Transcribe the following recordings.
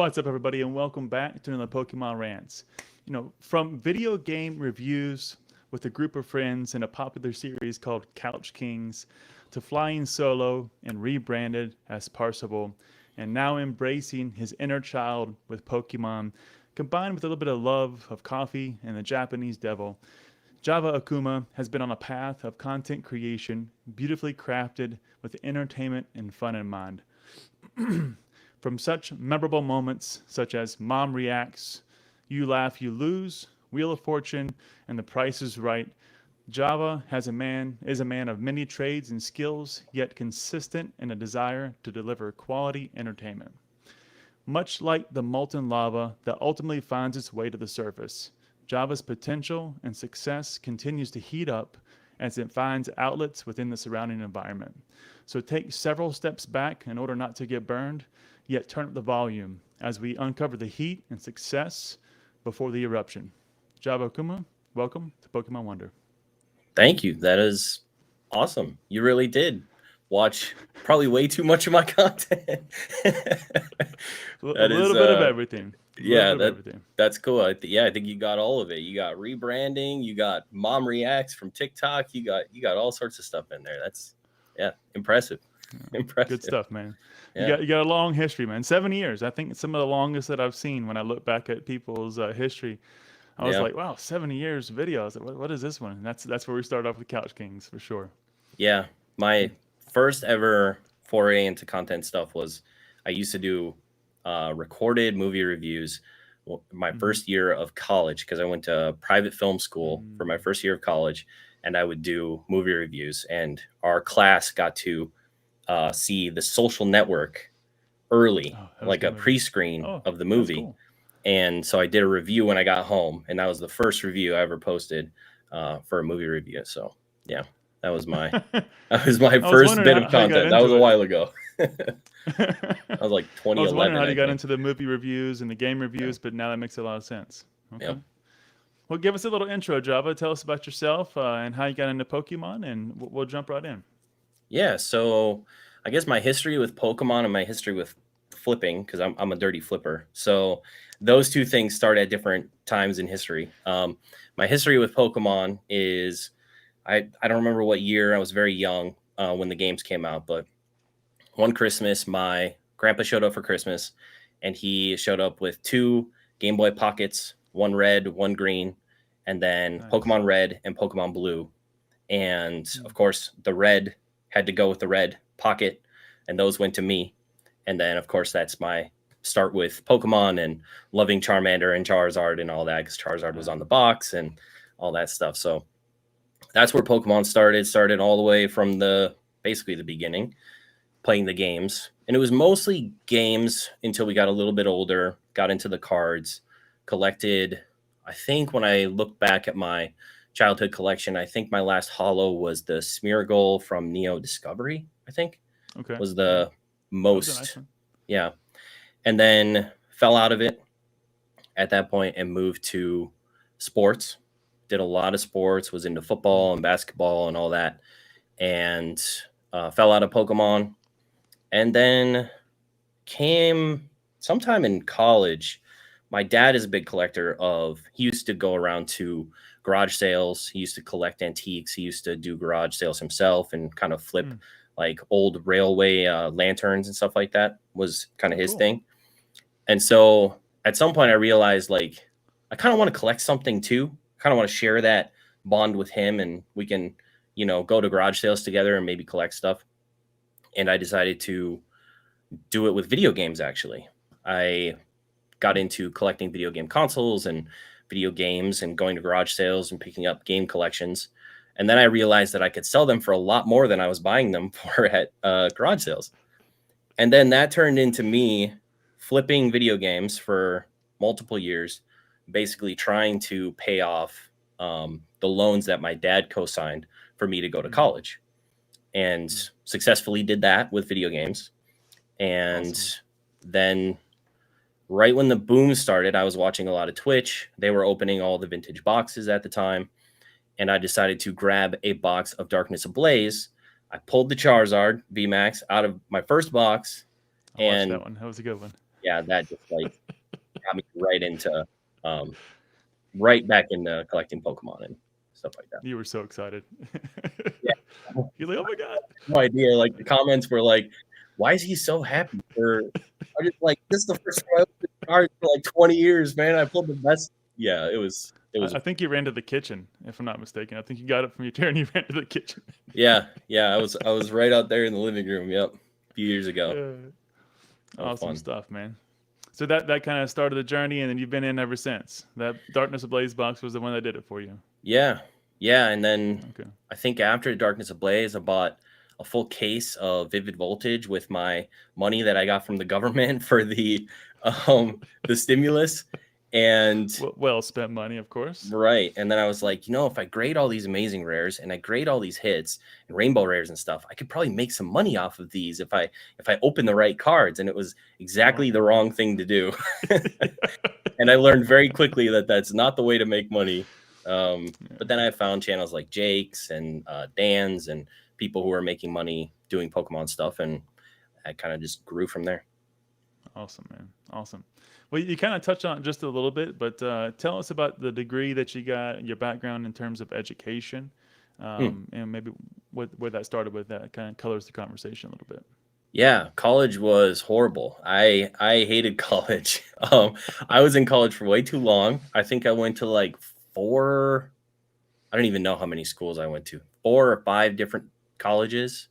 What's up, everybody, and welcome back to another Pokemon Rants. From video game reviews with a group of friends in a popular series called Couch Kings, to flying solo and rebranded as Parsival, and now embracing his inner child with Pokemon, combined with a little bit of love of coffee and the Japanese devil, JavaAkuma has been on a path of content creation beautifully crafted with entertainment and fun in mind. From such memorable moments such as Mom Reacts, You Laugh, You Lose, Wheel of Fortune, and The Price is Right, Java is a man of many trades and skills, yet consistent in a desire to deliver quality entertainment. Much like the molten lava that ultimately finds its way to the surface, Java's potential and success continues to heat up as it finds outlets within the surrounding environment. So take several steps back in order not to get burned, yet turn up the volume as we uncover the heat and success before the eruption. JavaAkuma, welcome to Pokemon Wonder. Thank you. That is awesome. You really did watch probably way too much of my content. A little bit of everything. That's cool. I think you got all of it. You got rebranding, you got Mom Reacts from TikTok, you got all sorts of stuff in there. That's impressive. Impressive. Good stuff, man. Yeah. You got a long history, man. 7 years. I think it's some of the longest that I've seen when I look back at people's history. I was like, wow, 70 years of videos. What is this one? And that's where we started off with Couch Kings for sure. Yeah. My first ever foray into content stuff was I used to do recorded movie reviews my first year of college, because I went to private film school for my first year of college, and I would do movie reviews. And our class got to see The Social Network early, like a pre-screen of the movie. Cool. And so I did a review when I got home, and that was the first review I ever posted for a movie review. So yeah, that was my first bit of content. That was a while ago. I was like 2011. I was wondering how you got into the movie reviews and the game reviews, but now that makes a lot of sense. Okay. Yep. Well, give us a little intro, Java. Tell us about yourself and how you got into Pokemon, and we'll jump right in. Yeah, so I guess my history with Pokemon and my history with flipping, because I'm a dirty flipper. So those two things start at different times in history. My history with Pokemon is, I don't remember what year. I was very young when the games came out, but one Christmas, my grandpa showed up for Christmas, and he showed up with 2 Game Boy Pockets, one red, one green, and then nice. Pokemon Red and Pokemon Blue. And of course, the red had to go with the red pocket, and those went to me. And then, of course, that's my start with Pokemon and loving Charmander and Charizard and all that, because Charizard was on the box and all that stuff. So that's where Pokemon started all the way from basically the beginning, playing the games. And it was mostly games until we got a little bit older, got into the cards, collected. I think when I look back at my childhood collection, I think my last holo was the Smeargle from Neo Discovery, I think. Okay. Was the most. Nice one. Yeah. And then fell out of it at that point and moved to sports. Did a lot of sports, was into football and basketball and all that, and fell out of Pokemon. And then came sometime in college. My dad is a big collector he used to go around to garage sales. He used to collect antiques. He used to do garage sales himself and kind of flip like old railway lanterns and stuff like that, was kind of his thing. And so at some point I realized, like, I kind of want to collect something too. I kind of want to share that bond with him, and we can, go to garage sales together and maybe collect stuff. And I decided to do it with video games, actually. I got into collecting video game consoles and video games and going to garage sales and picking up game collections. And then I realized that I could sell them for a lot more than I was buying them for at garage sales. And then that turned into me flipping video games for multiple years, basically trying to pay off the loans that my dad co-signed for me to go to college. And successfully did that with video games. And then right when the boom started, I was watching a lot of Twitch. They were opening all the vintage boxes at the time. And I decided to grab a box of Darkness Ablaze. I pulled the Charizard VMAX out of my first box. I watched that one. That was a good one. yeah, that just like got me right back into collecting Pokemon and stuff like that. You were so excited. Yeah. You're like, oh my god. No idea. Like the comments were like, "Why is he so happy?" Or I just like, "This is the first time I opened cards for like 20 years, man. I pulled the best." Yeah, it was. I think you ran to the kitchen, if I'm not mistaken. I think you got it from your chair and you ran to the kitchen. Yeah. I was right out there in the living room. Yep, a few years ago. Awesome Fun. stuff, man. So that kind of started the journey, and then you've been in ever since. That Darkness Ablaze box was the one that did it for you. Yeah, and then I think after Darkness Ablaze, I bought a full case of Vivid Voltage with my money that I got from the government for the stimulus, and well spent money, of course. Right. And then I was like, if I grade all these amazing rares and I grade all these hits and rainbow rares and stuff, I could probably make some money off of these if I open the right cards. And it was exactly the wrong thing to do. And I learned very quickly that that's not the way to make money. But then I found channels like Jake's and Dan's and people who are making money doing Pokemon stuff, and I kind of just grew from there. Awesome, man. Awesome. Well, you kind of touched on it just a little bit, but tell us about the degree that you got, your background in terms of education, and maybe where that started with. That kind of colors the conversation a little bit. Yeah, college was horrible. I hated college. I was in college for way too long. I think I went to like I don't even know how many schools I went to. 4 or 5 different colleges.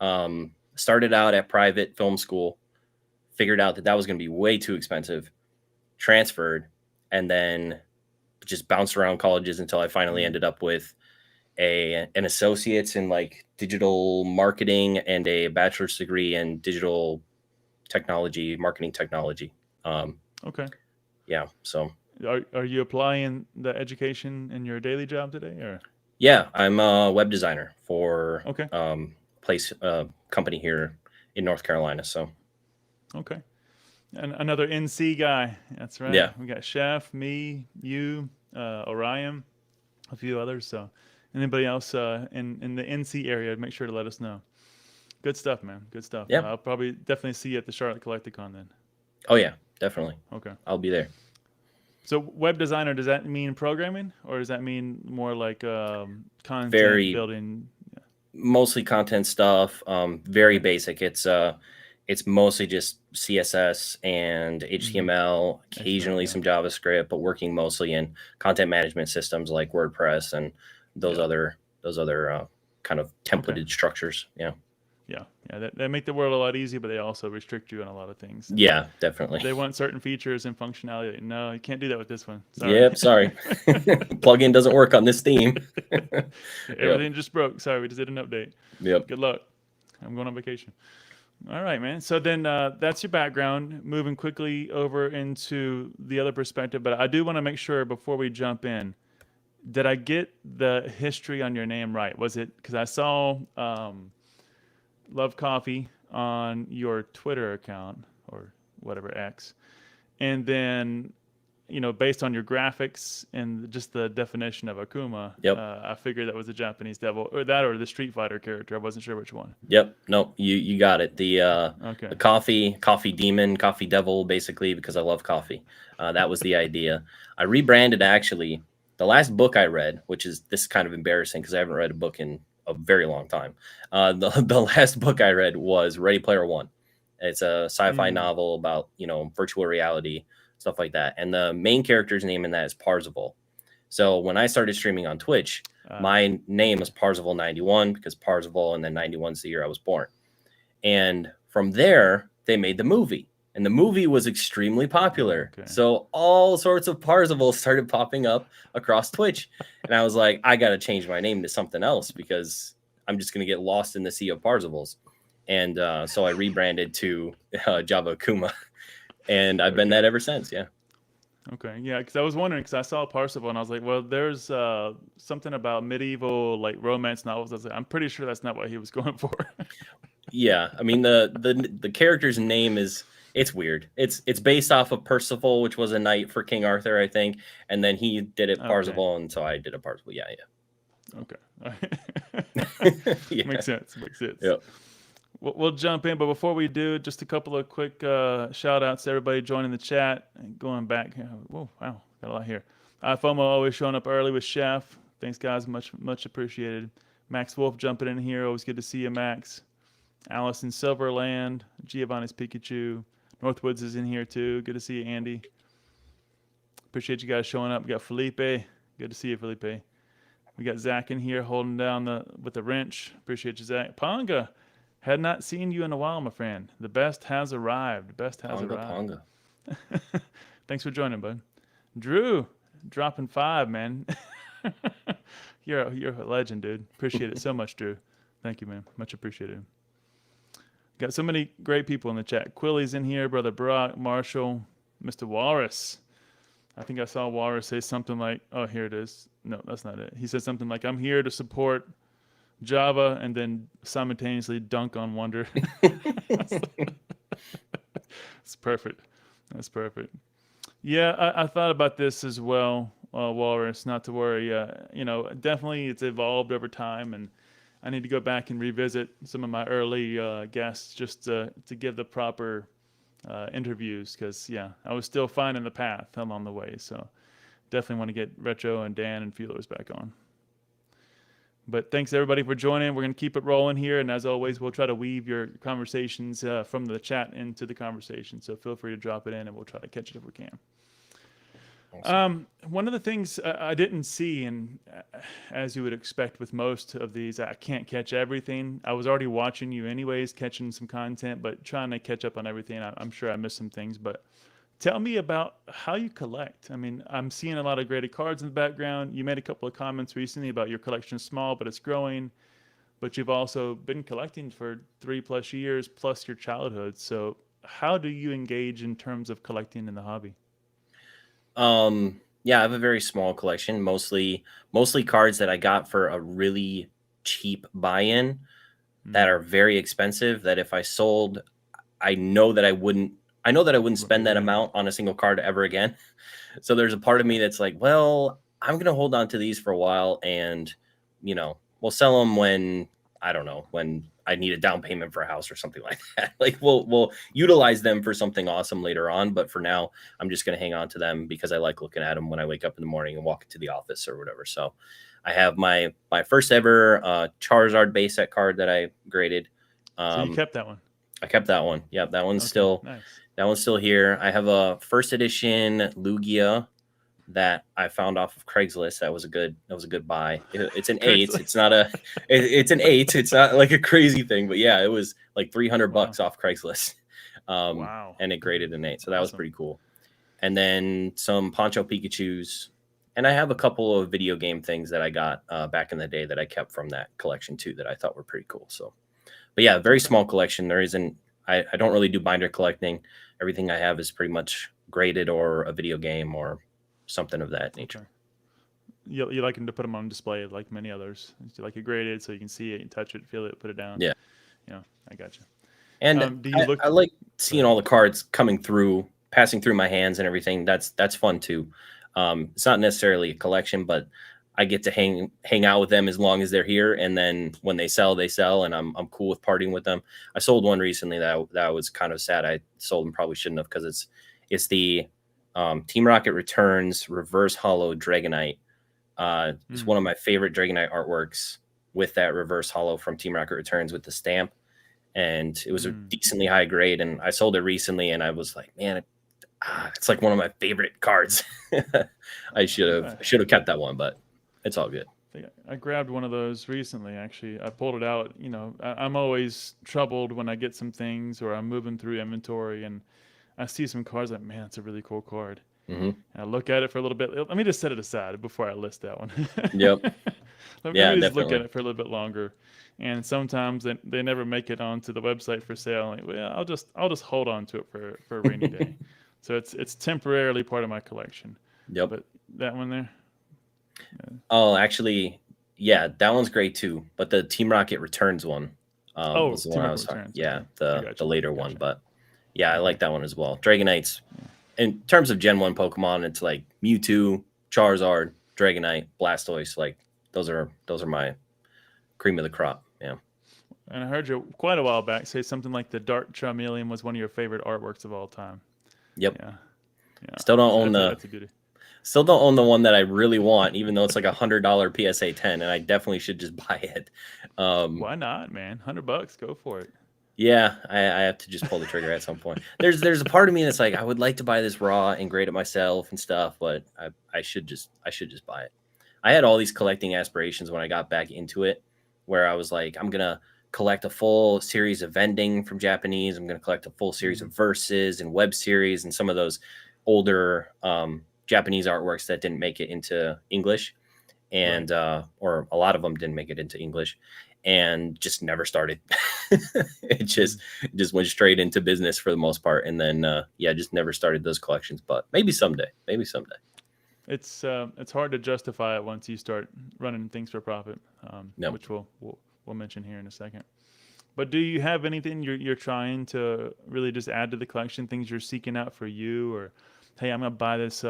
Started out at private film school. Figured out that was going to be way too expensive, transferred, and then just bounced around colleges until I finally ended up with an associate's in like digital marketing and a bachelor's degree in digital technology, marketing technology. Okay. Yeah. So are you applying the education in your daily job today, or? Yeah, I'm a web designer for company here in North Carolina. So. Okay. And another NC guy. That's right. Yeah. We got Chef, me, you, Orion, a few others. So anybody else in the NC area, make sure to let us know. Good stuff, man. Good stuff. Yeah. I'll probably definitely see you at the Charlotte Collecticon then. Oh, yeah, definitely. Okay. I'll be there. So web designer, does that mean programming, or does that mean more like content building? Yeah. Mostly content stuff. Very basic. It's mostly just CSS and HTML, occasionally some JavaScript, but working mostly in content management systems like WordPress and those other kind of templated structures. Yeah. They make the world a lot easier, but they also restrict you on a lot of things. Yeah, definitely. They want certain features and functionality. No, you can't do that with this one. Sorry. Yep, sorry. Plugin doesn't work on this theme. Everything just broke. Sorry, we just did an update. Yep. Good luck. I'm going on vacation. All right, man. So then that's your background. Moving quickly over into the other perspective, but I do want to make sure before we jump in, did I get the history on your name right? Was it because I saw Love Coffee on your Twitter account or whatever X, and then based on your graphics and just the definition of Akuma, I figured that was the Japanese devil, or the Street Fighter character. I wasn't sure which one. Yep. No, you got it. The coffee demon, coffee devil, basically, because I love coffee. That was the idea. I rebranded actually. The last book I read, which is this kind of embarrassing because I haven't read a book in a very long time. The last book I read was Ready Player One. It's a sci-fi novel about virtual reality, stuff like that. And the main character's name in that is Parzival. So when I started streaming on Twitch, my name was Parzival91 because Parzival and then 91 is the year I was born. And from there, they made the movie. And the movie was extremely popular. Okay. So all sorts of Parzivals started popping up across Twitch. And I was like, I got to change my name to something else because I'm just going to get lost in the sea of Parzivals. And so I rebranded to JavaAkuma. And I've been that ever since. Yeah. Okay. Yeah. Because I was wondering, because I saw Parzival and I was like, well, there's something about medieval like romance novels. I was like, I'm pretty sure that's not what he was going for. Yeah. I mean, the character's name is... It's weird. It's based off of Percival, which was a knight for King Arthur, I think. And then he did it Parzival, and so I did a Parzival. Yeah. Okay. Yeah. Makes sense. Yep. we'll jump in, but before we do, just a couple of quick shout outs to everybody joining the chat. And going back, whoa, wow, got a lot here. FOMO always showing up early with Chef. Thanks, guys, much appreciated. Max Wolf jumping in here, always good to see you, Max. Allison Silverland, Giovanni's Pikachu, Northwoods is in here too. Good to see you, Andy. Appreciate you guys showing up. We got Felipe. Good to see you, Felipe. We got Zach in here holding down with the wrench. Appreciate you, Zach. Ponga, had not seen you in a while, my friend. The best has arrived. The best has arrived. Ponga. Thanks for joining, bud. Drew, dropping 5, man. You're a legend, dude. Appreciate it so much, Drew. Thank you, man. Much appreciated. Got so many great people in the chat. Quilly's in here, Brother Brock, Marshall, Mr. Walrus. I think I saw Walrus say something like, oh, here it is. No, that's not it. He said something like, I'm here to support Java, and then simultaneously dunk on Wonder. It's perfect. That's perfect. Yeah, I thought about this as well, Walrus, not to worry. Definitely it's evolved over time, and I need to go back and revisit some of my early guests just to give the proper interviews, because I was still finding the path along the way. So definitely want to get Retro and Dan and Feelers back on. But thanks everybody for joining. We're going to keep it rolling here, and as always, we'll try to weave your conversations from the chat into the conversation. So feel free to drop it in, and we'll try to catch it if we can. Awesome. One of the things I didn't see, and as you would expect with most of these, I can't catch everything. I was already watching you anyways, catching some content, but trying to catch up on everything. I'm sure I missed some things, but tell me about how you collect. I mean, I'm seeing a lot of graded cards in the background. You made a couple of comments recently about your collection is small, but it's growing. But you've also been collecting for 3+ years, plus your childhood. So how do you engage in terms of collecting in the hobby? Yeah, I have a very small collection, mostly cards that I got for a really cheap buy-in that are very expensive, that if I sold, I know that I wouldn't spend that amount on a single card ever again. So there's a part of me that's like, well, I'm going to hold on to these for a while, and, we'll sell them when, I don't know, when I need a down payment for a house or something like that. Like we'll utilize them for something awesome later on. But for now, I'm just going to hang on to them because I like looking at them when I wake up in the morning and walk into the office or whatever. So I have my first ever Charizard base set card that I graded. So you kept that one? I kept that one. Yeah, that one's still nice. That one's still here. I have a first edition Lugia that I found off of Craigslist. That was a good buy. It's an 8. It's not it's an 8. It's not like a crazy thing, but yeah, it was like $300 off Craigslist. Wow. And it graded an 8. So that was pretty cool. And then some Poncho Pikachus. And I have a couple of video game things that I got back in the day that I kept from that collection too, that I thought were pretty cool. So, but yeah, very small collection. There isn't, I don't really do binder collecting. Everything I have is pretty much graded or a video game or something of that nature. Okay. You like them to put them on display like many others. You like it graded so you can see it, you touch it, feel it, put it down. Yeah. I got you. And do you I like seeing all the cards coming through, passing through my hands and everything. That's fun too. It's not necessarily a collection, but I get to hang out with them as long as they're here. And then when they sell, and I'm cool with partying with them. I sold one recently that was kind of sad. I sold them, probably shouldn't have, because it's the Team Rocket Returns Reverse Hollow Dragonite. It's one of my favorite Dragonite artworks with that reverse hollow from Team Rocket Returns with the stamp. And it was a decently high grade. And I sold it recently, and I was like, man, it's like one of my favorite cards. I should have kept that one, but it's all good. I grabbed one of those recently, actually. I pulled it out. I'm always troubled when I get some things or I'm moving through inventory and I see some cards like, man, it's a really cool card. Mm-hmm. And I look at it for a little bit. Let me just set it aside before I list that one. Yep. Let me just look at it for a little bit longer. And sometimes they never make it onto the website for sale. Like, well, I'll just hold on to it for a rainy day. So it's temporarily part of my collection. Yep. But that one there. Yeah. Oh, actually, yeah, that one's great too. But the Team Rocket Returns one was the one I was talking. Yeah, the later one. But yeah, I like that one as well. Dragonites. Yeah. In terms of Gen 1 Pokemon, it's like Mewtwo, Charizard, Dragonite, Blastoise. Like those are my cream of the crop. Yeah. And I heard you quite a while back say something like the Dark Charmeleon was one of your favorite artworks of all time. Yep. Yeah. Yeah. Still don't own That's a beauty. Still don't own the one that I really want, even though it's like $100 PSA 10, and I definitely should just buy it. Why not, man? $100, go for it. Yeah, I have to just pull the trigger at some point. There's a part of me that's like, I would like to buy this raw and grade it myself and stuff, but I should just buy it. I had all these collecting aspirations when I got back into it, where I was like, I'm gonna collect a full series of vending from Japanese. I'm gonna collect a full series of verses and web series and some of those older Japanese artworks that didn't make it into English, and or a lot of them didn't make it into English, and just never started. It just went straight into business for the most part, and then just never started those collections. But maybe someday. It's hard to justify it once you start running things for profit, which we'll mention here in a second. But do you have anything you're trying to really just add to the collection? Things you're seeking out for you, or hey, I'm gonna buy this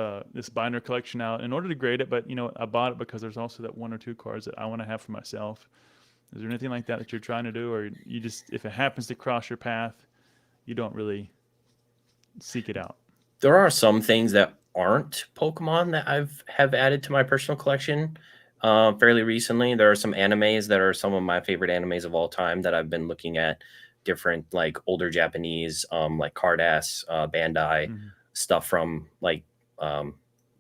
binder collection out in order to grade it, but I bought it because there's also that 1 or 2 cards that I want to have for myself. Is there anything like that you're trying to do, or you just, if it happens to cross your path, you don't really seek it out? There are some things that aren't Pokemon that have added to my personal collection fairly recently. There are some animes that are some of my favorite animes of all time that I've been looking at, different like older Japanese, like Cardass, Bandai stuff from like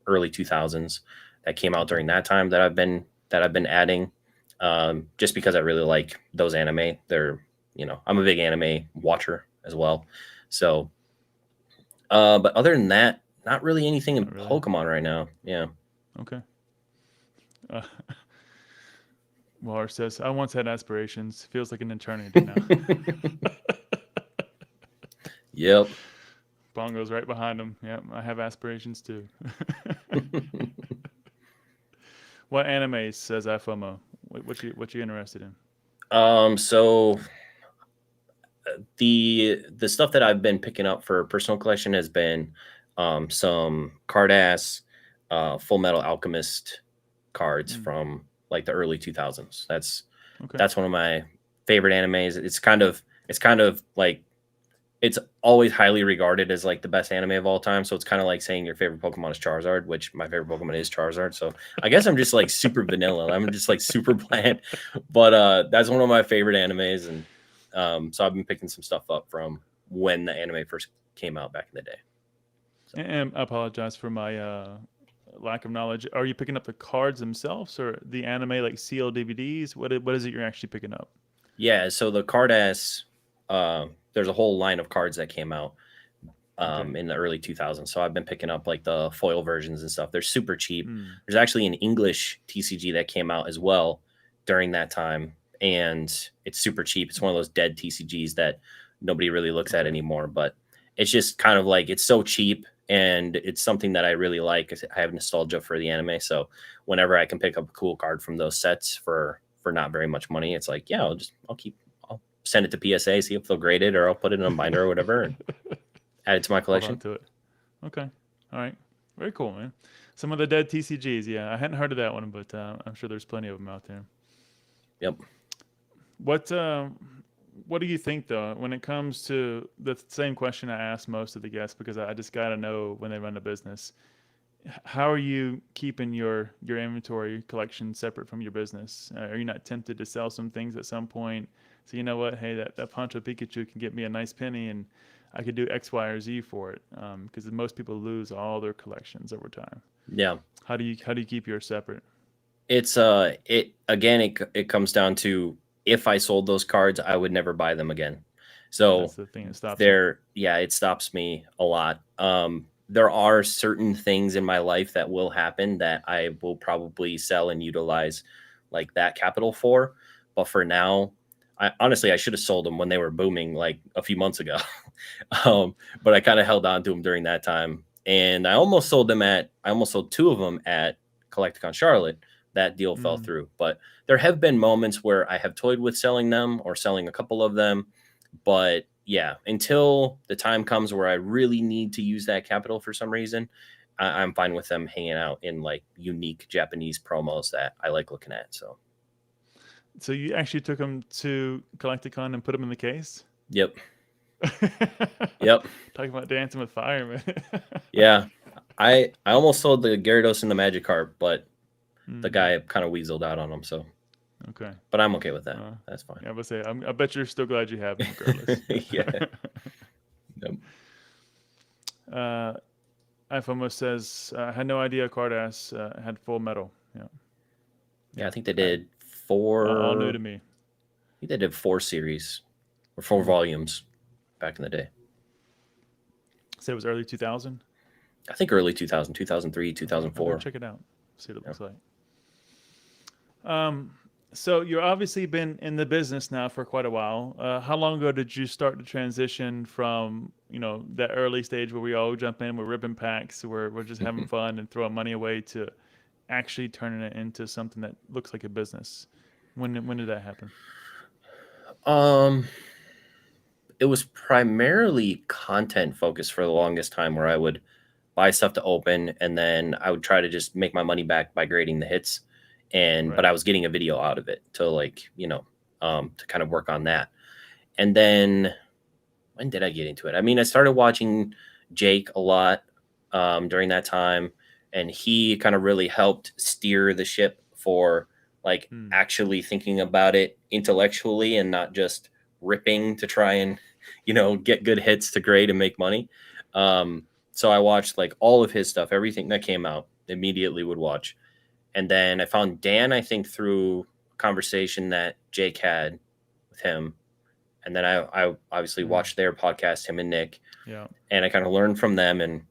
early 2000s that came out during that time that I've been adding, just because I really like those anime. They're, I'm a big anime watcher as well. So, but other than that, not really anything in Pokemon right now. Yeah. Okay. Waller says, I once had aspirations. Feels like an eternity now. Yep. Bongo's right behind him. Yep, I have aspirations too. What animes, says iFOMO? What you interested in? So the stuff that I've been picking up for personal collection has been some Cardass, Full Metal Alchemist cards from like the early 2000s. That's one of my favorite animes. It's kind of like, it's always highly regarded as like the best anime of all time. So it's kind of like saying your favorite Pokemon is Charizard, which my favorite Pokemon is Charizard. So I guess I'm just like super vanilla. I'm just like super bland, but that's one of my favorite animes. And so I've been picking some stuff up from when the anime first came out back in the day. So. And I apologize for my lack of knowledge. Are you picking up the cards themselves or the anime like sealed DVDs? What is it you're actually picking up? Yeah, so the Cardass, there's a whole line of cards that came out in the early 2000s. So I've been picking up like the foil versions and stuff. They're super cheap. There's actually an English TCG that came out as well during that time, and it's super cheap. It's one of those dead TCGs that nobody really looks at anymore, but it's just kind of like, it's so cheap, and it's something that I really like. I have nostalgia for the anime, so whenever I can pick up a cool card from those sets for not very much money, it's like, yeah, I'll send it to PSA, see if they'll grade it, or I'll put it in a binder or whatever, and add it to my collection. To it. Okay. All right. Very cool, man. Some of the dead TCGs. Yeah, I hadn't heard of that one, but I'm sure there's plenty of them out there. Yep. What do you think, though, when it comes to the same question I ask most of the guests, because I just got to know when they run a business, how are you keeping your inventory collection separate from your business? Are you not tempted to sell some things at some point? So you know what, hey, that Poncho Pikachu can get me a nice penny, and I could do X, Y, or Z for it. Because most people lose all their collections over time. Yeah. How do you keep yours separate? It's it comes down to, if I sold those cards, I would never buy them again. So that's the thing that stops you. Yeah, it stops me a lot. There are certain things in my life that will happen that I will probably sell and utilize like that capital for. But for now, I should have sold them when they were booming like a few months ago. But I kind of held on to them during that time. And I almost sold 2 of them at Collecticon Charlotte. That deal fell through. But there have been moments where I have toyed with selling them or selling a couple of them. But yeah, until the time comes where I really need to use that capital for some reason, I'm fine with them hanging out in like unique Japanese promos that I like looking at. So So you actually took them to Collecticon and put them in the case? Yep. Yep. Talking about dancing with fire, man. Yeah. I almost sold the Gyarados and the Magikarp, but the Mm, guy kind of weaseled out on them. So, okay. but I'm okay with that. Uh, That's fine. yeah, I would say I bet you're still glad you have them, regardless. Yeah. Yep. uh, iFOMO says, I had no idea Cardass had full metal. Yeah. Yeah, I think they I- did all new four. to me. I think they did 4 series or 4 volumes back in the day. Said it was early 2000. I think early 2000, 2003, I'll go 2004. check it out. See what it looks Yeah. like. So you're obviously been in the business now for quite a while. How long ago did you start to transition from that early stage where we all jump in, we're ripping packs, we're just having fun and throwing money away, to actually turning it into something that looks like a business? When did that happen? Um, it was primarily content focused for the longest time, where I would buy stuff to open and then I would try to just make my money back by grading the hits. But Right. I was getting a video out of it to to kind of work on that. And then when did I get into it? I mean, I started watching Jake a lot during that time, and he kind of really helped steer the ship for like Hmm. actually thinking about it intellectually and not just ripping to try and get good hits to grade and make money. So I watched like all of his stuff, everything that came out, immediately would watch. And then I found Dan, I think, through a conversation that Jake had with him. And then I obviously watched their podcast, him and Nick, Yeah. and I kind of learned from them. And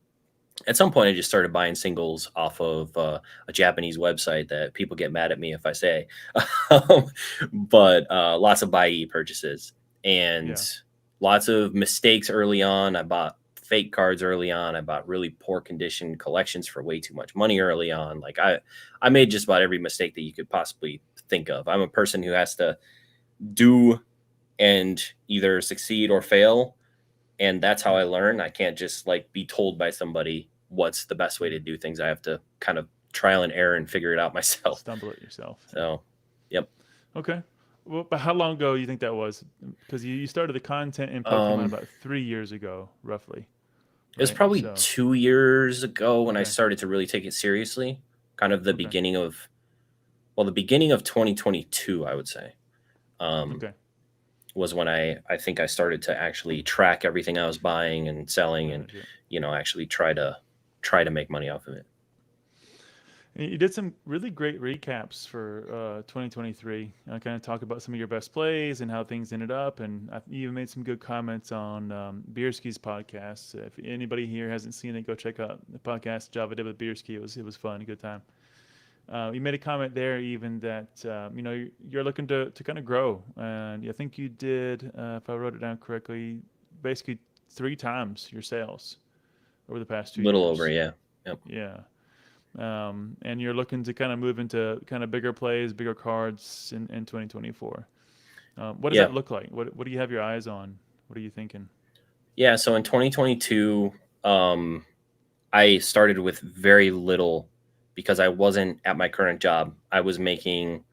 at some point, I just started buying singles off of a Japanese website that people get mad at me if I say, but lots of buy purchases and Yeah. lots of mistakes early on. I bought fake cards early on. I bought really poor condition collections for way too much money early on. Like I made just about every mistake that you could possibly think of. I'm a person who has to do and either succeed or fail, and that's how I learn. I can't just like be told by somebody what's the best way to do things. I have to kind of trial and error and figure it out myself. Stumble it yourself. So, yep. Okay. Well, but how long ago do you think that was? Because you started the content in Pokemon about 3 years ago, roughly. It was Right? probably So, 2 years ago when I okay. started to really take it seriously. Kind of the Okay. beginning of, well, the beginning of 2022, I would say, Okay. was when I think I started to actually track everything I was buying and selling, and Gotcha. actually try to make money off of it. And you did some really great recaps for 2023. I kind of talk about some of your best plays and how things ended up, and you even made some good comments on Bierski's podcast. If anybody here hasn't seen it, go check out the podcast Java did with Bierski. It was fun, a good time. You made a comment there even that you're looking to kind of grow, and I think you did, if I wrote it down correctly, basically 3 times your sales over the past 2 Little over, years. yeah. Yep. Yeah. And you're looking to kind of move into kind of bigger plays, bigger cards in 2024. What does Yeah. that look like? What do you have your eyes on? What are you thinking? Yeah. So in 2022, I started with very little because I wasn't at my current job. I was making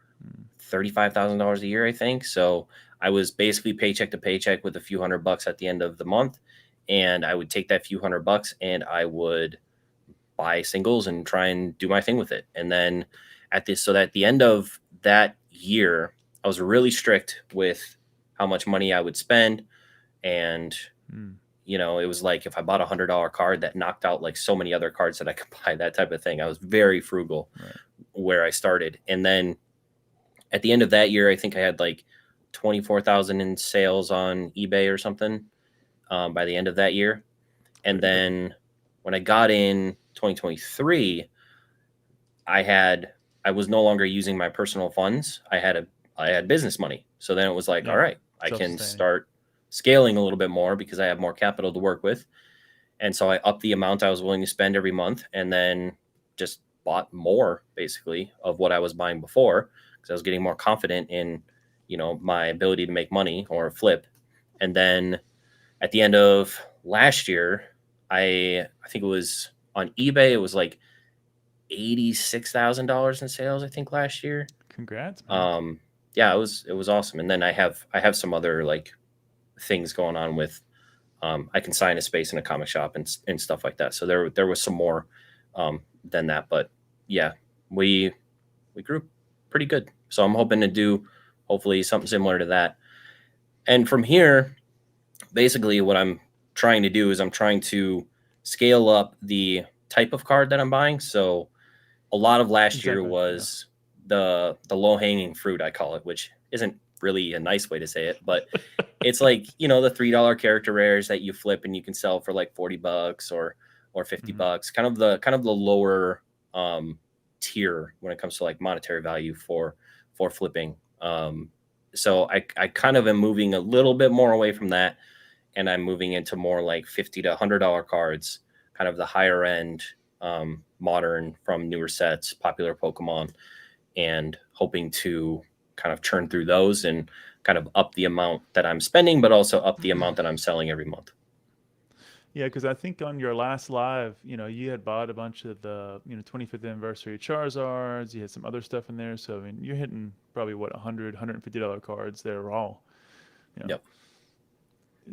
$35,000 a year, I think. So I was basically paycheck to paycheck with a few $100 at the end of the month. And I would take that few $100 and I would buy singles and try and do my thing with it. And then at the end of that year, I was really strict with how much money I would spend. And it was like if I bought $100 card, that knocked out like so many other cards that I could buy, that type of thing. I was very frugal where I started. And then at the end of that year, I think I had like 24,000 in sales on eBay or something by the end of that year. And then when I got in 2023, I was no longer using my personal funds. I had business money. So then it was like, all right, I can start scaling a little bit more because I have more capital to work with. And so I upped the amount I was willing to spend every month, and then just bought more basically of what I was buying before, because I was getting more confident in, my ability to make money or flip. And then at the end of last year, I think it was on eBay, it was like $86,000 in sales, I think, last year. Congrats, man. yeah, it was awesome. And then I have some other like things going on with I can sign a space in a comic shop and stuff like that. So there was some more than that, but yeah, we grew pretty good. So I'm hoping to do hopefully something similar to that. And from here, basically what I'm trying to do is I'm trying to scale up the type of card that I'm buying. So a lot of last year Exactly. Yeah. was the low hanging fruit, I call it, which isn't really a nice way to say it, but it's like, you know, the $3 character rares that you flip and you can sell for like $40 or $50, kind of the lower tier when it comes to like monetary value for flipping. So I kind of am moving a little bit more away from that, and I'm moving into more like $50 to $100 cards, kind of the higher end, modern from newer sets, popular Pokemon, and hoping to kind of churn through those and kind of up the amount that I'm spending, but also up the amount that I'm selling every month. Yeah, because I think on your last live, you had bought a bunch of the, 25th anniversary Charizards. You had some other stuff in there. So, I mean, you're hitting probably what, $150 cards there raw. Yep.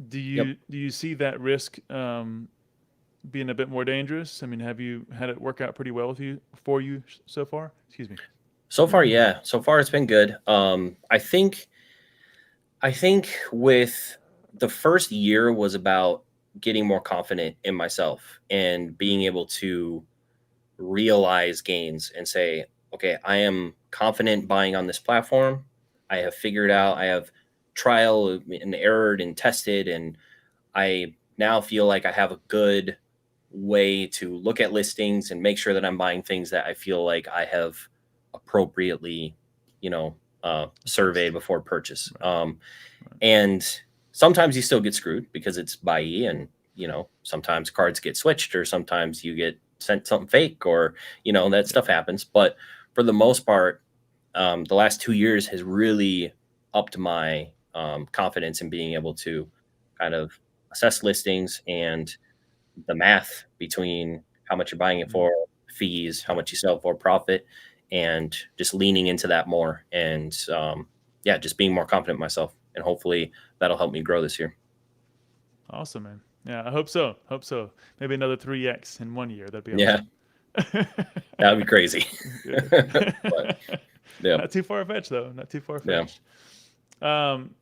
Do Yep. you see that risk being a bit more dangerous? I mean, have you had it work out pretty well for you so far? Excuse me. So far, yeah. So far, it's been good. I think with the first year was about getting more confident in myself and being able to realize gains and say, okay, I am confident buying on this platform. I have figured out, I have trial and errored and tested, and I now feel like I have a good way to look at listings and make sure that I'm buying things that I feel like I have appropriately, surveyed before purchase. And sometimes you still get screwed because it's buy and sometimes cards get switched, or sometimes you get sent something fake, or that stuff happens. But for the most part, the last 2 years has really upped my confidence in being able to kind of assess listings and the math between how much you're buying it for, fees, how much you sell for, profit, and just leaning into that more. And just being more confident in myself. And hopefully that'll help me grow this year. Awesome, man. Yeah, I hope so. Hope so. Maybe another 3x in 1 year. That'd be Yeah, awesome. that would be crazy. But, yeah, Not too far fetched, though. Not too far yeah. fetched.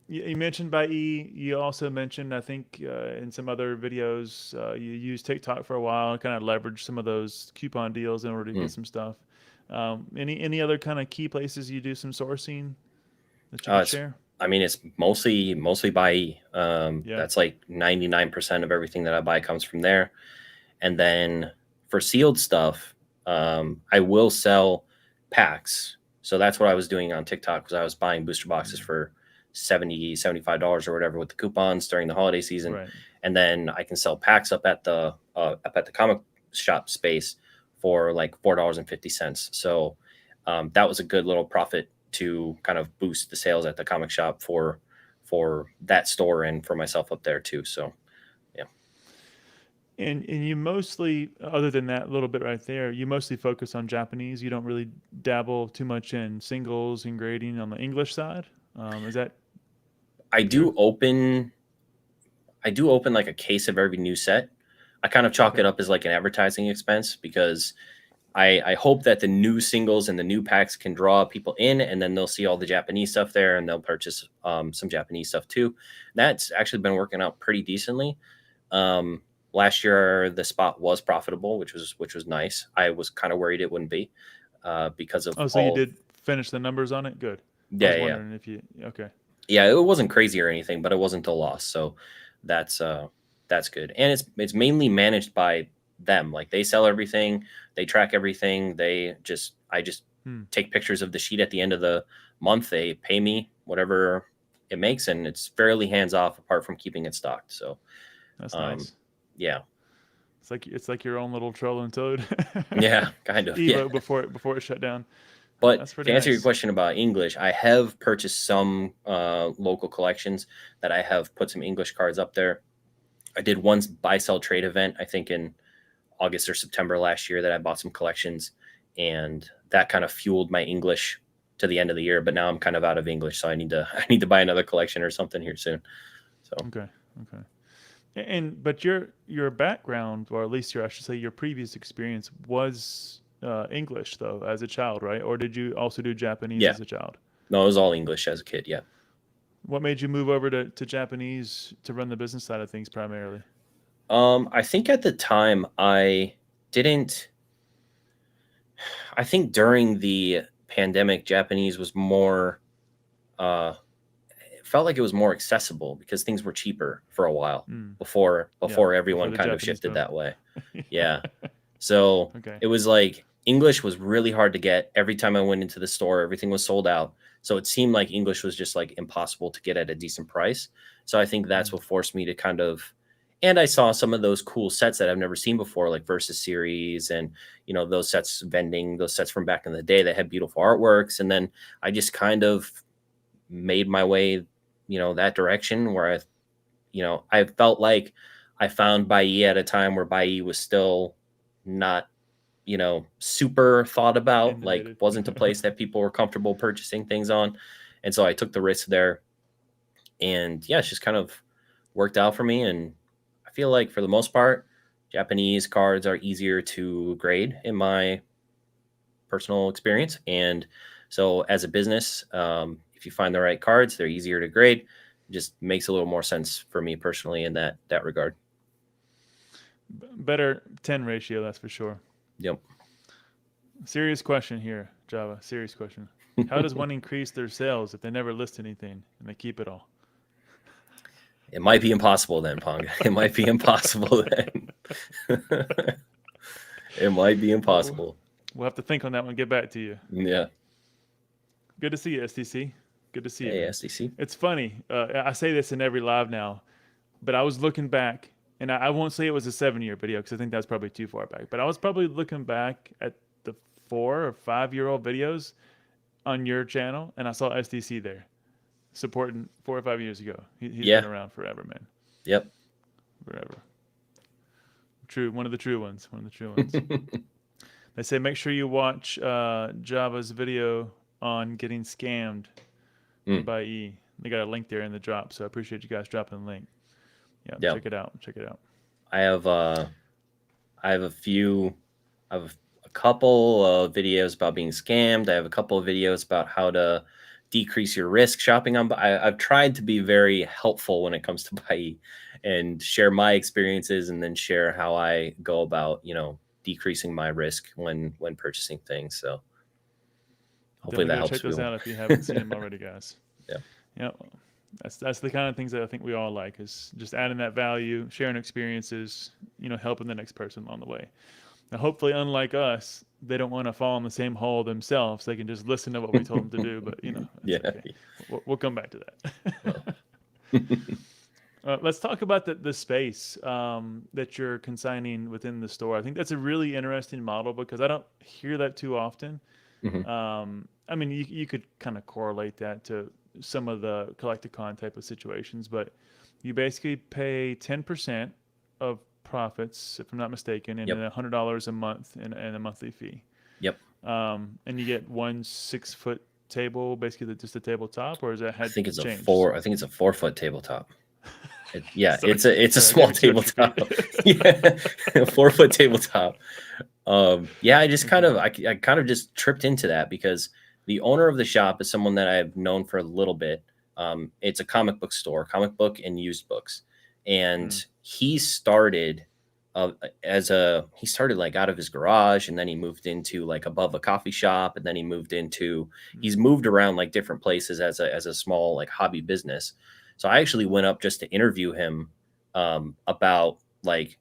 You mentioned by E. You also mentioned, I think, in some other videos, you used TikTok for a while and kind of leveraged some of those coupon deals in order to get some stuff. Any other kind of key places you do some sourcing that you can share? I mean, it's mostly by E. Yeah. That's like 99% of everything that I buy comes from there. And then for sealed stuff, I will sell packs. So that's what I was doing on TikTok, because I was buying booster boxes for $70, $75 or whatever with the coupons during the holiday season. Right. And then I can sell packs up at the comic shop space for like $4.50. So that was a good little profit to kind of boost the sales at the comic shop for that store and for myself up there too. So And you mostly, other than that little bit right there, you mostly focus on Japanese. You don't really dabble too much in singles and grading on the English side. Is that? I do open like a case of every new set. I kind of chalk it up as like an advertising expense, because I hope that the new singles and the new packs can draw people in, and then they'll see all the Japanese stuff there and they'll purchase some Japanese stuff too. That's actually been working out pretty decently. Last year the spot was profitable, which was nice. I was kind of worried it wouldn't be because of So you did finish the numbers on it? Good. Yeah, I was wondering if you okay. Yeah, it wasn't crazy or anything, but it wasn't a loss. So that's good. And it's mainly managed by them. Like, they sell everything, they track everything. I just take pictures of the sheet at the end of the month. They pay me whatever it makes, and it's fairly hands off apart from keeping it stocked. So that's nice. Yeah. It's like your own little troll and toad. Yeah, kind of. Evo Yeah. before it shut down. But That's to answer your nice. question about English, I have purchased some local collections that I have put some English cards up there. I did one buy sell trade event, I think in August or September last year, that I bought some collections, and that kind of fueled my English to the end of the year, but now I'm kind of out of English, so I need to buy another collection or something here soon. So Okay. But your background, or at least I should say your previous experience, was English though as a child, right? Or did you also do Japanese yeah, as a child? no, it was all English as a kid. Yeah. What made you move over to Japanese to run the business side of things primarily? I think at the time didn't. I think during the pandemic, Japanese was more. It felt like it was more accessible because things were cheaper for a while Mm. before Yeah, everyone the kind of Japanese shifted boom. that way. Yeah. So Okay. it was like English was really hard to get. Every time I went into the store, everything was sold out. So it seemed like English was just like impossible to get at a decent price. So I think that's Mm. what forced me to kind of, and I saw some of those cool sets that I've never seen before, like Versus Series and, those sets those sets from back in the day that had beautiful artworks. And then I just kind of made my way, that direction where I felt like I found Bai at a time where Bai was still not, super thought about, like Innovated. wasn't a place that people were comfortable purchasing things on. And so I took the risk there. And yeah, it's just kind of worked out for me. And I feel like for the most part, Japanese cards are easier to grade in my personal experience. And so as a business, if you find the right cards, they're easier to grade. It just makes a little more sense for me personally in that regard. Better 10 ratio, that's for sure. Yep. Serious question here, Java. Serious question. How does one increase their sales if they never list anything and they keep it all? It might be impossible then, Pong. It might be impossible then. It might be impossible. We'll have to think on that one. Get back to you. Yeah. Good to see you, STC. Good to see you. Hey, Man. SDC. It's funny. I say this in every live now, but I was looking back, and I won't say it was a 7-year video because I think that's probably too far back. But I was probably looking back at the 4 or 5-year-old videos on your channel, and I saw STC there supporting 4 or 5 years ago. He's been around forever, man. Yep. Forever. True. One of the true ones. They say make sure you watch Java's video on getting scammed by E. They got a link there in the drop, so I appreciate you guys dropping the link. Yeah, check it out. I have a couple of videos about being scammed. I have a couple of videos about how to decrease your risk shopping on. I've tried to be very helpful when it comes to Bai and share my experiences and then share how I go about, decreasing my risk when purchasing things. So hopefully that helps. Check those out if you haven't seen them already, guys. Yeah. That's the kind of things that I think we all like, is just adding that value, sharing experiences, helping the next person along the way. Now, hopefully, unlike us, they don't want to fall in the same hole themselves. They can just listen to what we told them to do. But okay. We'll come back to that. Let's talk about the space that you're consigning within the store. I think that's a really interesting model because I don't hear that too often. I mean, you could kind of correlate that to some of the Collecticon type of situations, but you basically pay 10% of profits, if I'm not mistaken, and then $100 a month and a monthly fee. Yep. And you get 1 6-foot table, basically just a tabletop, or is that I think it's changed? I think it's a 4-foot tabletop. Sorry. It's a small tabletop. Yeah, 4-foot tabletop. I just kind of just tripped into that because the owner of the shop is someone that I've known for a little bit. It's a comic book store, comic book and used books, and he started like out of his garage, and then he moved into like above a coffee shop, and then he's moved around like different places as a small like hobby business. So I actually went up just to interview him about like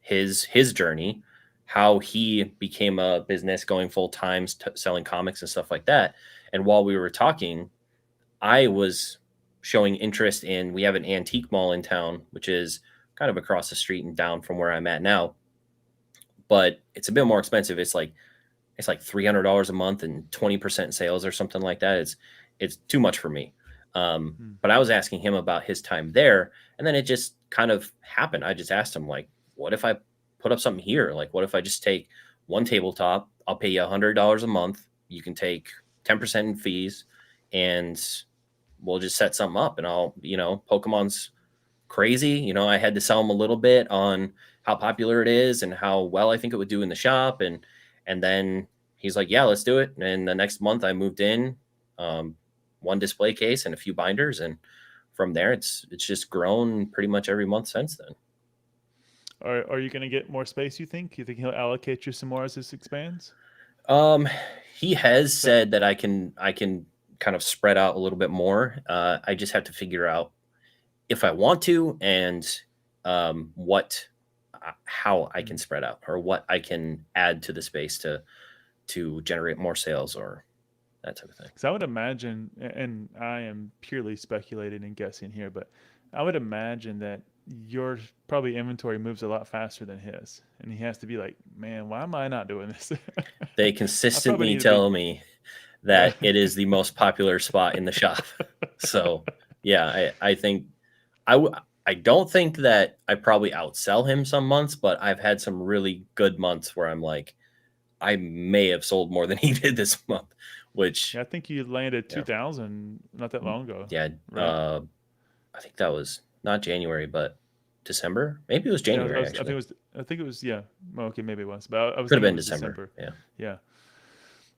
his journey, how he became a business going full time selling comics and stuff like that. And while we were talking, I was showing interest in, we have an antique mall in town, which is kind of across the street and down from where I'm at now, but it's a bit more expensive. It's like $300 a month and 20% sales or something like that. It's too much for me. But I was asking him about his time there, and then it just kind of happened. I just asked him, like, what if I put up something here? Like, what if I just take one tabletop? I'll pay you $100 a month. You can take 10% in fees, and we'll just set something up. And I'll, Pokemon's crazy. I had to sell him a little bit on how popular it is and how well I think it would do in the shop. And then he's like, yeah, let's do it. And the next month I moved in, one display case and a few binders. And from there, it's just grown pretty much every month since then. Are you going to get more space, you think? You think he'll allocate you some more as this expands? He has said that I can kind of spread out a little bit more. I just have to figure out if I want to, and how I can spread out, or what I can add to the space to generate more sales or that type of thing. Because I would imagine, and I am purely speculating and guessing here, but I would imagine that your probably inventory moves a lot faster than his, and he has to be like, man, why am I not doing this? They consistently tell me that it is the most popular spot in the shop. So yeah, I think I don't think that I probably outsell him some months, but I've had some really good months where I'm like, I may have sold more than he did this month, which I think you landed 2,000 not that long ago. Yeah. Right? I think that was not January, but December. Maybe it was January. I think it was. Yeah. Well, okay, maybe it was. But I was could have been December. Yeah.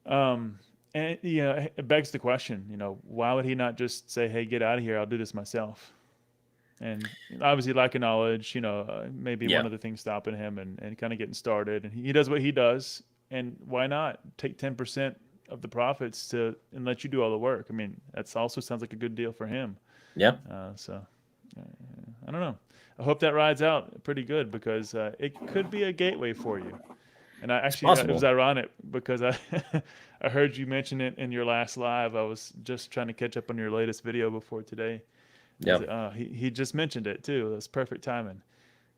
And it begs the question. Why would he not just say, "Hey, get out of here. I'll do this myself." And obviously, lack of knowledge. Maybe one of the things stopping him and kind of getting started. And he does what he does. And why not take 10% of the profits and let you do all the work? I mean, that's also sounds like a good deal for him. Yeah. I don't know. I hope that rides out pretty good, because it could be a gateway for you. And it was ironic because I I heard you mention it in your last live. I was just trying to catch up on your latest video before today. Yeah. He just mentioned it too. That's perfect timing.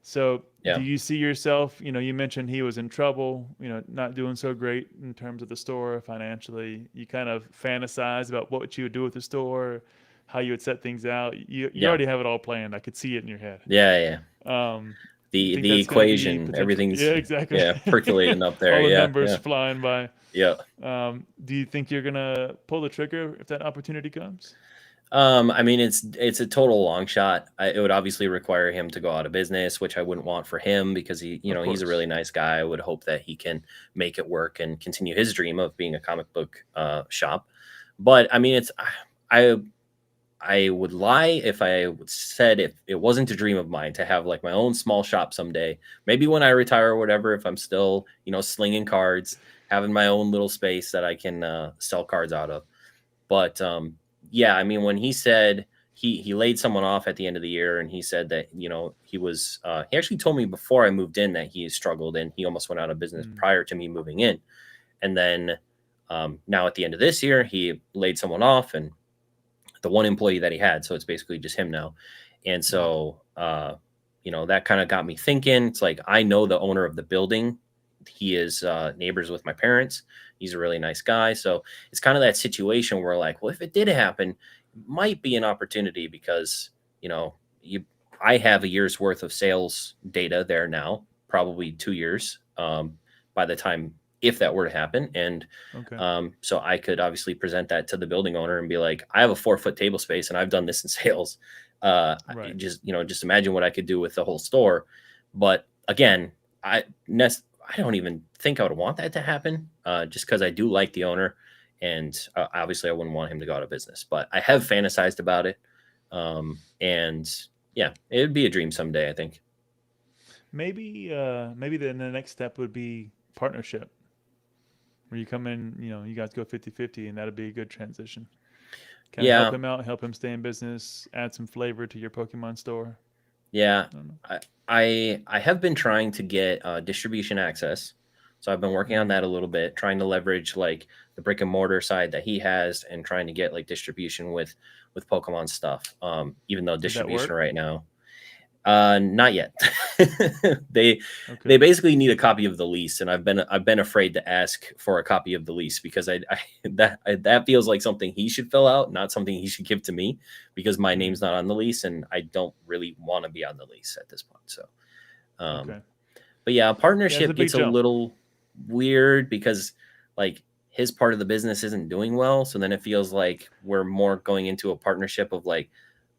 So do you see yourself, you mentioned he was in trouble, not doing so great in terms of the store financially. You kind of fantasize about what you would do with the store, how you would set things out. You already have it all planned. I could see it in your head. Yeah. The equation, everything's exactly. Percolating up there. All the numbers flying by. Yeah. Do you think you're gonna pull the trigger if that opportunity comes? I mean, it's a total long shot. It would obviously require him to go out of business, which I wouldn't want for him, because he's a really nice guy. I would hope that he can make it work and continue his dream of being a comic book shop. But I mean, I would lie if I said if it wasn't a dream of mine to have like my own small shop someday. Maybe when I retire or whatever, if I'm still, slinging cards, having my own little space that I can sell cards out of. But yeah, I mean, when he said he laid someone off at the end of the year, and he said that, he was, he actually told me before I moved in that he struggled and he almost went out of business prior to me moving in. And then now at the end of this year, he laid someone off, and the one employee that he had. So it's basically just him now. And so, that kind of got me thinking. It's like, I know the owner of the building. He is neighbors with my parents. He's a really nice guy. So it's kind of that situation where like, well, if it did happen, it might be an opportunity, because, I have a year's worth of sales data there now, probably 2 years by the time, if that were to happen. And so I could obviously present that to the building owner and be like, I have a 4-foot table space and I've done this in sales. Right. Just imagine what I could do with the whole store. But again, I don't even think I would want that to happen, just because I do like the owner, and obviously I wouldn't want him to go out of business. But I have fantasized about it, and yeah, it would be a dream someday, I think. Maybe the next step would be partnership, where you come in, you guys go 50-50, and that'd be a good transition. Help him out, help him stay in business, add some flavor to your Pokemon store. Yeah, I have been trying to get distribution access. So I've been working on that a little bit, trying to leverage like the brick and mortar side that he has, and trying to get like distribution with Pokemon stuff. Even though distribution right now, not yet. They basically need a copy of the lease, and I've been afraid to ask for a copy of the lease, because that feels like something he should fill out, not something he should give to me, because my name's not on the lease, and I don't really want to be on the lease at this point. So, but yeah, partnership gets a little weird, because like his part of the business isn't doing well. So then it feels like we're more going into a partnership of like,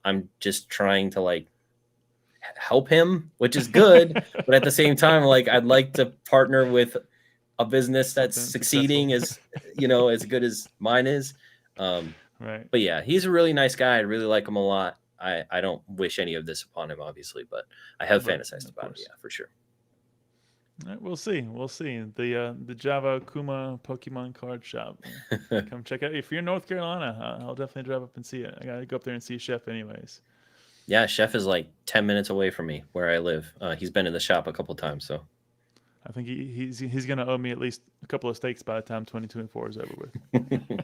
I'm just trying to like help him, which is good. But at the same time, like I'd like to partner with a business that's succeeding as, as good as mine is. Right. But yeah, he's a really nice guy. I really like him a lot. I don't wish any of this upon him, obviously, but I have fantasized about it. Yeah, for sure. All right, we'll see. We'll see. The JavaAkuma Pokemon card shop. Come check out. If you're in North Carolina, I'll definitely drive up and see it. I gotta go up there and see Chef, anyways. Yeah, Chef is like 10 minutes away from me where I live. He's been in the shop a couple times, so I think he's gonna owe me at least a couple of steaks by the time 2024 is over with.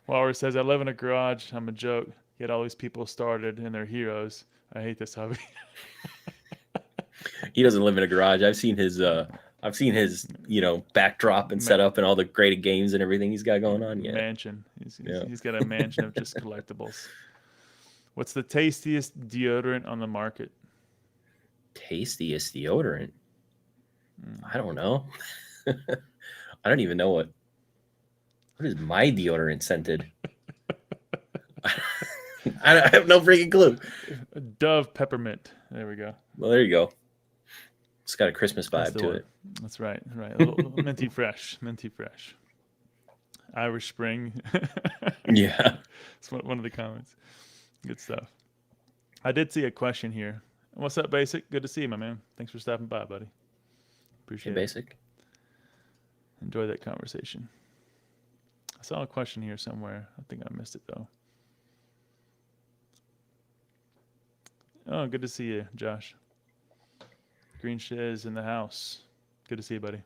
Walrus says, "I live in a garage. I'm a joke. Get all these people started and they're heroes. I hate this hobby." He doesn't live in a garage. I've seen his backdrop and setup and all the graded games and everything he's got going on. Yeah. Mansion. He's got a mansion of just collectibles. What's the tastiest deodorant on the market? Tastiest deodorant? I don't know. I don't even know what is my deodorant scented. I have no freaking clue. Dove peppermint. There we go. Well, there you go. It's got a Christmas vibe to it. That's right. Right. A little minty fresh. Minty fresh. Irish Spring. Yeah. It's one of the comments. Good stuff. I did see a question here. What's up, Basic? Good to see you, my man. Thanks for stopping by, buddy. Appreciate it. Basic. Enjoy that conversation. I saw a question here somewhere. I think I missed it, though. Oh, good to see you, Josh. Green Shiz in the house. Good to see you, buddy.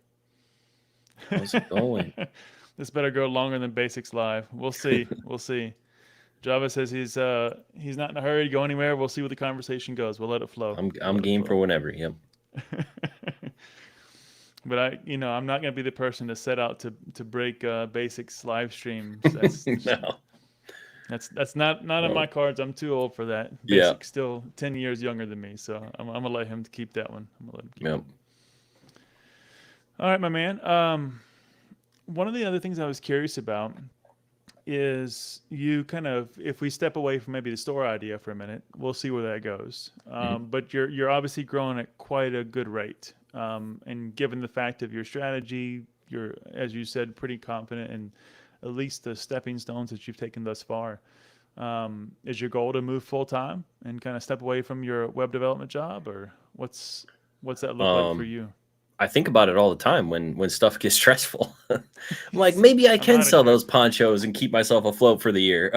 How's it going? This better go longer than Basics Live. We'll see. We'll see. Java says he's not in a hurry to go anywhere. We'll see where the conversation goes. We'll let it flow. I'm game for whenever. Yep. But I'm not going to be the person to set out to break Basics live streams. That's, no. That's not in my cards. I'm too old for that. Basic's still 10 years younger than me, so I'm gonna let him keep that one. I'm gonna let him keep it. All right, my man. One of the other things I was curious about is you kind of, if we step away from maybe the store idea for a minute, we'll see where that goes. But you're obviously growing at quite a good rate, and given the fact of your strategy, you're, as you said, pretty confident in at least the stepping stones that you've taken thus far. Is your goal to move full time and kind of step away from your web development job, or what's that look like for you? I think about it all the time when stuff gets stressful. I'm like, maybe I can sell those ponchos and keep myself afloat for the year.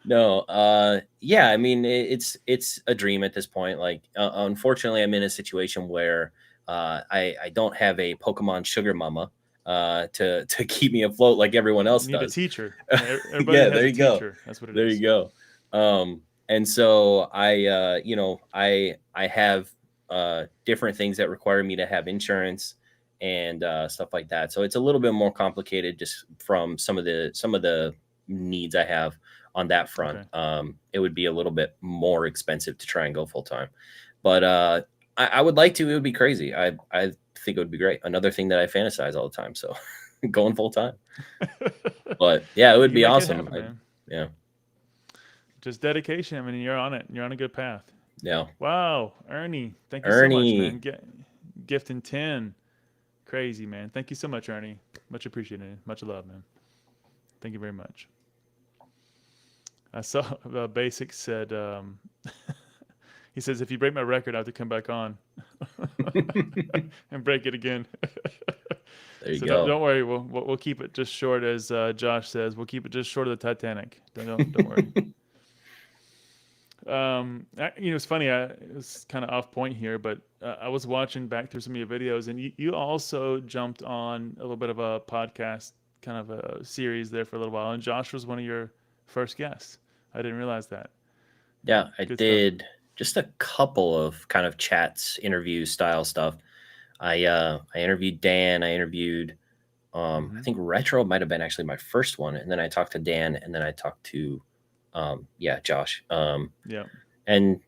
Yeah, I mean, it's a dream at this point. Like, unfortunately, I'm in a situation where I don't have a Pokemon sugar mama to keep me afloat like everyone else you need does. A teacher. Everybody has there you go. That's what it is. There you go. And so I have different things that require me to have insurance and stuff like that. So it's a little bit more complicated just from some of the needs I have on that front. Okay. It would be a little bit more expensive to try and go full time, but I would like to. It would be crazy. I think it would be great. Another thing that I fantasize all the time. So going full time. But yeah, it would be awesome. Yeah. Just dedication. I mean, you're on it. You're on a good path. Yeah. Wow, Ernie. Thank you so much, man. Gifting 10. Crazy, man. Thank you so much, Ernie. Much appreciated. Much love, man. Thank you very much. I saw Basic said, he says, if you break my record, I have to come back on and break it again. There you go. Don't worry. We'll keep it just short, as Josh says. We'll keep it just short of the Titanic. Don't worry. It's funny. It was kind of off point here, but I was watching back through some of your videos, and you also jumped on a little bit of a podcast, kind of a series there for a little while. And Josh was one of your first guests. I didn't realize that. Yeah, I did just a couple of kind of chats, interview style stuff. I interviewed Dan. I interviewed, I think Retro might have been actually my first one, and then I talked to Dan, and then I talked to Josh. And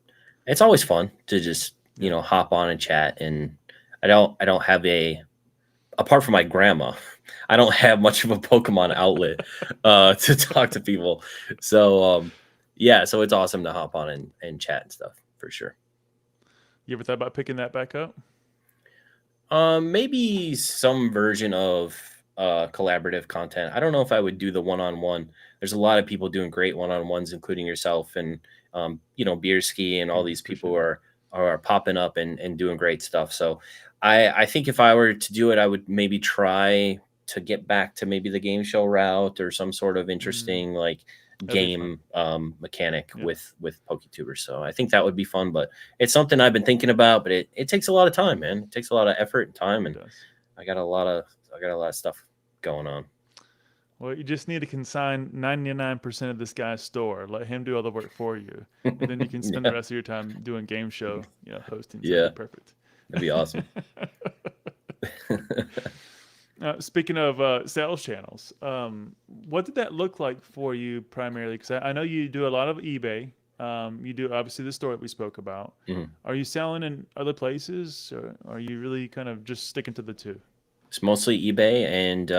it's always fun to just hop on and chat. And I don't have apart from my grandma, I don't have much of a Pokemon outlet to talk to people. So yeah, so it's awesome to hop on and chat and stuff for sure. You ever thought about picking that back up? Maybe some version of collaborative content. I don't know if I would do the one-on-one. There's a lot of people doing great one-on-ones, including yourself and Beerski and all these people who are popping up and doing great stuff. So I think if I were to do it, I would maybe try to get back to maybe the game show route or some sort of interesting like game mechanic with PokeTubers. So I think that would be fun, but it's something I've been thinking about, but it takes a lot of time, man. It takes a lot of effort and time, and I got a lot of stuff going on. Well, you just need to consign 99% of this guy's store. Let him do all the work for you, and then you can spend the rest of your time doing game show, hosting. So that'd be perfect. That'd be awesome. Speaking of sales channels, what did that look like for you primarily? Because I know you do a lot of eBay. You do obviously the store that we spoke about. Mm-hmm. Are you selling in other places, or are you really kind of just sticking to the two? It's mostly eBay and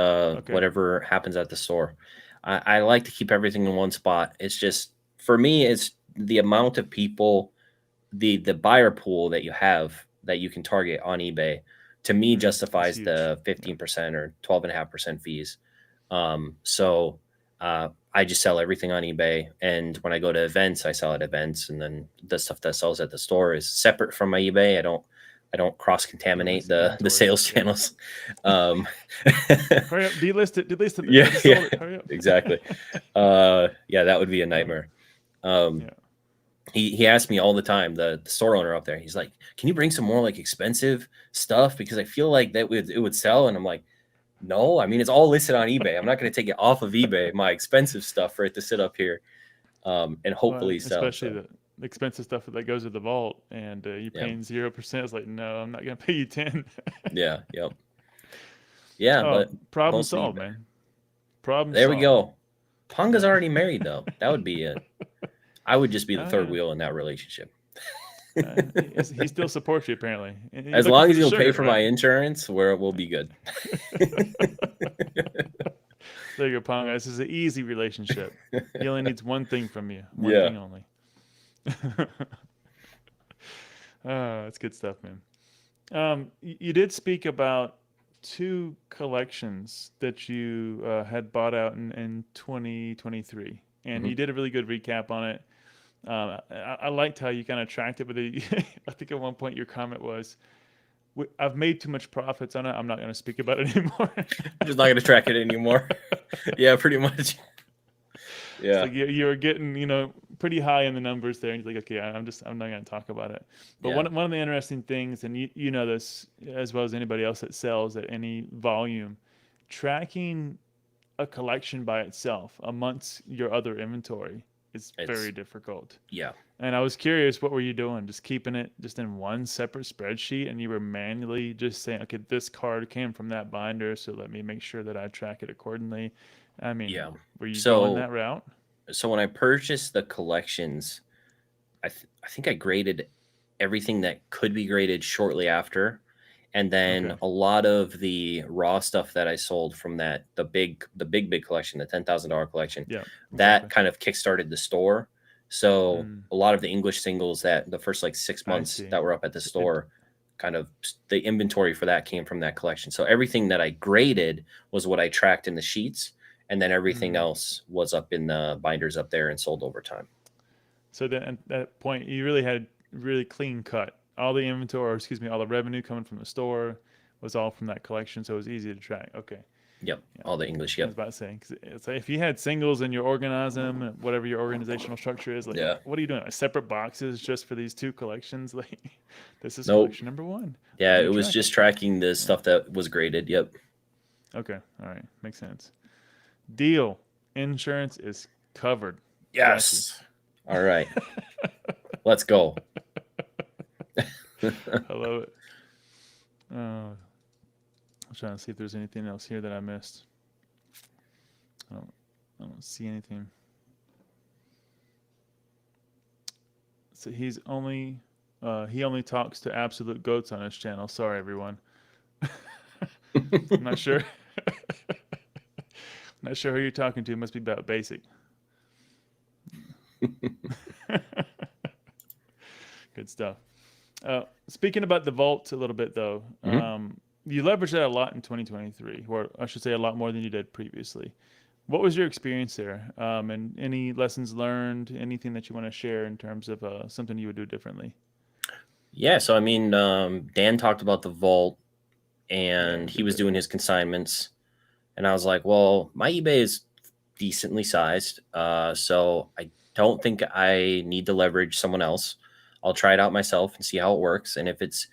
whatever happens at the store. I like to keep everything in one spot. It's just, for me, it's the amount of people, the buyer pool that you have that you can target on eBay, to me justifies the 15% or 12.5% fees. So I just sell everything on eBay. And when I go to events, I sell at events. And then the stuff that sells at the store is separate from my eBay. I don't cross-contaminate the sales channels. Hurry up, delist it. Yeah, hurry up. Exactly. Yeah, that would be a nightmare. He asked me all the time, the store owner up there, he's like, can you bring some more like expensive stuff? Because I feel like it would sell. And I'm like, no, I mean, it's all listed on eBay. I'm not going to take it off of eBay, my expensive stuff, for it to sit up here and hopefully sell. Especially the expensive stuff that goes to the vault, and you're paying 0%. It's like, no, I'm not going to pay you 10. Yeah. But problem solved, man. There we go. Ponga's already married though. That would be it. I would just be the third wheel in that relationship. He still supports you, apparently. As long as you'll pay for my insurance, we'll be good. There you go, Ponga. This is an easy relationship. He only needs one thing from you. One thing only. That's good stuff, man. You did speak about 2 collections that you had bought out in 2023, and you did a really good recap on it. I liked how you kind of tracked it, but I think at one point your comment was, I've made too much profits on it. I'm not going to speak about it anymore. I'm just not going to track it anymore. Yeah, pretty much. Yeah. Like you were getting, pretty high in the numbers there, and you're like, okay, I'm not going to talk about it. But one of the interesting things, and you know this as well as anybody else that sells at any volume, tracking a collection by itself amongst your other inventory is very difficult. Yeah. And I was curious, what were you doing? Just keeping it just in one separate spreadsheet, and you were manually just saying, okay, this card came from that binder, so let me make sure that I track it accordingly. I mean, were you going that route? So when I purchased the collections, I think I graded everything that could be graded shortly after. And then a lot of the raw stuff that I sold from the big collection, the $10,000 collection, that kind of kickstarted the store. So a lot of the English singles that the first like 6 months that were up at the store, kind of the inventory for that came from that collection. So everything that I graded was what I tracked in the sheets, and then everything else was up in the binders up there and sold over time. So then at that point, you really had really clean cut. All the inventory, or excuse me, all the revenue coming from the store was all from that collection, so it was easy to track. Okay. Yep. All the English. Yep. I was about to say, 'cause it's like if you had singles and you organize them, whatever your organizational structure is, like, what are you doing? Like separate boxes just for these 2 collections? Like, this is collection number 1. Yeah, it was just tracking the stuff that was graded. Yep. Okay. All right. Makes sense. Deal. Insurance is covered. Yes. All right. Let's go. I love it. I'm trying to see if there's anything else here that I missed. I don't see anything. So he only talks to absolute goats on his channel. Sorry, everyone. I'm not sure. Not sure who you're talking to. Must be about basic. Good stuff. Speaking about the vault a little bit, though, you leveraged that a lot in 2023, or I should say a lot more than you did previously. What was your experience there? And any lessons learned, anything that you want to share in terms of something you would do differently? Yeah. So, I mean, Dan talked about the vault and Yeah, he was doing his consignments. And I was like, well, my eBay is decently sized. So I don't think I need to leverage someone else. I'll try it out myself and see how it works. And if it's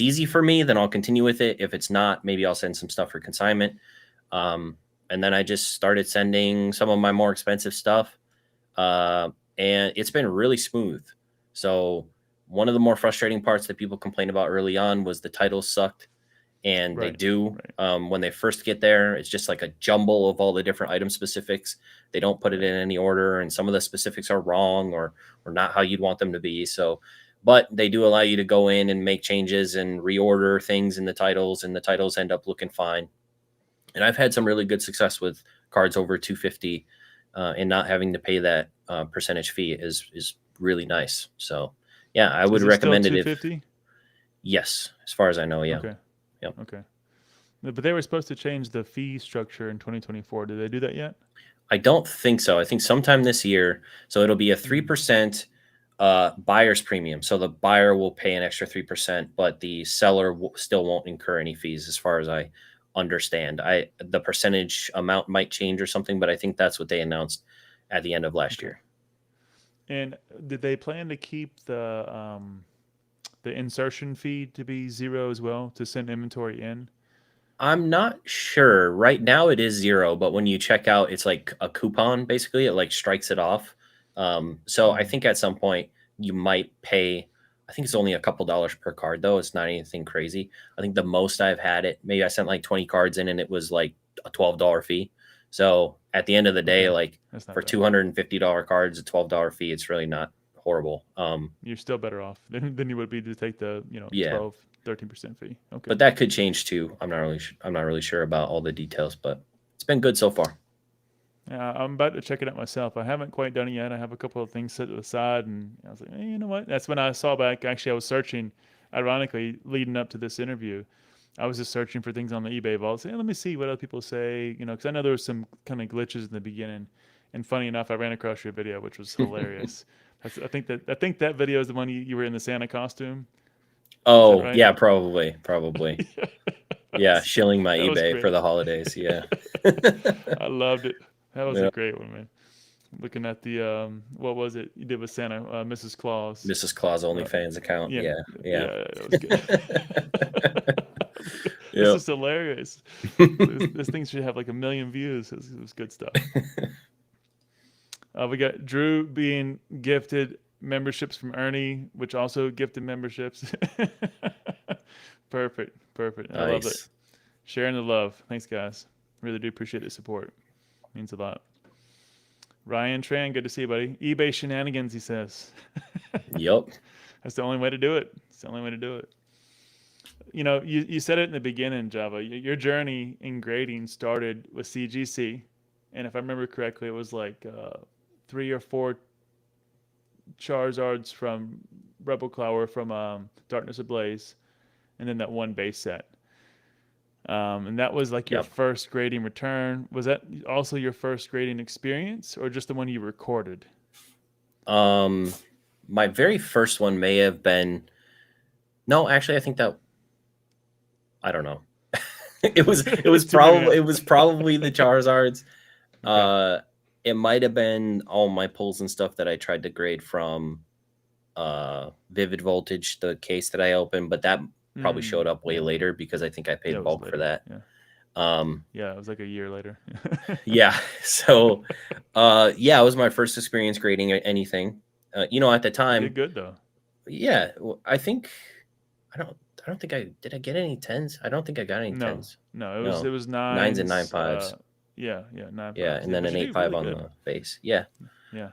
easy for me, then I'll continue with it. If it's not, maybe I'll send some stuff for consignment. And then I just started sending some of my more expensive stuff. And it's been really smooth. So one of the more frustrating parts that people complained about early on was the titles sucked. And they do. When they first get there, it's just like a jumble of all the different item specifics. They don't put it in any order, and some of the specifics are wrong or not how you'd want them to be. So, but they do allow you to go in and make changes and reorder things in the titles, and the titles end up looking fine. And I've had some really good success with cards over 250, and not having to pay that percentage fee is really nice. So, yeah, I would recommend it. If yes, as far as I know, yeah. Okay. Yep. Okay. But they were supposed to change the fee structure in 2024. Did they do that yet? I don't think so. I think sometime this year. So it'll be a 3% buyer's premium. So the buyer will pay an extra 3%, but the seller still won't incur any fees, as far as I understand. The percentage amount might change or something, but I think that's what they announced at the end of last year. And did they plan to keep the insertion fee to be 0 as well to send inventory in? I'm not sure. Right now it is 0, but when you check out, it's like a coupon. Basically, it like strikes it off. So I think at some point you might pay. I think it's only a couple dollars per card, though. It's not anything crazy. I think the most I've had it, maybe I sent like 20 cards in, and it was like a $12 fee. So at the end of the day, like for $250 cards, a $12 fee, it's really not horrible. You're still better off than you would be to take the 12-13% fee. Okay, but that could change too. I'm not really sure about all the details, but it's been good so far. Yeah, I'm about to check it out myself. I haven't quite done it yet. I have a couple of things set to the side, and I was like, hey, you know what? That's when I saw back. Actually, I was searching, ironically, leading up to this interview. I was just searching for things on the eBay vault. Saying, hey, let me see what other people say, because I know there was some kind of glitches in the beginning. And funny enough, I ran across your video, which was hilarious. I think that video is the one you were in the Santa costume. Oh, right? Yeah, probably. Yeah, shilling my eBay great for the holidays. Yeah. I loved it. That was a great one, man. Looking at the what was it you did with Santa, Mrs. Claus? Mrs. Claus OnlyFans account. Yeah. That was good. This is hilarious. This thing should have like 1 million views. It was good stuff. We got Drew being gifted memberships from Ernie, which also gifted memberships. Perfect. Nice. I love it. Sharing the love. Thanks, guys. Really do appreciate the support. Means a lot. Ryan Tran, good to see you, buddy. eBay shenanigans, he says. Yep. That's the only way to do it. It's the only way to do it. You said it in the beginning, Java. Your journey in grading started with CGC. And if I remember correctly, it was like 3 or 4 Charizards from Rebel Clower from Darkness Ablaze, and then that one base set. And that was like your first grading return. Was that also your first grading experience, or just the one you recorded? My very first one may have been. No, actually, I think that. I don't know. it was probably the Charizards. Okay. It might have been all my pulls and stuff that I tried to grade from Vivid Voltage, the case that I opened, but that probably showed up way later because I think I paid bulk for that. Yeah, it was like a year later. Yeah. So, it was my first experience grading anything. At the time. You did good though. Yeah, I think I don't think did I get any 10s? I don't think I got any 10s. No, it was 9s and 9.5s. 9.5. Yeah, and then an 8.5 on the base. Yeah. Yeah.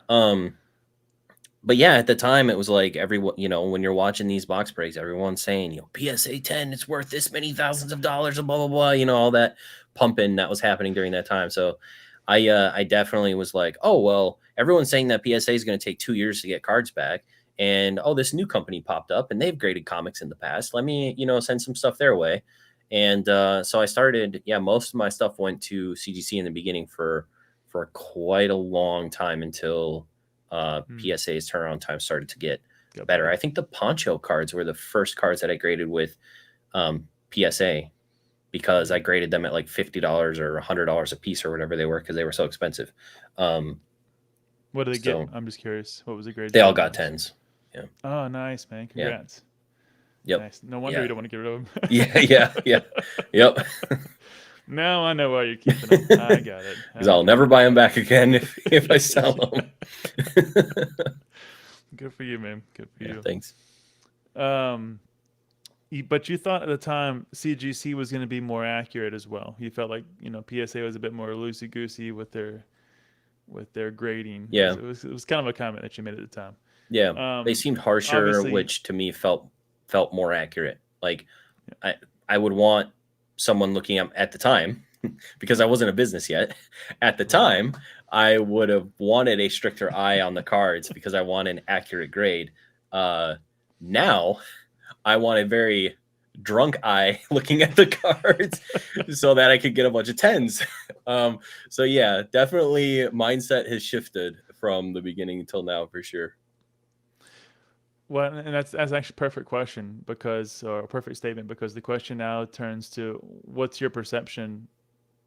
But yeah, at the time it was like everyone, when you're watching these box breaks, everyone's saying, PSA 10, it's worth this many thousands of dollars and blah, blah, blah, all that pumping that was happening during that time. So I definitely was like, oh well, everyone's saying that PSA is going to take 2 years to get cards back, and oh, this new company popped up and they've graded comics in the past. Let me, send some stuff their way. And so I started. Yeah, most of my stuff went to CGC in the beginning for quite a long time until PSA's turnaround time started to get better. I think the Poncho cards were the first cards that I graded with PSA, because I graded them at like $50 or $100 a piece or whatever they were, because they were so expensive. What did they get? I'm just curious. What was the grade? They all got 10s. Yeah. Oh, nice, man. Congrats. Yep. Nice. No wonder you don't want to get rid of them. Yeah. Yep. Now I know why you're keeping them. I got it. Because I'll never buy them back again if I sell them. Good for you, man. Good for you. Thanks. But you thought at the time CGC was going to be more accurate as well. You felt like PSA was a bit more loosey goosey with their grading. Yeah, it was kind of a comment that you made at the time. Yeah, they seemed harsher, which to me felt more accurate. Like I would want someone looking at the time, because I wasn't a business yet. At the time, I would have wanted a stricter eye on the cards because I want an accurate grade. Now I want a very drunk eye looking at the cards so that I could get a bunch of 10s. So yeah, definitely mindset has shifted from the beginning till now for sure. Well, and that's actually a perfect question, or a perfect statement, because the question now turns to, what's your perception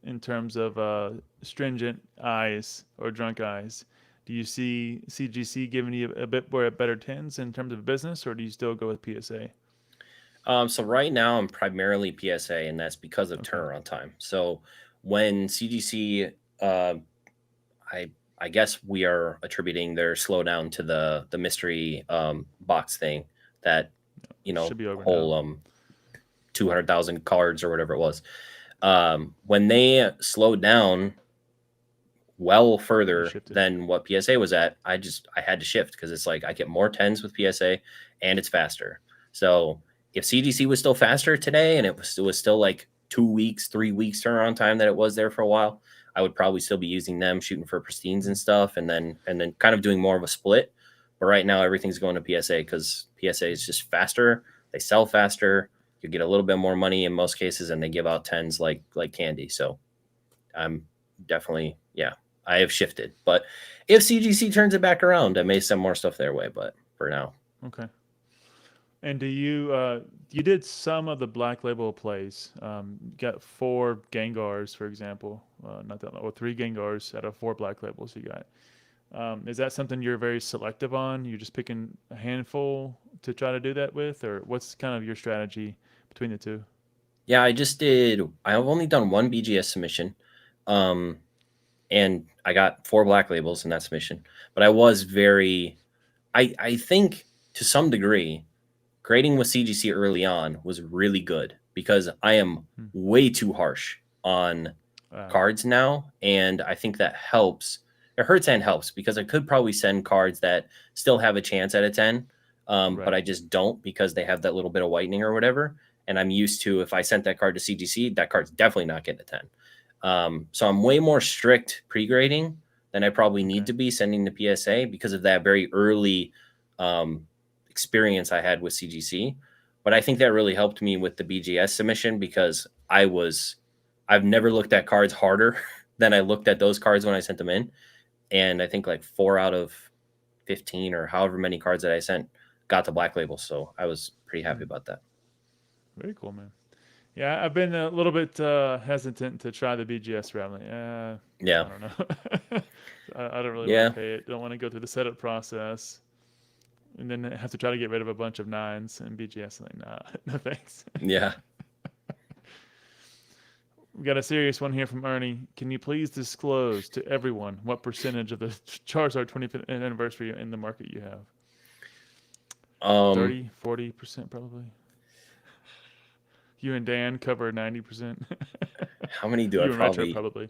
in terms of stringent eyes or drunk eyes? Do you see CGC giving you a bit more better 10s in terms of business, or do you still go with PSA? So right now I'm primarily PSA, and that's because of turnaround time. So when CGC, I guess we are attributing their slowdown to the mystery box thing that whole 200,000 cards or whatever it was. When they slowed down well further than what PSA was at, I had to shift, because it's like I get more 10s with PSA and it's faster. So if CGC was still faster today and it was still like 2 weeks, 3 weeks turnaround time that it was there for a while, I would probably still be using them, shooting for pristines and stuff, and then kind of doing more of a split. But right now everything's going to PSA because PSA is just faster. They sell faster. You get a little bit more money in most cases, and they give out 10s like candy. So I'm definitely, I have shifted. But if CGC turns it back around, I may send more stuff their way. But for now, okay. And do you did some of the black label plays? Got 4 Gengars, for example, not that, or 3 Gengars out of 4 black labels you got. Is that something you're very selective on? You're just picking a handful to try to do that with, or what's kind of your strategy between the two? Yeah, I've only done 1 BGS submission, and I got 4 black labels in that submission. But I was I think to some degree, grading with CGC early on was really good, because I am way too harsh on cards now. And I think that helps. It hurts and helps, because I could probably send cards that still have a chance at a 10, but I just don't, because they have that little bit of whitening or whatever. And I'm used to, if I sent that card to CGC, that card's definitely not getting a 10. So I'm way more strict pre-grading than I probably need to be sending to PSA, because of that very early experience I had with CGC. But I think that really helped me with the BGS submission, because I've never looked at cards harder than I looked at those cards when I sent them in. And I think like 4 out of 15 or however many cards that I sent got the black label. So I was pretty happy about that. Very cool, man. Yeah, I've been a little bit hesitant to try the BGS route. Like, I don't know. I don't really want to pay it. Don't want to go through the setup process, and then have to try to get rid of a bunch of 9s and BGS. Like, nah, no thanks. Yeah. We got a serious one here from Ernie. Can you please disclose to everyone what percentage of the Charizard 25th anniversary in the market you have? 30, 40% probably. You and Dan cover 90%. How many do you I and probably? Retro probably.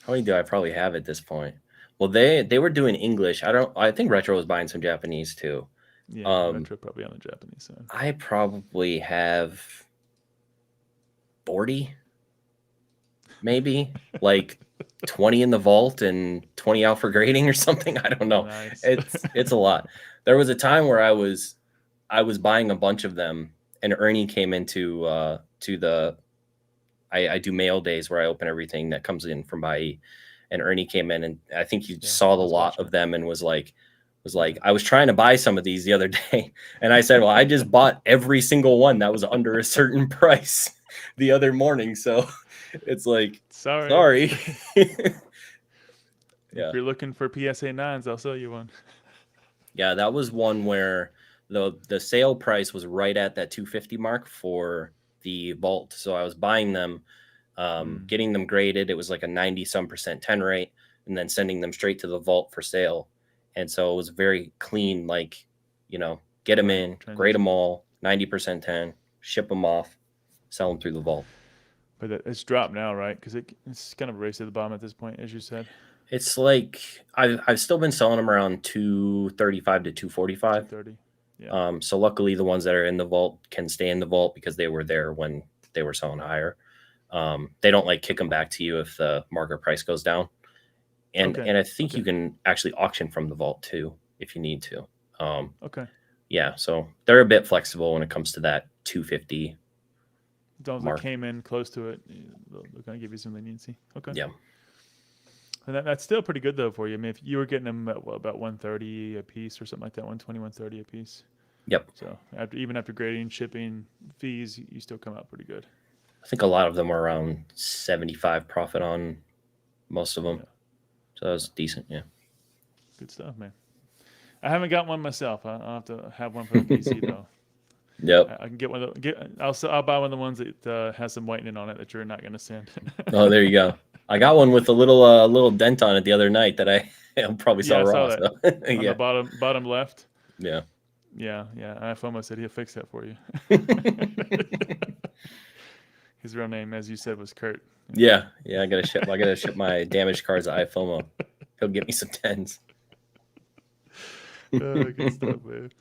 How many do I probably have at this point? Well, they were doing English. I think Retro was buying some Japanese too. Yeah, Retro probably on the Japanese side. I probably have 40. maybe like 20 in the vault and 20 out for grading or something. I don't know. Nice. It's a lot. There was a time where I was buying a bunch of them, and Ernie came into to the I do mail days where I open everything that comes in from IE, and Ernie came in, and I think he saw the lot of them and was like, I was trying to buy some of these the other day, and I said, well, I just bought every single one that was under a certain price the other morning, so it's like, sorry. Yeah. If you're looking for PSA 9s, I'll sell you one. Yeah, that was one where the sale price was right at that 250 mark for the vault. So I was buying them, getting them graded. It was like a 90-some% 10 rate, and then sending them straight to the vault for sale. And so it was very clean, like, you know, get them in, grade them all, 90% 10, ship them off, sell them through the vault. But it's dropped now, right? Because it's kind of raced to the bottom at this point, as you said. It's like I've still been selling them around 235 to 245. 230. Yeah. So luckily the ones that are in the vault can stay in the vault because they were there when they were selling higher. They don't like kick them back to you if the market price goes down. And I think you can actually auction from the vault too if you need to. Okay. Yeah, so they're a bit flexible when it comes to that 250. As long as it came in close to it, they're going to give you some leniency. Okay. Yeah. And that's still pretty good though for you. I mean, if you were getting them at about 130 a piece or something like that, 120, 130 a piece. Yep. So even after grading, shipping, fees, you still come out pretty good. I think a lot of them are around 75 profit on most of them. Yeah. So that was decent. Yeah. Good stuff, man. I haven't got one myself. I'll have to have one for the PC though. Yep. I can get one. I'll buy one of the ones that has some whitening on it that you're not going to send. Oh, there you go. I got one with a little dent on it the other night that I probably saw raw. Saw that. So. On the bottom left. Yeah. Yeah. iFOMO said he'll fix that for you. His real name, as you said, was Kurt. Yeah. I gotta ship my damaged cards to iFOMO. He'll get me some 10s. Good stuff, man.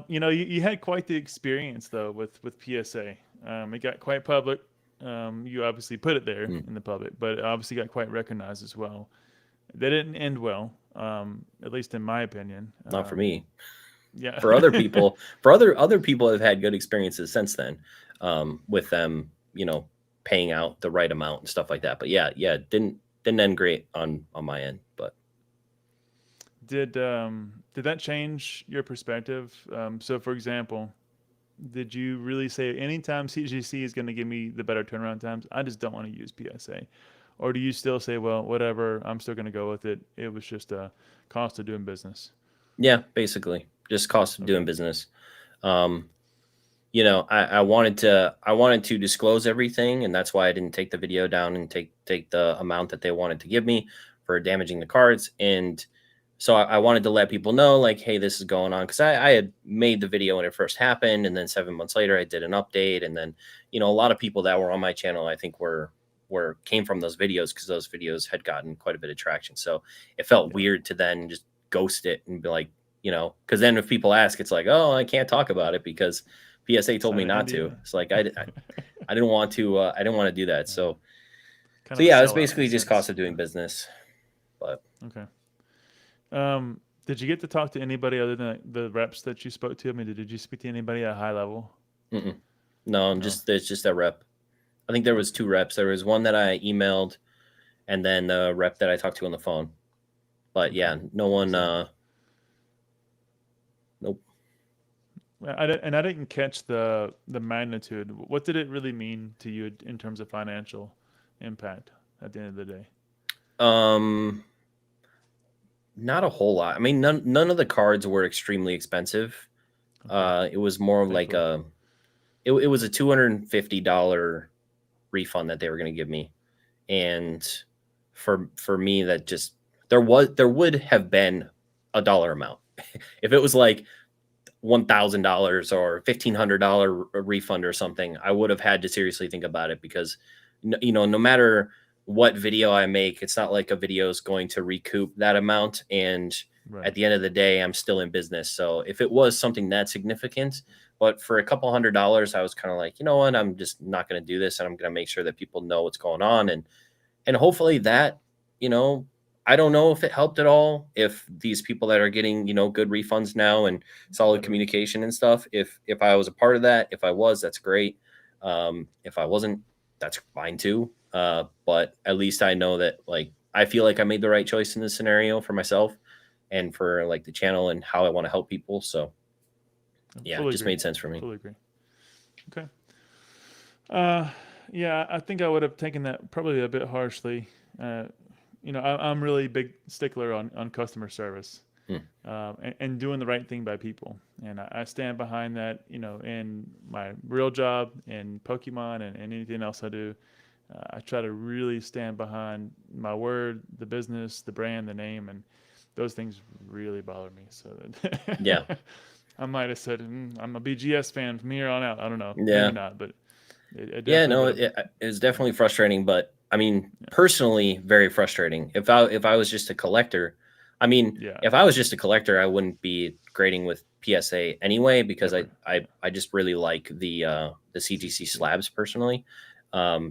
You had quite the experience though with PSA. It got quite public. You obviously put it there in the public, but it obviously got quite recognized as well. They didn't end well, at least in my opinion. Not for me. Yeah. For other people, other people have had good experiences since then, with them, paying out the right amount and stuff like that. But yeah, didn't end great on my end. But did that change your perspective? So, for example, did you really say anytime CGC is going to give me the better turnaround times, I just don't want to use PSA? Or do you still say, well, whatever, I'm still going to go with it. It was just a cost of doing business. Yeah, basically just cost of doing business. I wanted to disclose everything, and that's why I didn't take the video down and take the amount that they wanted to give me for damaging the cards. And so I wanted to let people know, like, hey, this is going on, because I had made the video when it first happened, and then 7 months later I did an update, and then a lot of people that were on my channel I think came from those videos, because those videos had gotten quite a bit of traction. So it felt weird to then just ghost it and be like, because then if people ask, it's like, oh, I can't talk about it because PSA told me not to. It's like I didn't want to do that. So yeah, it's basically just cost of doing business. But okay. Did you get to talk to anybody other than the reps that you spoke to? I mean, did you speak to anybody at a high level? No, it's just a rep. I think there was 2 reps. There was one that I emailed, and then the rep that I talked to on the phone. But yeah, no one. Nope. I didn't catch the magnitude. What did it really mean to you in terms of financial impact at the end of the day? Not a whole lot. I mean, none of the cards were extremely expensive. Okay. It was more of like it was a $250 refund that they were going to give me, and for me, that just there would have been a dollar amount if it was like $1,000 or $1,500 refund or something. I would have had to seriously think about it, because no matter what video I make, it's not like a video is going to recoup that amount. And Right. at the end of the day, I'm still in business. So if it was something that significant, but for a couple $100, I was kind of like, you know what, I'm just not going to do this, and I'm going to make sure that people know what's going on, and hopefully that, you know, I don't know if it helped at all. If these people that are getting, you know, good refunds now and solid communication and stuff, if I was a part of that, if I was, that's great. If I wasn't, that's fine too. But at least I know that, like, I feel like I made the right choice in this scenario for myself and for like the channel and how I want to help people. So yeah, it just made sense for me. Fully agree. Okay. Yeah, I think I would have taken that probably a bit harshly. You know, I'm really big stickler on customer service, and doing the right thing by people. And I stand behind that, you know, in my real job, in Pokemon, and anything else I do. I try to really stand behind my word, the business, the brand, the name, and those things really bother me. So that Yeah. I might have said, I'm a BGS fan from here on out. I don't know. Yeah. Maybe not, but it Yeah, no, would've- it was definitely frustrating, but I mean, personally, very frustrating. If I was just a collector, I mean, Yeah. if I was just a collector, I wouldn't be grading with PSA anyway, because Never. I just really like the CGC slabs personally,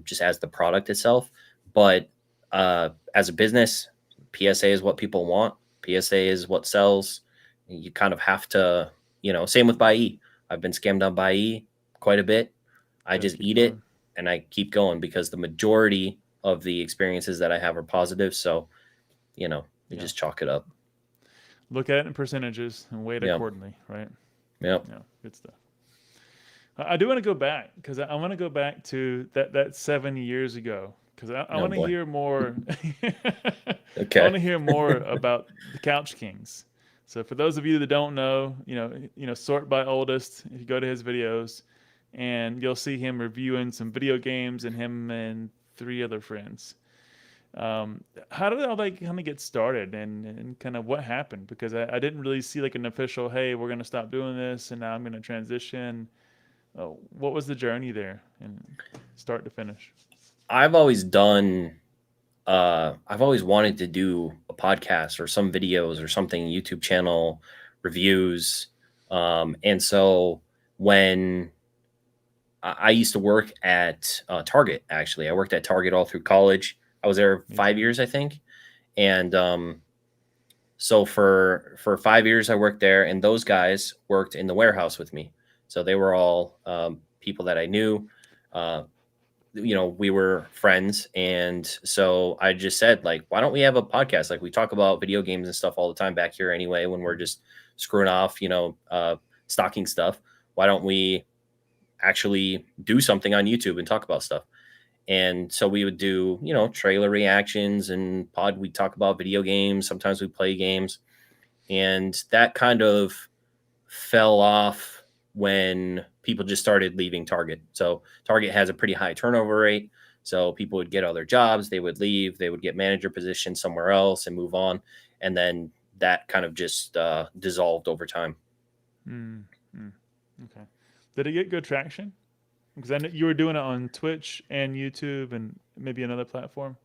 just as the product itself. But as a business, PSA is what people want. PSA is what sells. You kind of have to, you know, same with Buy-E. I've been scammed on Buy-E quite a bit. I Gotta just keep eat going. it and I keep going, because the majority of the experiences that I have are positive. So, you know, you just chalk it up. Look at it in percentages and weight accordingly, right? Yep. Yeah, good stuff. I do want to go back, because I want to go back to that 7 years ago, because I want to boy. hear more. Okay. I want to hear more about the Couch Kings. So for those of you that don't know, sort by oldest. If you go to his videos, and you'll see him reviewing some video games, and him and 3 other friends. How did all that kind of get started, and kind of what happened? Because I didn't really see like an official, hey, we're going to stop doing this and now I'm going to transition. What was the journey there, and start to finish? I've always wanted to do a podcast or some videos or something, YouTube channel, reviews. And so when I used to work at Target, actually, I worked at Target all through college. I was there 5 years, I think. And so for 5 years, I worked there, and those guys worked in the warehouse with me. So they were all people that I knew. You know, we were friends. And so I just said, like, why don't we have a podcast? Like, we talk about video games and stuff all the time back here anyway, when we're just screwing off, you know, stocking stuff. Why don't we actually do something on YouTube and talk about stuff? And so we would do, you know, trailer reactions and we'd talk about video games. Sometimes we play games. And that kind of fell off when people just started leaving Target. So Target has a pretty high turnover rate. So people would get other jobs, they would leave, they would get manager positions somewhere else and move on. And then that kind of just dissolved over time. Okay. Did it get good traction? Because I know you were doing it on Twitch and YouTube and maybe another platform.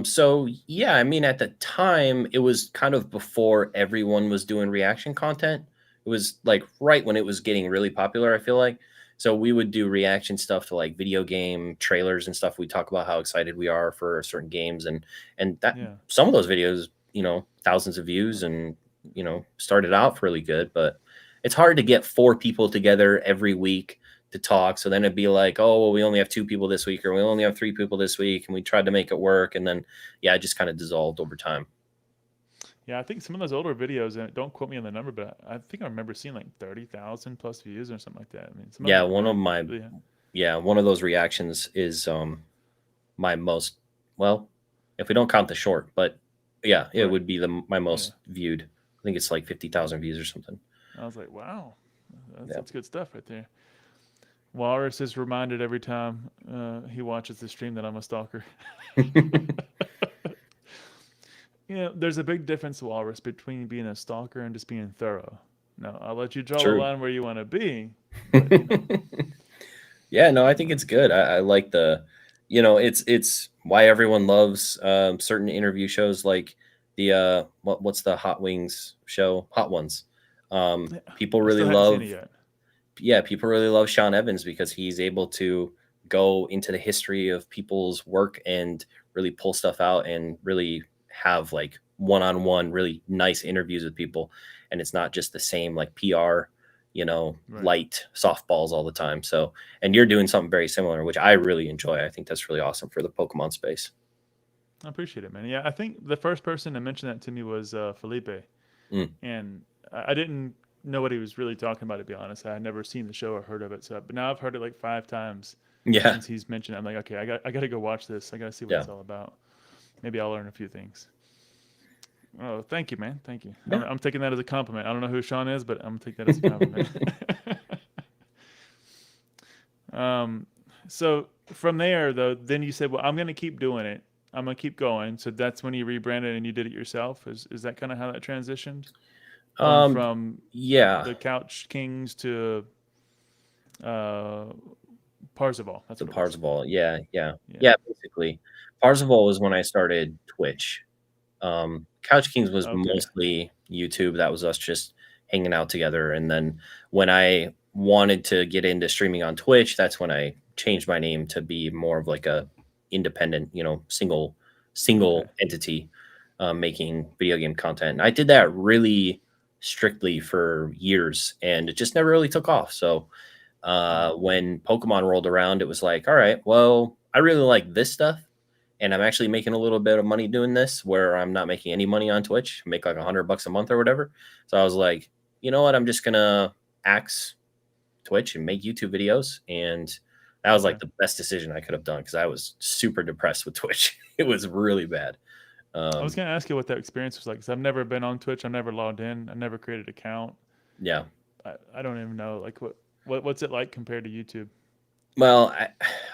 So yeah, I mean, at the time, it was kind of before everyone was doing reaction content. It was like right when it was getting really popular, I feel like. So we would do reaction stuff to like video game trailers and stuff. We talk about how excited we are for certain games, and that some of those videos, you know, thousands of views, and you know, started out really good. But it's hard to get 4 people together every week to talk. So then it'd be like, oh, well, we only have 2 people this week, or we only have 3 people this week, and we tried to make it work, and then it just kind of dissolved over time. Yeah, I think some of those older videos, and don't quote me on the number, but I think I remember seeing like 30,000 plus views or something like that. I mean, one of those reactions is my most, well, if we don't count the short, but yeah, it would be my most viewed. I think it's like 50,000 views or something. I was like, wow, that's good stuff right there. Walrus is reminded every time he watches the stream that I'm a stalker. You know, there's a big difference, Walrus, between being a stalker and just being thorough. Now, I'll let you draw the line where you want to be. But, Yeah, no, I think it's good. I like the you know, it's why everyone loves certain interview shows like the what's the Hot Wings show, Hot Ones. People I really still haven't seen it love, yet. yeah, people really love Sean Evans because he's able to go into the history of people's work and really pull stuff out and really have like one-on-one really nice interviews with people, and it's not just the same like PR, you know, Right. light softballs all the time. So, and you're doing something very similar, which I really enjoy. I think that's really awesome for the Pokemon space. I appreciate it, man. Yeah, I think the first person to mention that to me was Felipe, Mm, and I didn't know what he was really talking about. To be honest, I had never seen the show or heard of it. So, but now I've heard it like 5 times yeah, since he's mentioned it. I'm like, okay, I got to go watch this. I got to see what yeah, it's all about. Maybe I'll learn a few things. Oh, thank you, man. Thank you. yeah. I'm taking that as a compliment. I don't know who Sean is, but I'm gonna take that as a compliment. um, so from there, though, then you said, "Well, I'm gonna keep doing it. I'm gonna keep going." So that's when you rebranded and you did it yourself. Is that kind of how that transitioned? Going um, from yeah, the Couch Kings to uh, Parzival. That's the what it was. Parzival. Yeah, yeah, Yeah. yeah. Basically, Parzival was when I started Twitch. Couch Kings was Okay. mostly YouTube. That was us just hanging out together. And then when I wanted to get into streaming on Twitch, that's when I changed my name to be more of like a independent, you know, Okay. single entity making video game content. And I did that really strictly for years, and it just never really took off. So Mm. when Pokemon rolled around, it was like, all right, well, I really like this stuff, and I'm actually making a little bit of money doing this where I'm not making any money on Twitch, make like $100 a month or whatever. So I was like, you know what? I'm just gonna axe Twitch and make YouTube videos. And that was Okay. like the best decision I could have done because I was super depressed with Twitch. It was really bad. I was Um, gonna ask you what that experience was like because I've never been on Twitch. I've never logged in. I never created an account. yeah. I don't even know like what's it like compared to YouTube. Well,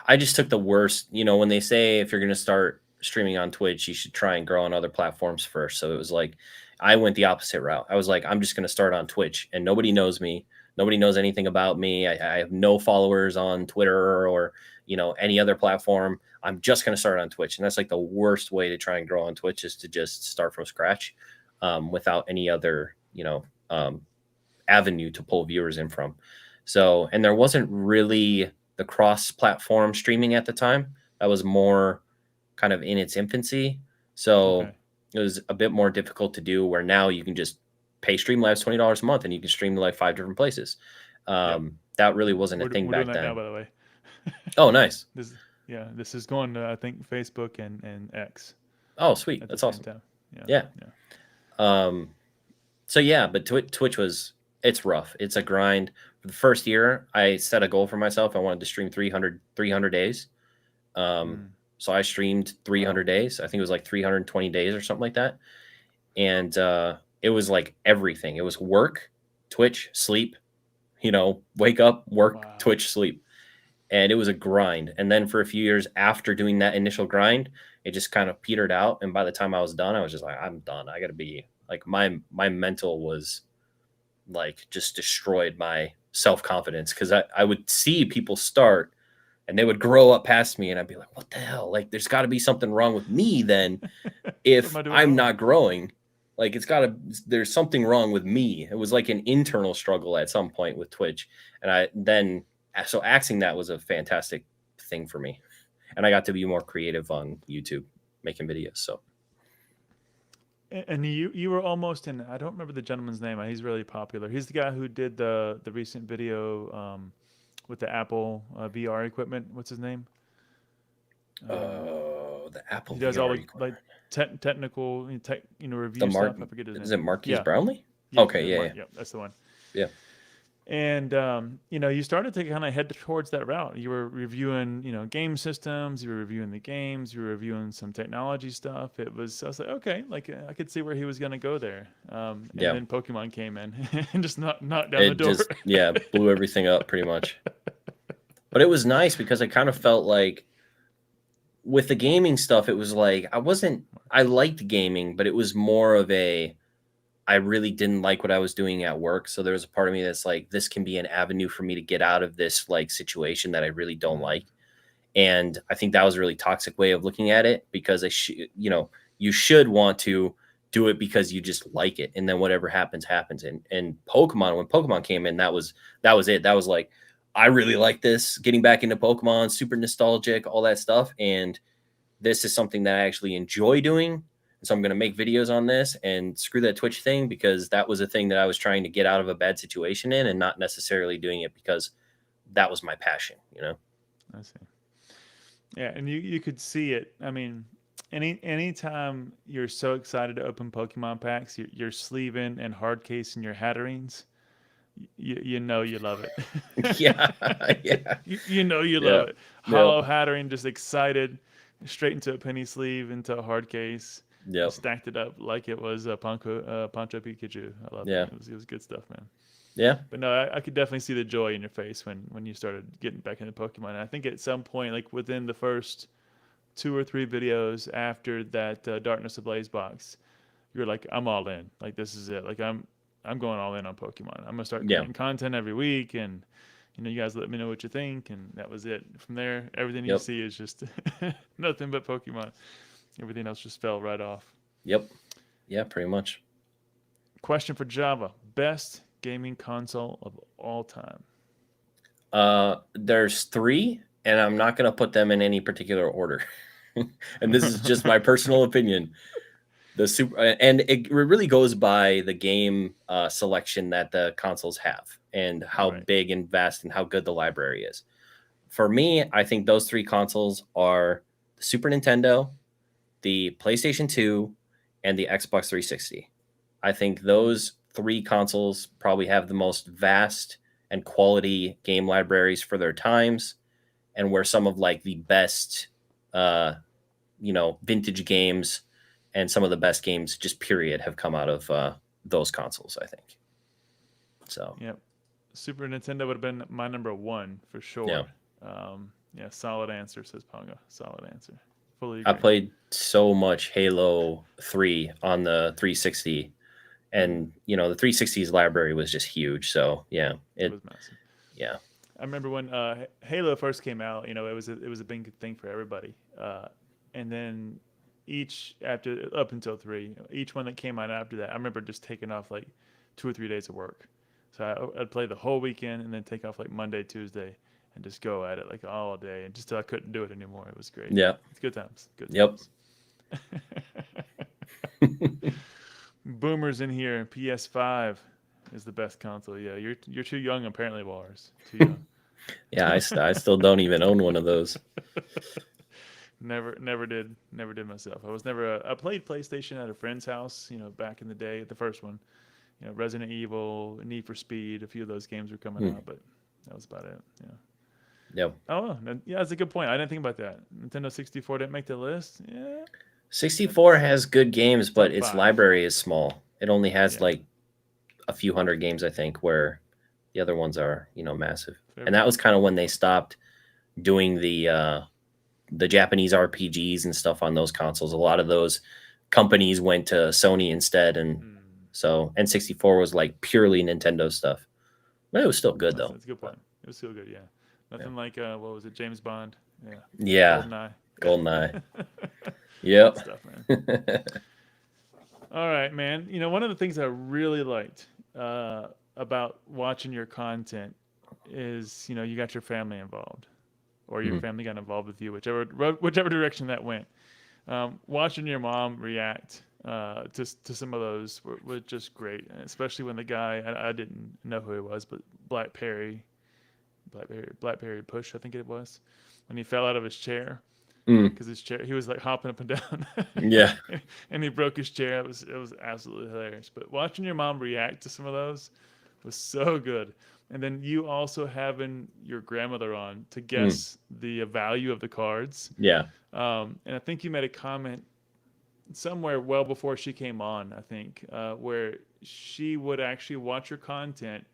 I just took the worst. You know, when they say if you're going to start streaming on Twitch, you should try and grow on other platforms first. So it was like I went the opposite route. I was like, I'm just going to start on Twitch, and nobody knows me. Nobody knows anything about me. I have no followers on Twitter or you know any other platform. I'm just going to start on Twitch, and that's like the worst way to try and grow on Twitch is to just start from scratch without any other avenue to pull viewers in from. So, and there wasn't really the cross platform streaming at the time. That was more kind of in its infancy. So Okay. it was a bit more difficult to do where now you can just pay Streamlabs $20 a month and you can stream to like 5 different places. Yep. That really wasn't a thing We're doing back that now, then. by the way. Oh, nice. This yeah, this is going to I think Facebook and X Oh, sweet. at the That's same awesome. time. Yeah. Yeah. Yeah. Um, so yeah, but Twitch was it's rough. It's a grind. For the first year, I set a goal for myself. I wanted to stream 300 days. Um, Mm. so I streamed Wow. 300 days. I think it was like 320 days or something like that. And it was like everything. It was work, Twitch, sleep, you know, wake up, work, Wow. Twitch, sleep. And it was a grind. And then for a few years after doing that initial grind, it just kind of petered out. And by the time I was done, I was just like, I'm done. I got to be like my mental was like just destroyed my self confidence because I would see people start and they would grow up past me and I'd be like, what the hell? Like, there's got to be something wrong with me then What am if I doing I'm wrong? not growing. Like, there's something wrong with me. It was like an internal struggle at some point with Twitch. And so axing that was a fantastic thing for me. And I got to be more creative on YouTube making videos. So, And you were almost in. I don't remember the gentleman's name. He's really popular. He's the guy who did the recent video with the Apple VR equipment. What's his name? the Apple He does all VR the equipment. like technical The review Mark, stuff. I forget his is name. it Marquise Yeah. Brownlee? Yep. Okay. Yeah. Yeah. Mark. Yep. That's the one. Yeah. And you started to kind of head towards that route. You were reviewing, game systems. You were reviewing the games. You were reviewing some technology stuff. I was like, okay, like I could see where he was going to go there. And Yeah. then Pokemon came in and just knocked down the It door. just, yeah, blew everything up pretty much. But it was nice because I kind of felt like with the gaming stuff, it was like I liked gaming, but it was more of I really didn't like what I was doing at work. So there was a part of me that's like, this can be an avenue for me to get out of this like situation that I really don't Mm, like. And I think that was a really toxic way of looking at it, because you should want to do it because you just like it, and then whatever happens happens. And Pokemon, when Pokemon came in, that was it. That was like, I really like this, getting back into Pokemon, super nostalgic, all that stuff. And this is something that I actually enjoy doing. And so I'm going to make videos on this, and screw that Twitch thing, because that was a thing that I was trying to get out of a bad situation in, and not necessarily doing it because that was my passion, you know? I see. Yeah, and you could see it. I mean, anytime you're so excited to open Pokemon packs, you're sleeving and hard casing your Hatterines. You know you love it. Yeah. Yeah. You know you Yeah. love it. Yep. Hollow Hatterene, just excited, straight into a penny sleeve, into a hard case. Yep. Stacked it up like it was a Poncho Pikachu. I love Yeah. it. It was good stuff, man. Yeah. But no, I could definitely see the joy in your face when you started getting back into Pokemon. And I think at some point, like within the first 2 or 3 videos after that Darkness Ablaze box, you're like, I'm all in. Like this is it. Like I'm going all in on Pokemon. I'm gonna start creating content every week, and you guys let me know what you think. And that was it. From there, everything you see is just nothing but Pokemon. Everything else just fell right off. Yep. Yeah, pretty much. Question for Java: best gaming console of all time? There's 3, and I'm not going to put them in any particular order. And this is just my personal opinion. And it really goes by the game selection that the consoles have, and how big and vast and how good the library is. For me, I think those 3 consoles are the Super Nintendo, the PlayStation 2, and the Xbox 360. I think those 3 consoles probably have the most vast and quality game libraries for their times, and where some of like the best, vintage games and some of the best games just period have come out of those consoles, I think. So, yep. Super Nintendo would have been my number 1 for sure. Yeah. Solid answer, says Ponga. Solid answer. Fully agree. I played so much Halo 3 on the 360. And the 360's library was just huge. So yeah, it was massive. Yeah, I remember when Halo first came out. It was a big thing for everybody. And then up until 3, each one that came out after that, I remember just taking off like 2 or 3 days of work. So I'd play the whole weekend and then take off like Monday, Tuesday, and just go at it like all day, and just till I couldn't do it anymore. It was great. Yeah, it's good times. Good times. Yep. Boomers in here. PS5 is the best console. Yeah, you're too young apparently, Lars. Too young. Yeah, I still don't even own one of those. Never did myself. I played PlayStation at a friend's house, back in the day, the first one. Resident Evil, Need for Speed, a few of those games were coming out, but that was about it. Yeah. Yep. Oh, yeah, that's a good point. I didn't think about that. Nintendo 64 didn't make the list. Yeah. 64 has good games, but its library is small. It only has like a few hundred games, I think, where the other ones are, massive. And that was kind of when they stopped doing the Japanese RPGs and stuff on those consoles. A lot of those companies went to Sony instead, and so N64 was like purely Nintendo stuff. But it was still good, though. That's a good point. It was still good, yeah. Nothing like what was it, James Bond? Yeah. Yeah. GoldenEye. Yep. Stuff, man. All right, man. One of the things I really liked about watching your content is, you got your family involved, or your family got involved with you, whichever direction that went. Watching your mom react to some of those was just great, especially when the guy, I didn't know who he was, but Blackberry Push, I think it was, when he fell out of his chair. Because his chair, he was like hopping up and down. Yeah. And he broke his chair. It was absolutely hilarious. But watching your mom react to some of those was so good. And then you also having your grandmother on to guess the value of the cards. Yeah. And I think you made a comment somewhere well before she came on, I think, where she would actually watch your content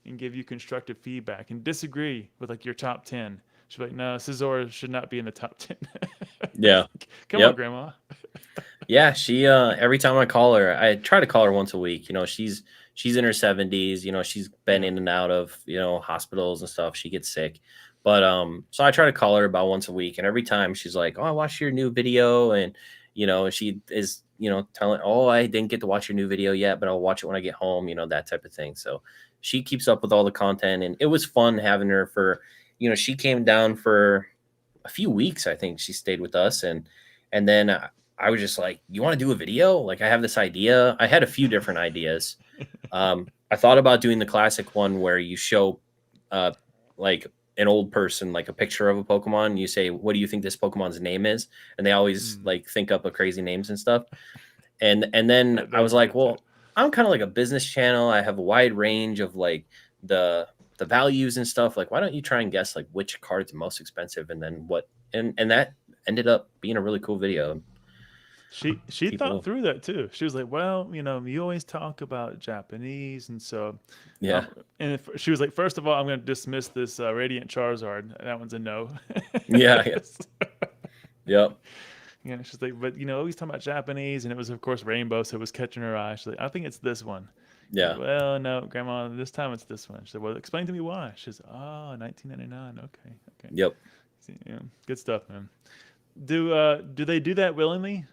and give you constructive feedback and disagree with like your top 10. She's like, no, Scizor should not be in the top 10. Yeah. Come on, Grandma. Yeah, she every time I call her, I try to call her once a week. She's in her 70s. She's been in and out of hospitals and stuff. She gets sick, But so I try to call her about once a week, and every time she's like, "Oh, I watched your new video," and she is telling, "Oh, I didn't get to watch your new video yet, but I'll watch it when I get home," that type of thing. So she keeps up with all the content, and it was fun having her for, she came down for a few weeks. I think she stayed with us, and then I was just like, "You want to do a video? Like, I have this idea." I had a few different ideas. I thought about doing the classic one where you show like an old person like a picture of a Pokemon. You say, "What do you think this Pokemon's name is?" And they always like think up of crazy names and stuff. And then I was like, well, I'm kind of like a business channel. I have a wide range of like the values and stuff. Like, why don't you try and guess like which card's most expensive, and then what? And that ended up being a really cool video. She thought through that too. She was like, "Well, you always talk about Japanese, and so Yeah. and if, she was like, first of all, I'm going to dismiss this Radiant Charizard. That one's a no." Yeah. Yep. Yeah, she's like, "But always talking about Japanese," and it was of course rainbow, so it was catching her eye. She's like, "I think it's this one." Yeah. Like, well, no, Grandma, this time it's this one. She said, "Well, explain to me why." She's, "Oh, 1999. Okay. Yep. Yeah, good stuff, man. Do they do that willingly?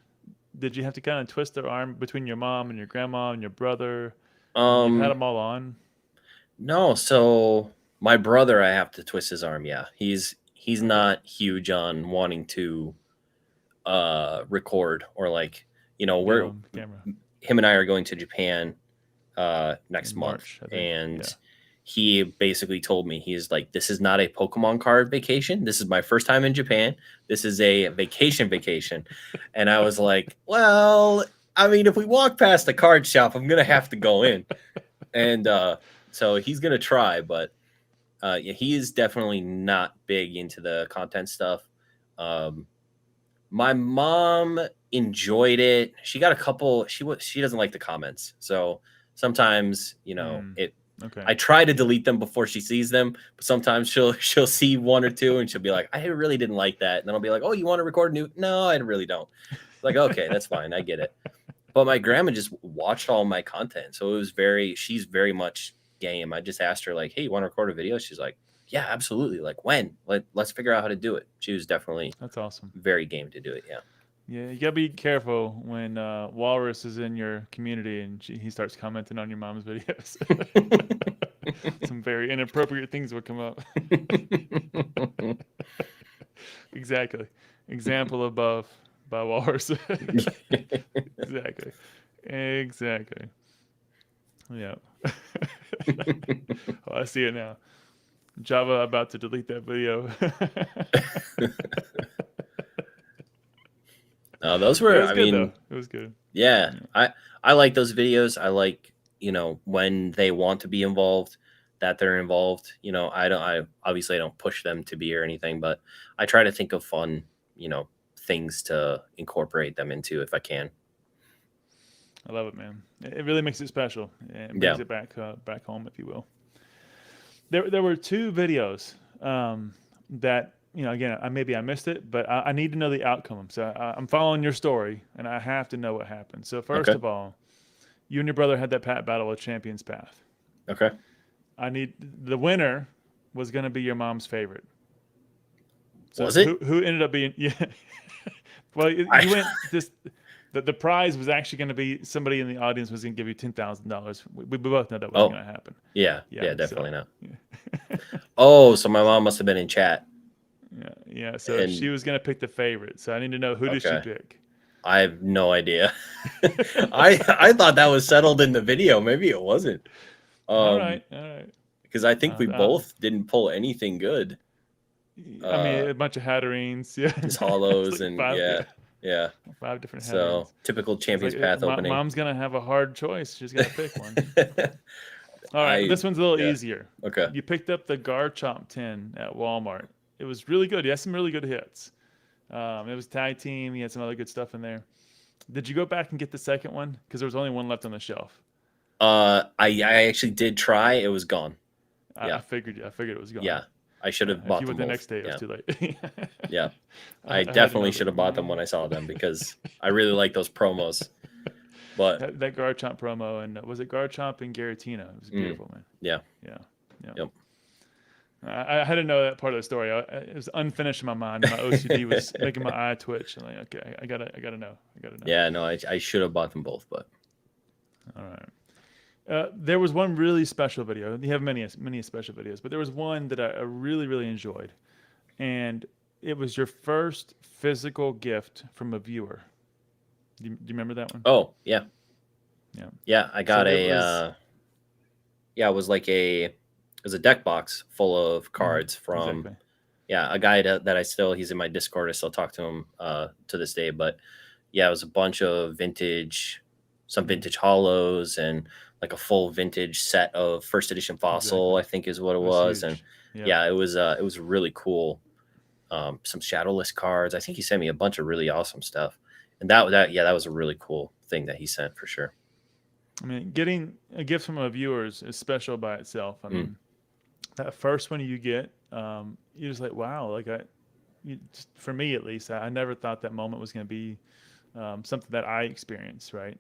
Did you have to kind of twist their arm between your mom and your grandma and your brother? You've had them all on. No, so my brother, I have to twist his arm. Yeah, he's not huge on wanting to record, or like we're camera. Him and I are going to Japan next In month, March, and he basically told me, he's like, "This is not a Pokemon card vacation. This is my first time in Japan. This is a vacation." And I was like, well, I mean, if we walk past the card shop, I'm gonna have to go in. And so he's gonna try, but yeah, he is definitely not big into the content stuff. My mom enjoyed it. She got a couple. She doesn't like the comments, so sometimes it. Okay. I try to delete them before she sees them, but sometimes she'll see one or two and she'll be like, "I really didn't like that," and then I'll be like, "Oh, you want to record new?" "No, I really don't." Like, okay, that's fine, I get it. But my grandma just watched all my content, so it was she's very much game. I just asked her like, "Hey, you want to record a video?" She's like, "Yeah, absolutely. Like, when? Let's figure out how to do it." She was definitely That's awesome. very game to do it. Yeah. Yeah, you gotta be careful when Walrus is in your community and he starts commenting on your mom's videos. Some very inappropriate things will come up. Exactly. Example above by Walrus. Exactly. Yeah. Oh, I see it now. Java about to delete that video. Those were, I mean, though. It was good. Yeah, I like those videos. I like, when they want to be involved, that they're involved. I obviously don't push them to be or anything, but I try to think of fun, things to incorporate them into if I can. I love it, man. It really makes it special. It brings it back home, if you will. There were two videos that, again, I missed it, but I need to know the outcome. So I'm following your story, and I have to know what happened. So first of all, you and your brother had that battle of Champions Path. Okay. The winner was going to be your mom's favorite. So was it? Who ended up being? Yeah. Well, you went this. The prize was actually going to be somebody in the audience was going to give you $10,000. We both know that wasn't going to happen. Yeah, definitely not. Yeah. Oh, so my mom must have been in chat. Yeah. So she was going to pick the favorite. So I need to know, who did she pick? I have no idea. I thought that was settled in the video. Maybe it wasn't. All right. Because I think we both didn't pull anything good. I mean, a bunch of Hatterines, just hollows, like and yeah. 5 different Hatterines. So typical Champions Path opening. Mom's gonna have a hard choice. She's gonna pick one. All right, this one's a little easier. Okay. You picked up the Garchomp 10 at Walmart. It was really good. He had some really good hits. It was tag team. He had some other good stuff in there. Did you go back and get the second one? Because there was only one left on the shelf. I actually did try. It was gone. I figured it was gone. Yeah. I should have bought them. If you went the next day, it was too late. Yeah. I definitely should have bought them when I saw them, because I really like those promos. But that Garchomp promo, and was it Garchomp and Garatina? It was beautiful, man. Yeah. Yeah. Yep. I had to know that part of the story. It was unfinished in my mind. My OCD was making my eye twitch. I'm like, okay, I gotta know. I gotta know. Yeah, no, I should have bought them both, but All right. There was one really special video. You have many special videos, but there was one that I really, really enjoyed, and it was your first physical gift from a viewer. Do you remember that one? oh yeah, Yeah. yeah, I So got it was yeah, it was like it was a deck box full of cards from exactly. yeah, a guy that I still, he's in my Discord. I still talk to him to this day. But yeah, it was a bunch of vintage, some vintage hollows, and like a full vintage set of first edition fossil, Exactly. I think is what it It was was. And huge. Yep. yeah, it was really cool. Some shadowless cards. I think he sent me a bunch of really awesome stuff. And that was a really cool thing that he sent for sure. I mean, getting a gift from a viewer is special by itself. I mean, that first one you get, you're just like, wow. Like for me at least, I never thought that moment was going to be something that I experienced, right?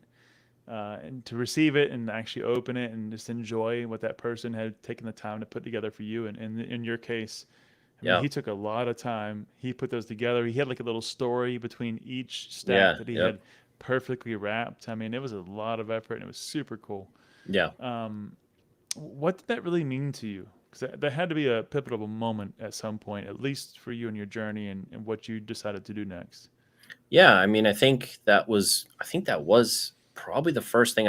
And to receive it and actually open it and just enjoy what that person had taken the time to put together for you. And in your case, I mean, Yeah. he took a lot of time. He put those together. He had like a little story between each stack Yeah. that he Yep. had perfectly wrapped. I mean, it was a lot of effort and it was super cool. Yeah. What did that really mean to you? Because that had to be a pivotal moment at some point, at least for you in your journey and what you decided to do next. Yeah, I mean, I think that was probably the first thing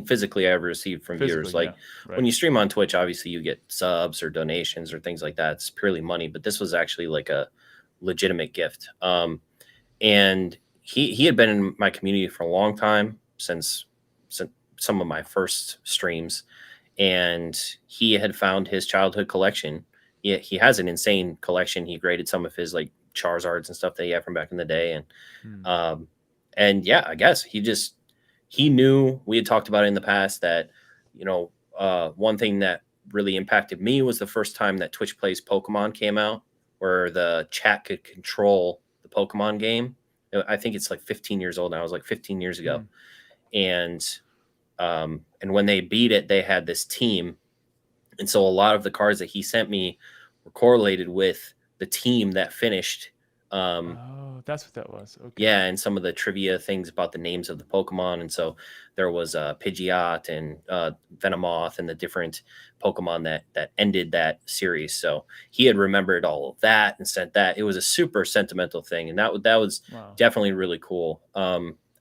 physically I ever received from viewers. Physically, Like yeah, right. when you stream on Twitch, obviously you get subs or donations or things like that. It's purely money, but this was actually like a legitimate gift. And he had been in my community for a long time since some of my first streams, and he had found his childhood collection. He has an insane collection. He graded some of his like Charizards and stuff that he had from back in the day, Hmm. and yeah, I guess he knew, we had talked about it in the past, that one thing that really impacted me was the first time that Twitch Plays Pokemon came out, where the chat could control the Pokemon game. I think it's like 15 years old now. It was like 15 years ago, Hmm. and when they beat it, they had this team, and so a lot of the cards that he sent me were correlated with the team that finished. Oh, that's what that was. Okay. Yeah, and some of the trivia things about the names of the Pokemon. And so there was Pidgeot and Venomoth and the different Pokemon that ended that series. So he had remembered all of that and sent that. It was a super sentimental thing, and that was Wow. definitely really cool.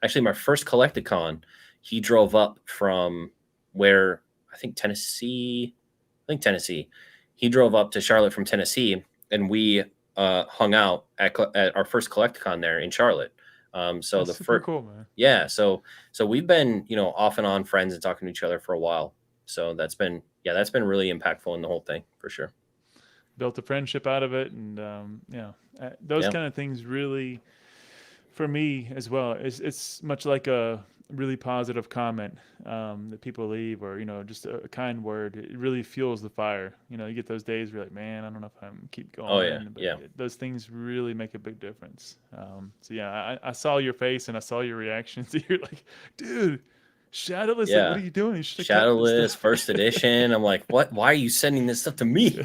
Actually, my first Collecticon, he drove up from where I think Tennessee. He drove up to Charlotte from Tennessee, and we hung out at our first Collecticon there in Charlotte. So That's the super first, cool, man. yeah, so we've been off and on friends and talking to each other for a while. So that's been really impactful in the whole thing for sure. Built a friendship out of it, and those Yeah. kind of things really, for me as well, it's much like a really positive comment that people leave, or just a kind word. It really fuels the fire. You get those days where you're like, man, I don't know if I'm keep Oh yeah, going, but yeah, those things really make a big difference. So yeah, I saw your face and I saw your reactions. You're like, dude, Shadowless, like, what yeah. are you doing? You should have kept this Shadowless stuff. first edition. I'm like, what? Why are you sending this stuff to me?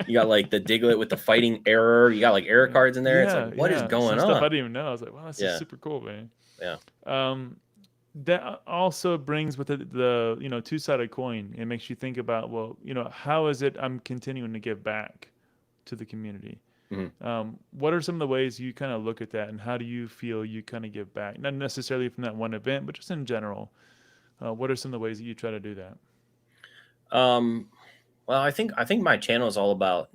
You got like the Diglett with the fighting error. You got like error cards in there. It's like, Yeah, what is yeah. Some going stuff I on? didn't even know. I was like, wow, this is Yeah, super cool, man. yeah. That also brings with it the two-sided coin. It makes you think about, well, how is it I'm continuing to give back to the community? Mhm. What are some of the ways you kind of look at that, and how do you feel you kind of give back? Not necessarily from that one event, but just in general. What are some of the ways that you try to do that? Well, I think my channel is all about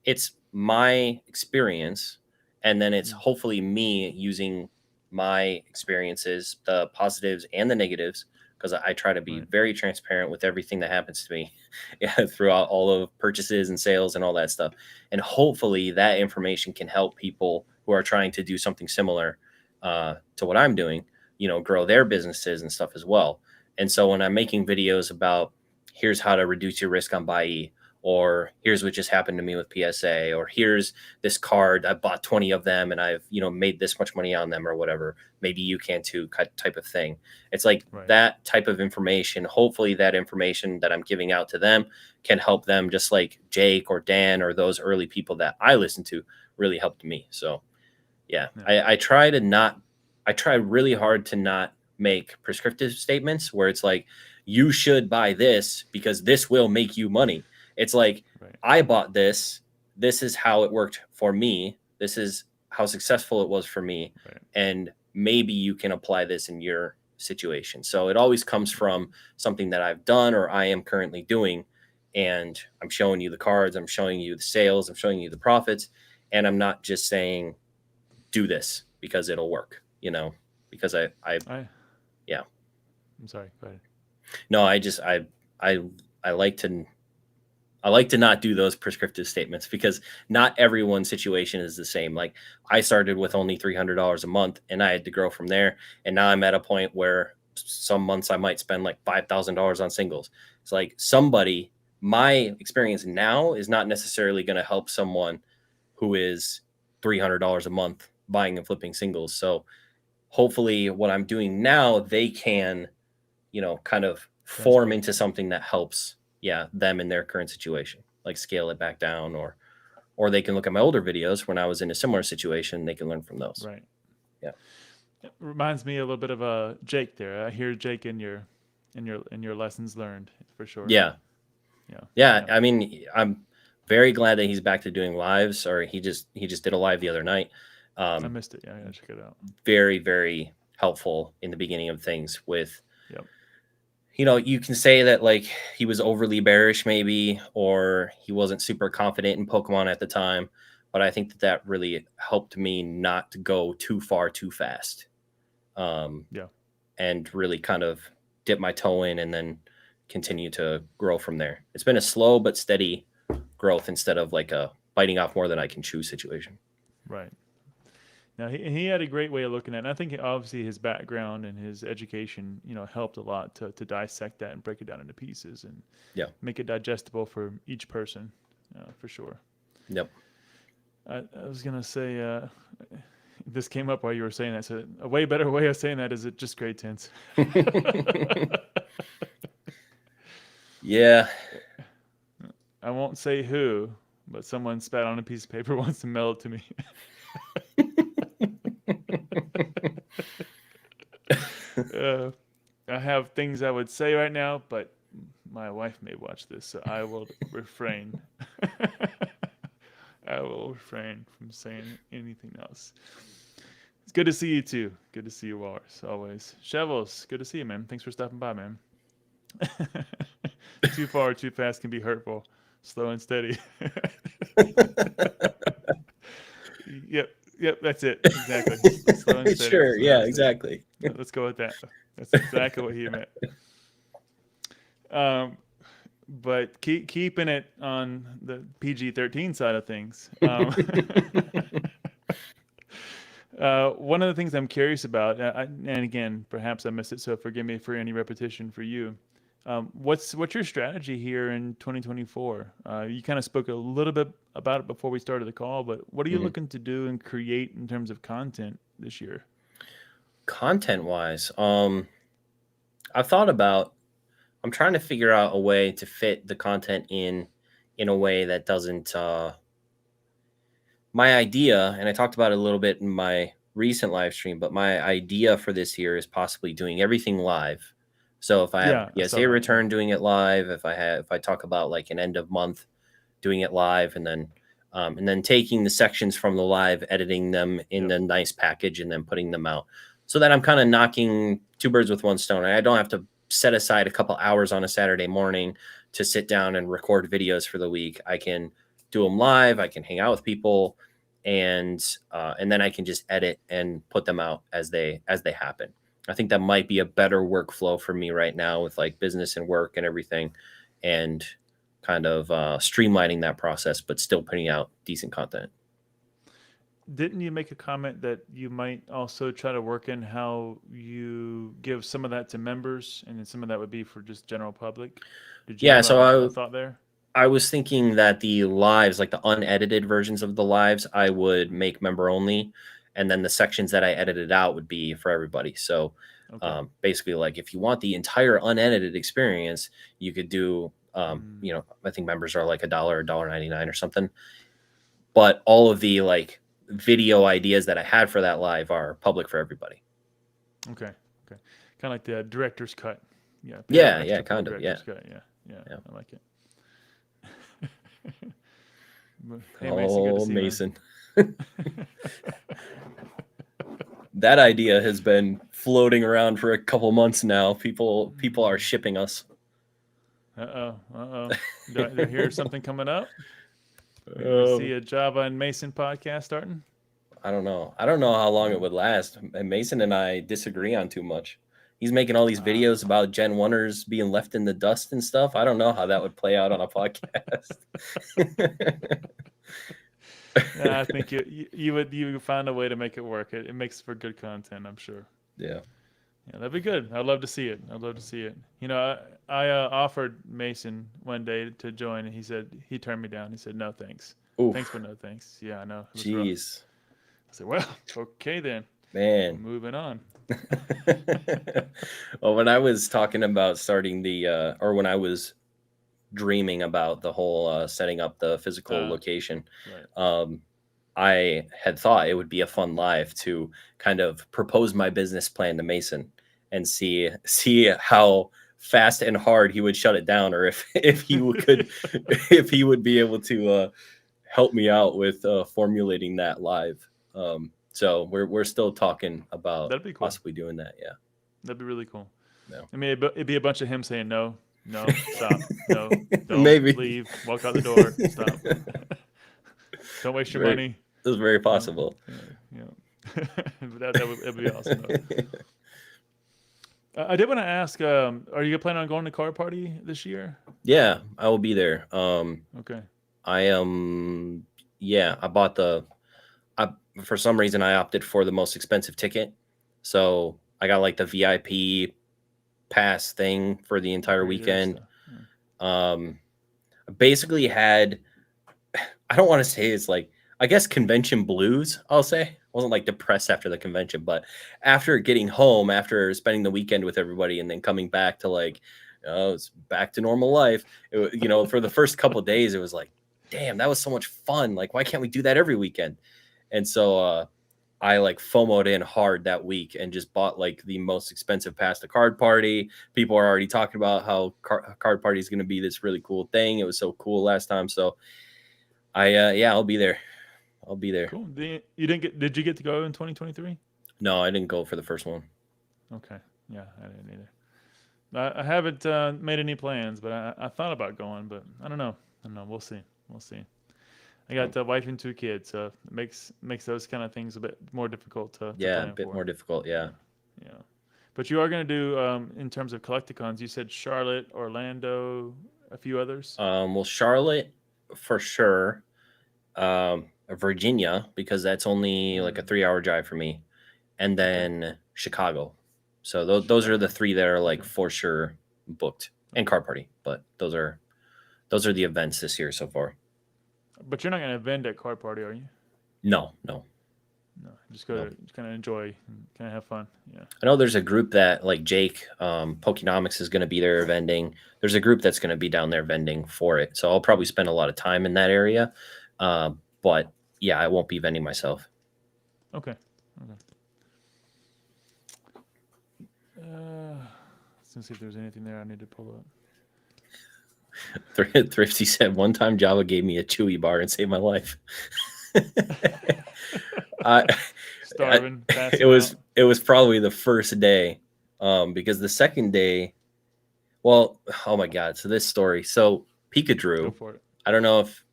it's my experience, and then it's Mm. hopefully me using my experiences, the positives and the negatives, because I try to be Right. very transparent with everything that happens to me yeah, throughout all of purchases and sales and all that stuff. And hopefully that information can help people who are trying to do something similar to what I'm doing, grow their businesses and stuff as well. And so when I'm making videos about here's how to reduce your risk on buy, or here's what just happened to me with PSA, or here's this card, I bought 20 of them and I've, made this much money on them or whatever. Maybe you can too, type of thing. It's like that type of information. Hopefully that information that I'm giving out to them can help them, just like Jake or Dan or those early people that I listened to really helped me. So yeah. I try really hard to not make prescriptive statements where it's like, you should buy this because this will make you money. It's like, I bought this. This is how it worked for me. This is how successful it was for me. And maybe you can apply this in your situation. So it always comes from something that I've done or I am currently doing. And I'm showing you the cards. I'm showing you the sales. I'm showing you the profits. And I'm not just saying, do this because it'll work, because yeah. I'm sorry. Go ahead. No, I like to not do those prescriptive statements because not everyone's situation is the same. Like I started with only $300 a month and I had to grow from there. And now I'm at a point where some months I might spend like $5,000 on singles. It's like my experience now is not necessarily going to help someone who is $300 a month buying and flipping singles. So hopefully what I'm doing now, they can, kind of form into something that helps, them in their current situation, like scale it back down, or they can look at my older videos when I was in a similar situation. They can learn from those. Right. Yeah. It reminds me a little bit of Jake there. I hear Jake in your lessons learned for sure. Yeah. Yeah. I mean, I'm very glad that he's back to doing lives, or he just did a live the other night. I missed it. Yeah, I gotta check it out. Very, very helpful in the beginning of things with, you can say that like he was overly bearish maybe, or he wasn't super confident in Pokemon at the time. But I think that really helped me not to go too far too fast. And really kind of dip my toe in and then continue to grow from there. It's been a slow but steady growth instead of like a biting off more than I can chew situation. Right. Now he had a great way of looking at it. And I think obviously his background and his education, helped a lot to dissect that and break it down into pieces and make it digestible for each person, for sure. Yep. I was gonna say this came up while you were saying that. So a way better way of saying that is it just grade 10s. Yeah. I won't say who, but someone spat on a piece of paper wants to mail it to me. I have things I would say right now, but my wife may watch this, so I will refrain. I will refrain from saying anything else. It's good to see you too. Good to see you, Walrus, always. Shovels, good to see you, man. Thanks for stopping by, man. Too far, too fast can be hurtful. Slow and steady. Yep, that's it. Exactly. Slow and steady. Sure, yeah, exactly. Let's go with that. That's exactly what he meant. But keeping it on the PG-13 side of things. One of the things I'm curious about, and again, perhaps I missed it, so forgive me for any repetition for you. What's your strategy here in 2024? You kind of spoke a little bit about it before we started the call, but what are you looking to do and create in terms of content this year? Content-wise, I've thought about, I'm trying to figure out a way to fit the content in a way that doesn't, my idea, and I talked about it a little bit in my recent live stream, but my idea for this year is possibly doing everything live. So if I have PSA return, doing it live, if I talk about like an end of month, doing it live, and then taking the sections from the live, editing them in a nice package, and then putting them out, so that I'm kind of knocking two birds with one stone. I don't have to set aside a couple hours on a Saturday morning to sit down and record videos for the week. I can do them live. I can hang out with people, and then I can just edit and put them out as they happen. I think that might be a better workflow for me right now with like business and work and everything, and kind of streamlining that process, but still putting out decent content. Didn't you make a comment that you might also try to work in how you give some of that to members, and then some of that would be for just general public? Did you have a thought there? I was thinking that the lives, like the unedited versions of the lives, I would make member only, and then the sections that I edited out would be for everybody. So Okay. basically, like if you want the entire unedited experience, you could do, you know, I think members are like $1.99 or something. But all of the like video ideas that I had for that live are public for everybody. Okay. Okay. Kind of like the director's cut. Yeah. Pay a little Yeah, extra for the kind of, yeah. director's cut. Yeah. Yeah. Yeah. I like it. Hey, Mason, good to Oh, see you, Mason. man. That idea has been floating around for a couple months now. People are shipping us. Uh-oh. Do I hear something coming up? We see a Java and Mason podcast starting? I don't know. I don't know how long it would last. Mason and I disagree on too much. He's making all these videos about Gen 1ers being left in the dust and stuff. I don't know how that would play out on a podcast. I think you would find a way to make it work. It makes for good content, I'm sure. Yeah. Yeah, that'd be good. I'd love to see it. I'd love to see it. You know, I offered Mason one day to join, and he turned me down. He said, "No, thanks. Oof. Thanks, but no thanks." Yeah, I know. Jeez. I said, "Well, okay then. Man. Moving on." Well, when I was talking about starting the, or when I was dreaming about the whole setting up the physical location, right. I had thought it would be a fun live to kind of propose my business plan to Mason and see how fast and hard he would shut it down, or if he could if he would be able to help me out with formulating that live. So we're still talking about That'd be cool. possibly doing that. Yeah, that'd be really cool. No. I mean, it'd be a bunch of him saying no, stop, no, don't Maybe leave, walk out the door, stop, don't waste your money. It's very possible. Yeah. That'd be awesome. I did want to ask, are you planning on going to car party this year? Yeah, I will be there. Okay. I am. Yeah, I bought for some reason I opted for the most expensive ticket, so I got like the VIP pass thing for the entire weekend. Basically had, I don't want to say it's like, I guess convention blues, I'll say. I wasn't like depressed after the convention, but after getting home, after spending the weekend with everybody and then coming back to like, it's back to normal life. You know, for the first couple of days, it was like, damn, that was so much fun. Like, why can't we do that every weekend? And so I like FOMO'd in hard that week and just bought like the most expensive pass to Card Party. People are already talking about how Card Party is going to be this really cool thing. It was so cool last time. So I'll be there. I'll be there. Cool. Did you get to go in 2023? No, I didn't go for the first one. Okay. Yeah, I didn't either. I haven't made any plans, but I thought about going, but I don't know. We'll see. I got a wife and 2 kids, so it makes those kind of things a bit more difficult to plan a bit for. more difficult. Yeah. But you are going to do, in terms of Collecticons, you said Charlotte, Orlando, a few others? Well, Charlotte for sure. Virginia, because that's only like a 3-hour drive for me, and then Chicago. So those are the 3 that are like for sure booked, and Card Party. But those are the events this year so far. But you're not going to vend at Card Party, are you? No. Just go to kind of enjoy, kind of have fun. Yeah. I know there's a group that like Jake, Pokenomics is going to be there vending. There's a group that's going to be down there vending for it. So I'll probably spend a lot of time in that area. But yeah, I won't be vending myself. Okay. Let's see if there's anything there I need to pull up. Thrifty said, one time Java gave me a Chewy bar and saved my life. Starving. It was probably the first day, because the second day, well, oh my God. So this story. So Pikachu, I don't know if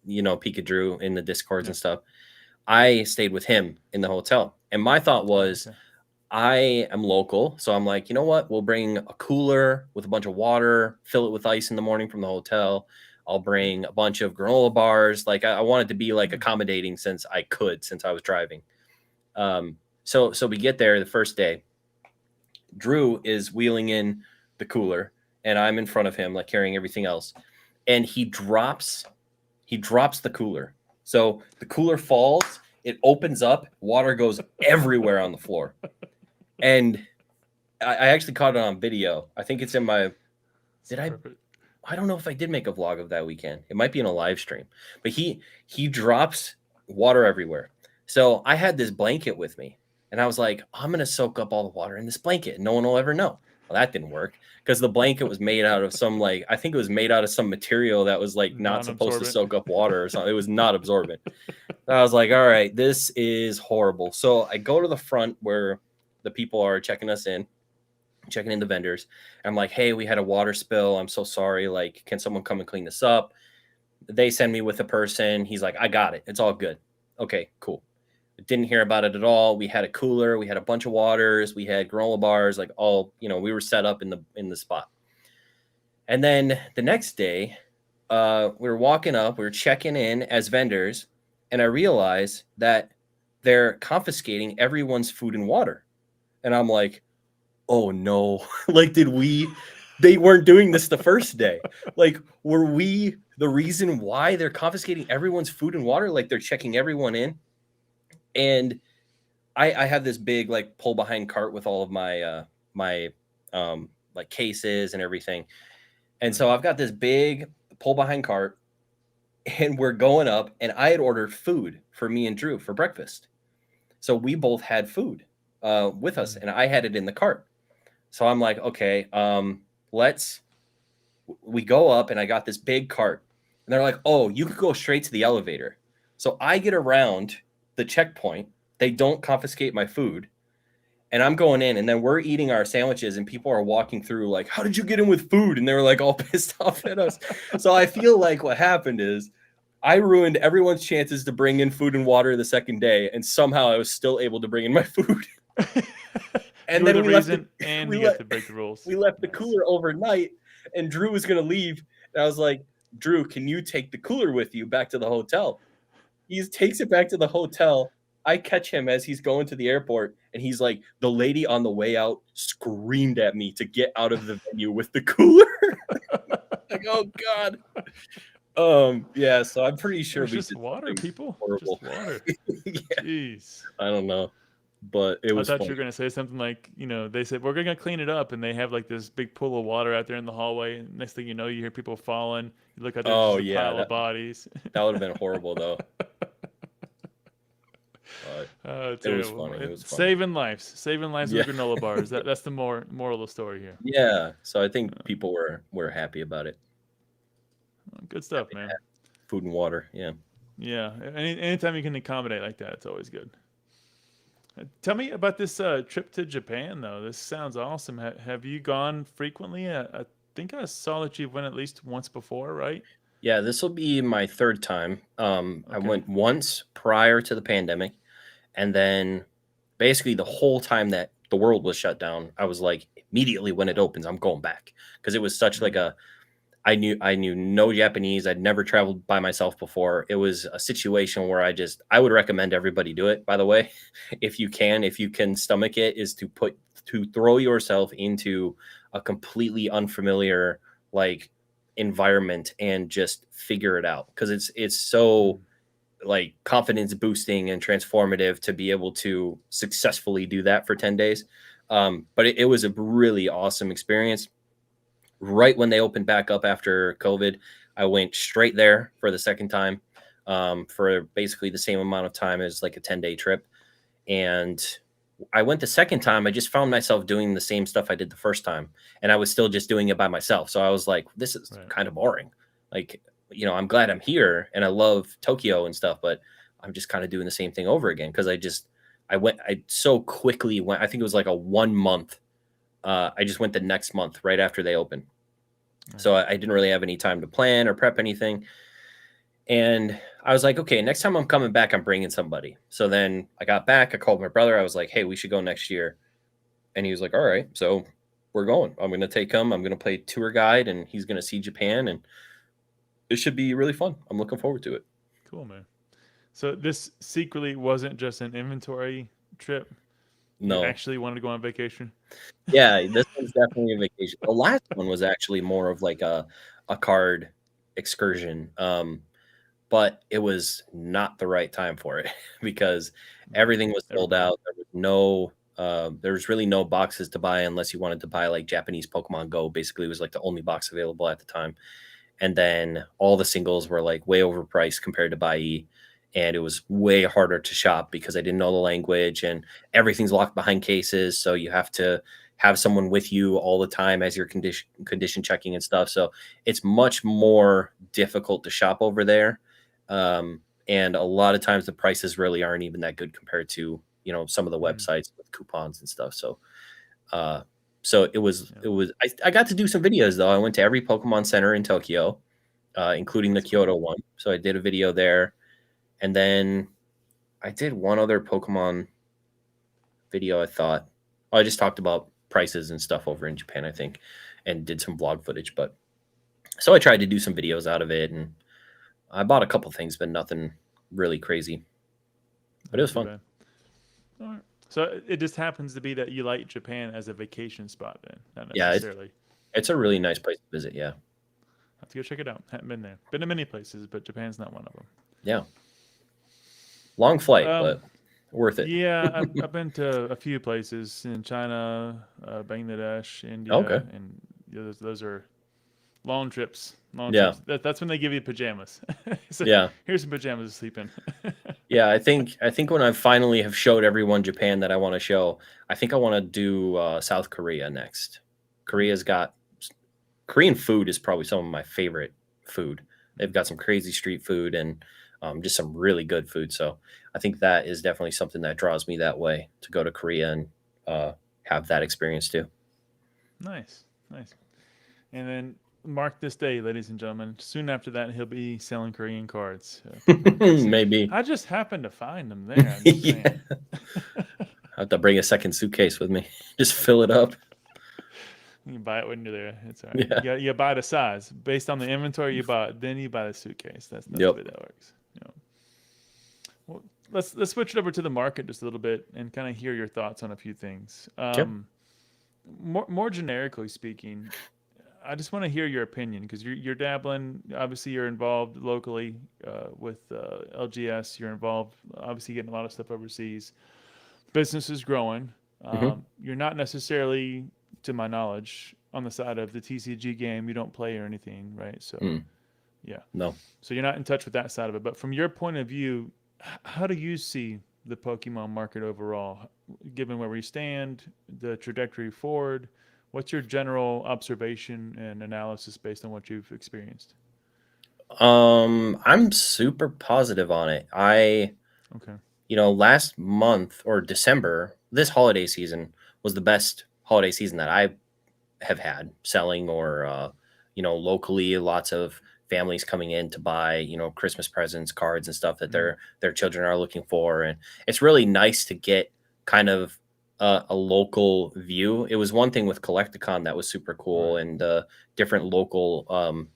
you know Pikachu in the Discords and stuff. I stayed with him in the hotel, and my thought was, I am local, so I'm like, you know what? We'll bring a cooler with a bunch of water, fill it with ice in the morning from the hotel. I'll bring a bunch of granola bars. Like I wanted to be like accommodating since I was driving. So we get there the first day. Drew is wheeling in the cooler, and I'm in front of him, like carrying everything else. and he drops the cooler. So the cooler falls, it opens up, water goes everywhere on the floor. And I actually caught it on video. I think it's in my I don't know if I did make a vlog of that weekend. It might be in a live stream. But he drops water everywhere. So I had this blanket with me, and I was like, I'm going to soak up all the water in this blanket, and no one will ever know. Well, that didn't work because the blanket was made out of some, like, I think it was made out of some material that was like not supposed to soak up water or something. It was not absorbent. I was like, all right, this is horrible. So I go to the front where the people are checking in the vendors. I'm like, hey, we had a water spill. I'm so sorry. Like, can someone come and clean this up? They send me with a person. He's like, I got it. It's all good. Okay, cool. Didn't hear about it at all. We had a cooler. We had a bunch of waters. We had granola bars, like all, we were set up in the spot. And then the next day, we were walking up, we were checking in as vendors, and I realized that they're confiscating everyone's food and water. And I'm like, oh no, like, they weren't doing this the first day. Like, were we the reason why they're confiscating everyone's food and water? Like, they're checking everyone in. And I have this big, like, pull behind cart with all of my, like, cases and everything. And so I've got this big pull behind cart, and we're going up, and I had ordered food for me and Drew for breakfast. So we both had food with us, and I had it in the cart. So I'm like, okay, we go up, and I got this big cart, and they're like, oh, you could go straight to the elevator. So I get around the checkpoint. They don't confiscate my food, and I'm going in, and then we're eating our sandwiches, and people are walking through like, how did you get in with food? And they were like all pissed off at us. So I feel like what happened is I ruined everyone's chances to bring in food and water the second day, and somehow I was still able to bring in my food. And then we got to break the rules. We left the cooler overnight, and Drew was going to leave. And I was like, Drew, can you take the cooler with you back to the hotel? He takes it back to the hotel. I catch him as he's going to the airport, and he's like, the lady on the way out screamed at me to get out of the venue with the cooler. Like, oh God. Yeah, so I'm pretty sure we just water, people. Horrible. Just water. Yeah. Jeez. I don't know. But it was I thought you were going to say something like, they said, we're going to clean it up. And they have like this big pool of water out there in the hallway. And next thing you know, you hear people falling. You look out there, there's a pile of bodies. That would have been horrible, though. It was funny. It was saving lives with granola bars. That's the moral of the story here. Yeah. So I think people were happy about it. Good stuff, man. Food and water. Yeah. Yeah. Anytime you can accommodate like that, it's always good. Tell me about this trip to Japan, though. This sounds awesome. Have you gone frequently? I think I saw that you went at least once before, right? Yeah, this will be my third time. Okay. I went once prior to the pandemic, and then basically the whole time that the world was shut down, I was like, immediately when it opens, I'm going back, because it was such like I knew no Japanese. I'd never traveled by myself before. It was a situation where I would recommend everybody do it, by the way. If you can stomach it, is to throw yourself into a completely unfamiliar like environment and just figure it out, because it's so like confidence boosting and transformative to be able to successfully do that for 10 days. But it was a really awesome experience. Right when they opened back up after COVID, I went straight there for the second time, for basically the same amount of time as like a 10-day trip. And I went the second time, I just found myself doing the same stuff I did the first time, and I was still just doing it by myself. So I was like, this is kind of boring. Like, I'm glad I'm here and I love Tokyo and stuff, but I'm just kind of doing the same thing over again. Cause I so quickly went, I think it was like a 1 month. I just went the next month right after they opened. So I didn't really have any time to plan or prep anything. And I was like, okay, next time I'm coming back, I'm bringing somebody. So then I got back, I called my brother. I was like, hey, we should go next year. And he was like, all right, so we're going. I'm going to take him. I'm going to play tour guide, and he's going to see Japan, and it should be really fun. I'm looking forward to it. Cool, man. So this secretly wasn't just an inventory trip. No, you actually wanted to go on vacation. Yeah, this one's definitely a vacation. The last one was actually more of like a card excursion. But it was not the right time for it because everything was sold out. There was no, there's really no boxes to buy unless you wanted to buy like Japanese Pokemon Go. Basically, it was like the only box available at the time. And then all the singles were like way overpriced compared to Bai, and it was way harder to shop because I didn't know the language and everything's locked behind cases. So you have to have someone with you all the time as your condition checking and stuff. So it's much more difficult to shop over there. And a lot of times the prices really aren't even that good compared to, you know, some of the websites with coupons and stuff. So, I got to do some videos though. I went to every Pokemon Center in Tokyo, including the Kyoto one. So I did a video there. And then I did one other Pokemon video. I just talked about prices and stuff over in Japan, I think, and did some vlog footage. But so I tried to do some videos out of it, and I bought a couple things, but nothing really crazy. But it was fun. All right. So it just happens to be that you like Japan as a vacation spot, then, not Yeah, necessarily. It's a really nice place to visit. Yeah, have to go check it out. Haven't been there. Been to many places, but Japan's not one of them. Yeah, long flight, but worth it. Yeah, I've been to a few places in China, Bangladesh, India, and those are long trips. Trips. That's when they give you pajamas. So yeah, here's some pajamas to sleep in. Yeah, I think when I finally have showed everyone Japan that I want to show, I think I want to do South Korea next. Korean food is probably some of my favorite food. They've got some crazy street food and just some really good food. So I think that is definitely something that draws me that way, to go to Korea and have that experience too. Nice. And then mark this day, ladies and gentlemen. Soon after that, he'll be selling Korean cards. Maybe. I just happened to find them there. I'm just saying. I have to bring a second suitcase with me. Just fill it up. You can buy it when you're there. It's all right. Yeah. You buy the size based on the inventory you bought. Then you buy the suitcase. That's the way that works. Well, let's switch it over to the market just a little bit and kind of hear your thoughts on a few things. More generically speaking, I just want to hear your opinion, because you're dabbling. Obviously, you're involved locally with LGS. You're involved, obviously, getting a lot of stuff overseas. Business is growing. You're not necessarily, to my knowledge, on the side of the TCG game. You don't play or anything, right? So, yeah. No. So you're not in touch with that side of it. But from your point of view, how do you see the Pokemon market overall, given where we stand, the trajectory forward? What's your general observation and analysis based on what you've experienced? I'm super positive on it. Last month or December, this holiday season was the best holiday season that I have had selling, or locally, lots of families coming in to buy, Christmas presents, cards and stuff that their children are looking for. And it's really nice to get kind of a local view. It was one thing with Collecticon that was super cool, and different local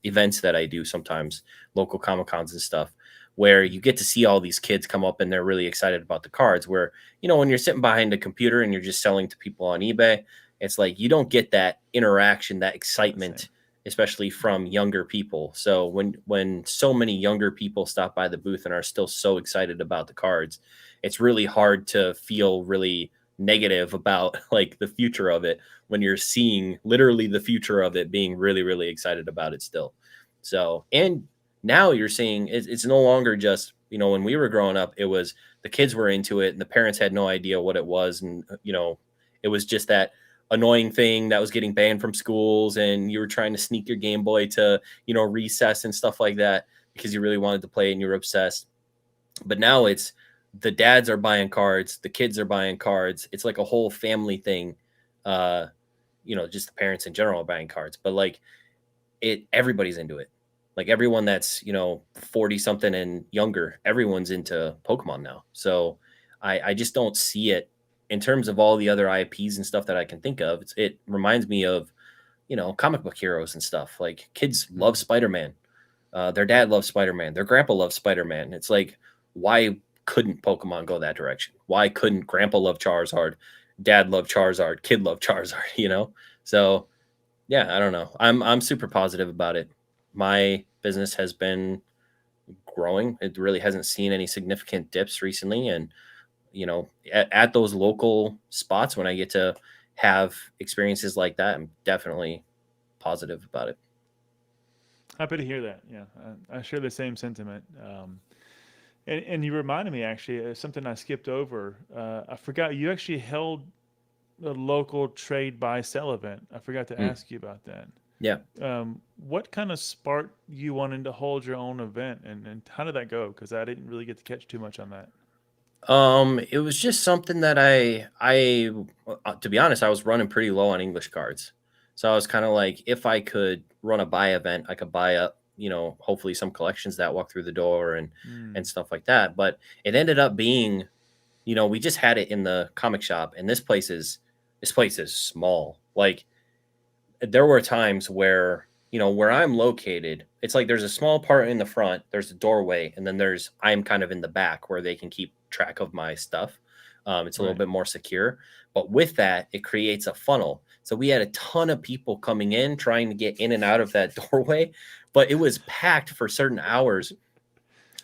events that I do sometimes, local Comic-Cons and stuff, where you get to see all these kids come up and they're really excited about the cards, where, when you're sitting behind a computer and you're just selling to people on eBay, it's like you don't get that interaction, that excitement, especially from younger people. So when so many younger people stop by the booth and are still so excited about the cards, it's really hard to feel really negative about like the future of it when you're seeing literally the future of it, being really, really excited about it still. So, and now you're seeing it's no longer just, when we were growing up, it was the kids were into it and the parents had no idea what it was. And, it was just that annoying thing that was getting banned from schools, and you were trying to sneak your Game Boy to, recess and stuff like that because you really wanted to play and you were obsessed. But now it's the dads are buying cards, the kids are buying cards. It's like a whole family thing. Just the parents in general are buying cards, but like everybody's into it. Like everyone that's, 40 something and younger, everyone's into Pokemon now. So I just don't see it in terms of all the other IPs and stuff that I can think of. It reminds me of, comic book heroes and stuff. Like kids love Spider-Man. Their dad loves Spider-Man. Their grandpa loves Spider-Man. It's like, why couldn't Pokemon go that direction? Why couldn't grandpa love Charizard, dad love Charizard, kid love Charizard, So yeah, I don't know. I'm super positive about it. my business has been growing. It really hasn't seen any significant dips recently. And, at those local spots, when I get to have experiences like that, I'm definitely positive about it. Happy to hear that. Yeah, I share the same sentiment. And you reminded me actually of something I skipped over. I forgot you actually held a local trade buy sell event. I forgot to Mm, ask you about that. yeah. What kind of sparked you wanting to hold your own event, and how did that go? Because I didn't really get to catch too much on that. It was just something that to be honest, I was running pretty low on English cards. So I was kind of like, if I could run a buy event, I could buy up, hopefully some collections that walk through the door and Mm, stuff like that. But it ended up being, we just had it in the comic shop, and this place is small. Like, there were times where, where I'm located, it's like there's a small part in the front, there's a doorway, and then I'm kind of in the back where they can keep track of my stuff. It's a little right. bit more secure, but with that, it creates a funnel. So we had a ton of people coming in trying to get in and out of that doorway, but it was packed for certain hours.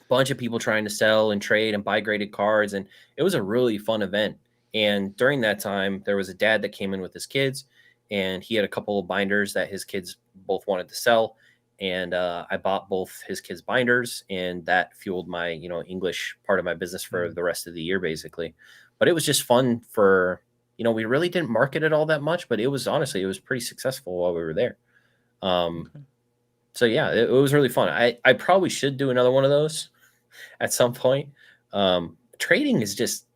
Bunch of people trying to sell and trade and buy graded cards, and it was a really fun event. And during that time, there was a dad that came in with his kids, and he had a couple of binders that his kids both wanted to sell. And I bought both his kids binders, and that fueled my English part of my business for Mm, the rest of the year, basically. But it was just fun for, we really didn't market it all that much, but it was pretty successful while we were there. um okay. so yeah, it was really fun. I probably should do another one of those at some point. Trading is just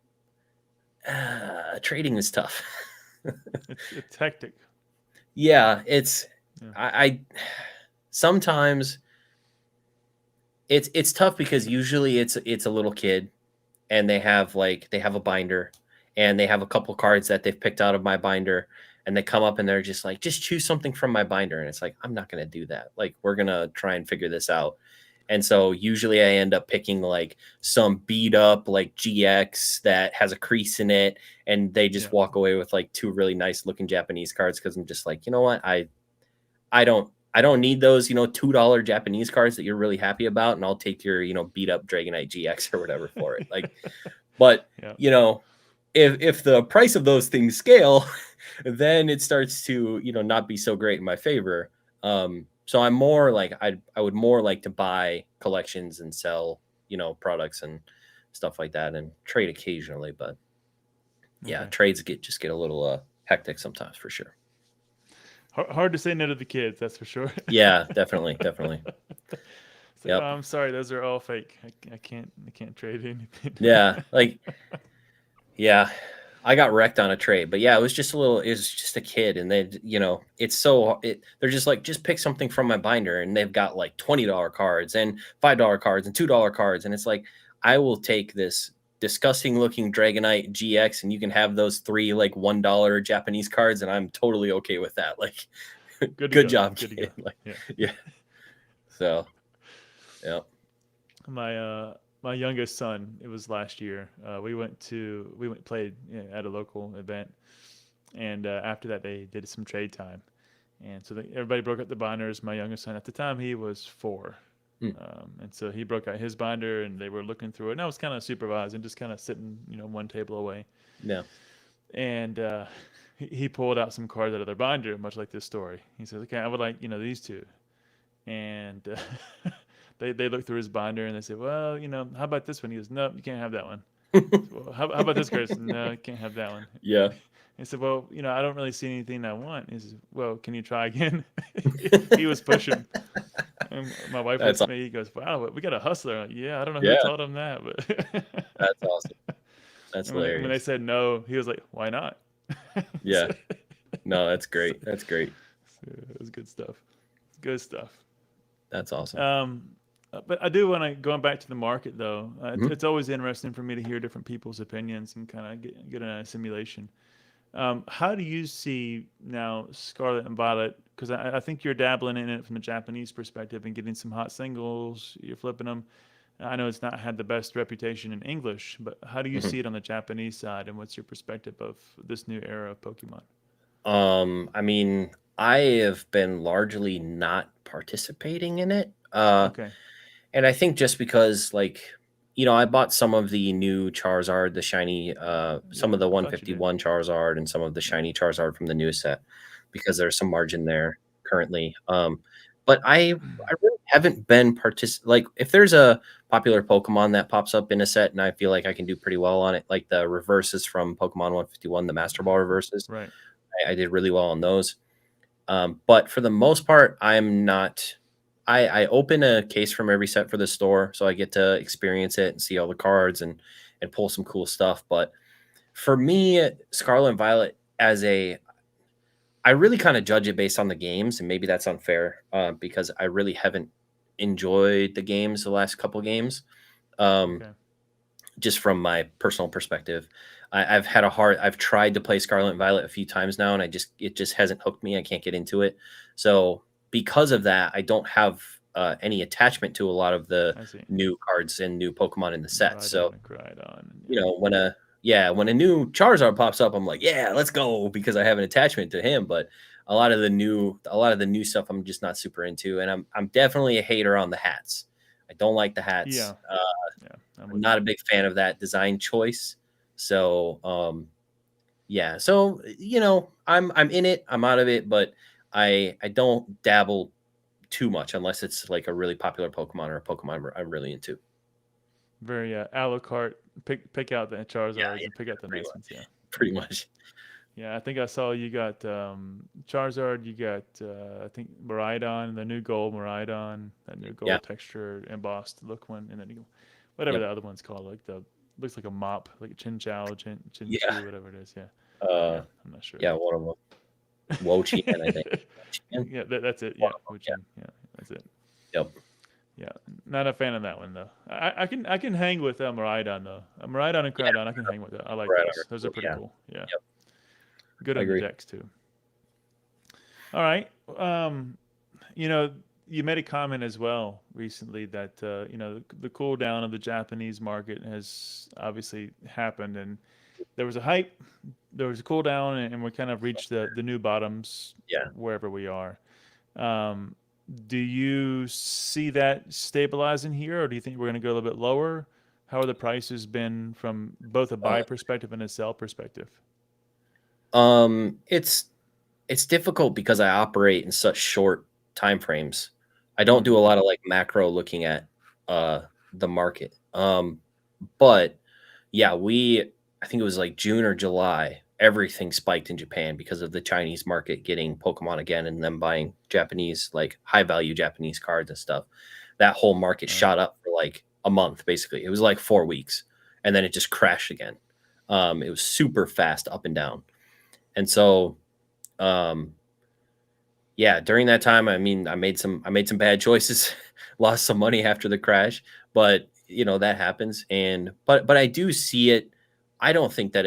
trading is tough. It's hectic. Yeah, it's Yeah. I sometimes it's tough because usually it's a little kid, and they have a binder, and they have a couple cards that they've picked out of my binder, and they come up and they're just like, just choose something from my binder, and it's like, I'm not going to do that. Like, we're going to try and figure this out. And so usually I end up picking like some beat up like GX that has a crease in it, and they just Yeah. walk away with like two really nice looking Japanese cards, because I'm just like, you know what, I don't need those, $2 Japanese cards that you're really happy about, and I'll take your, beat up Dragonite GX or whatever for it. Like, but Yeah. if the price of those things scale, then it starts to, not be so great in my favor. So I'm more like, I would more like to buy collections and sell, products and stuff like that, and trade occasionally. But yeah, Okay. trades get a little hectic sometimes, for sure. Hard to say no to the kids, that's for sure. Yeah, definitely, definitely. It's like, oh, Yep. I'm sorry, those are all fake. I can't trade anything. Yeah, like, yeah, I got wrecked on a trade, but yeah, it was just a kid, and they're just like, just pick something from my binder, and they've got like $20 cards and $5 cards and $2 cards, and it's like, I will take this disgusting looking Dragonite GX, and you can have those three like $1 Japanese cards, and I'm totally okay with that. Like, Good to good go. job, Good to go. kid. Like, Yeah. yeah. So, yeah. My youngest son, it was last year. We went played, at a local event, and after that they did some trade time, and so everybody broke up the binders. My youngest son at the time, he was 4, Mm, and so he broke out his binder, and they were looking through it. And I was kind of supervising, just kind of sitting, one table away, yeah. and he pulled out some cards out of their binder, much like this story. He says, "Okay, I would like these two," and they looked through his binder and they said, "Well, how about this one?" He goes, "Nope, you can't have that one." So, well, how about this card? No, you can't have that one. Yeah. He said, "Well, I don't really see anything I want." He says, "Well, can you try again?" He was pushing. And my wife That's looks aw- at me. He goes, "Wow, we got a hustler." I'm like, yeah, I don't know who yeah, told him that, but that's awesome. That's and when they hilarious. said no, he was like, "Why not?" Yeah. so, No, that's so great. That's great. it was good stuff. Good stuff. That's awesome. Um, but I do want to going back to the market though. Mhm. It's always interesting for me to hear different people's opinions and kind of get a simulation. How do you see now Scarlet and Violet? Because I think you're dabbling in it from the Japanese perspective and getting some hot singles. You're flipping them. I know it's not had the best reputation in English, but how do you Mhm. see it on the Japanese side, and what's your perspective of this new era of Pokemon? I mean, I have been largely not participating in it. Okay. And I think just because, like, I bought some of the new Charizard, the shiny, some of the I thought you did. 151 Charizard, and some of the shiny Charizard from the new set, because there's some margin there currently. But I really haven't been like, if there's a popular Pokemon that pops up in a set and I feel like I can do pretty well on it, like the reverses from Pokemon 151, the Master Ball reverses, Right. I did really well on those. But for the most part, I'm not. I open a case from every set for the store, so I get to experience it and see all the cards and pull some cool stuff. But for me, Scarlet and Violet, I really kind of judge it based on the games, and maybe that's unfair because I really haven't enjoyed the games the last couple games. Okay. Just from my personal perspective, I've tried to play Scarlet and Violet a few times now, and it just hasn't hooked me. I can't get into it. So because of that, I don't have any attachment to a lot of the I see. new cards and new Pokemon in the set. So Groudon, when a new Charizard pops up, I'm like, yeah, let's go, because I have an attachment to him. But a lot of the new stuff I'm just not super into, and I'm definitely a hater on the hats. I don't like the hats. Yeah. I'm not a big fan of that design choice. So, yeah. So, I'm in it. I'm out of it, but I don't dabble too much unless it's like a really popular Pokemon or a Pokemon I'm really into. Very a la carte. Pick out the Charizards and pick out the nice ones. Yeah. Pretty much. Yeah, I think I saw you got Charizard. You got I think Miraidon, the new gold Miraidon, that new gold texture embossed look one, and then whatever the other one's called, like looks like a mop, like a Chinchou, Chinchou, whatever it is. Yeah. I'm not sure. Yeah, one of them. Wo-Chien, I think. Yeah, that's it. Yeah, Wo-Chien. Yeah, that's it. Yep. Yeah, not a fan of that one though. I can hang with Miraidon though. Miraidon and Groudon, I can hang with that. I like those. Those are pretty cool. Yeah. Yep. Good on the decks too. All right. You made a comment as well recently that the cool down of the Japanese market has obviously happened, and there was a hype, there was a cool down, and we kind of reached the new bottoms wherever we are. Do you see that stabilizing here, or do you think we're going to go a little bit lower? How are the prices been from both a buy perspective and a sell perspective? It's difficult because I operate in such short time frames. I don't do a lot of like macro looking at the market. But yeah, I think it was like June or July, everything spiked in Japan because of the Chinese market getting Pokemon again and them buying Japanese, like high value Japanese cards and stuff. That whole market shot up for like a month, basically. It was like 4 weeks, and then it just crashed again. It was super fast up and down. And so, yeah, during that time, I mean, I made some bad choices, lost some money after the crash, but that happens. But I do see it. I don't think that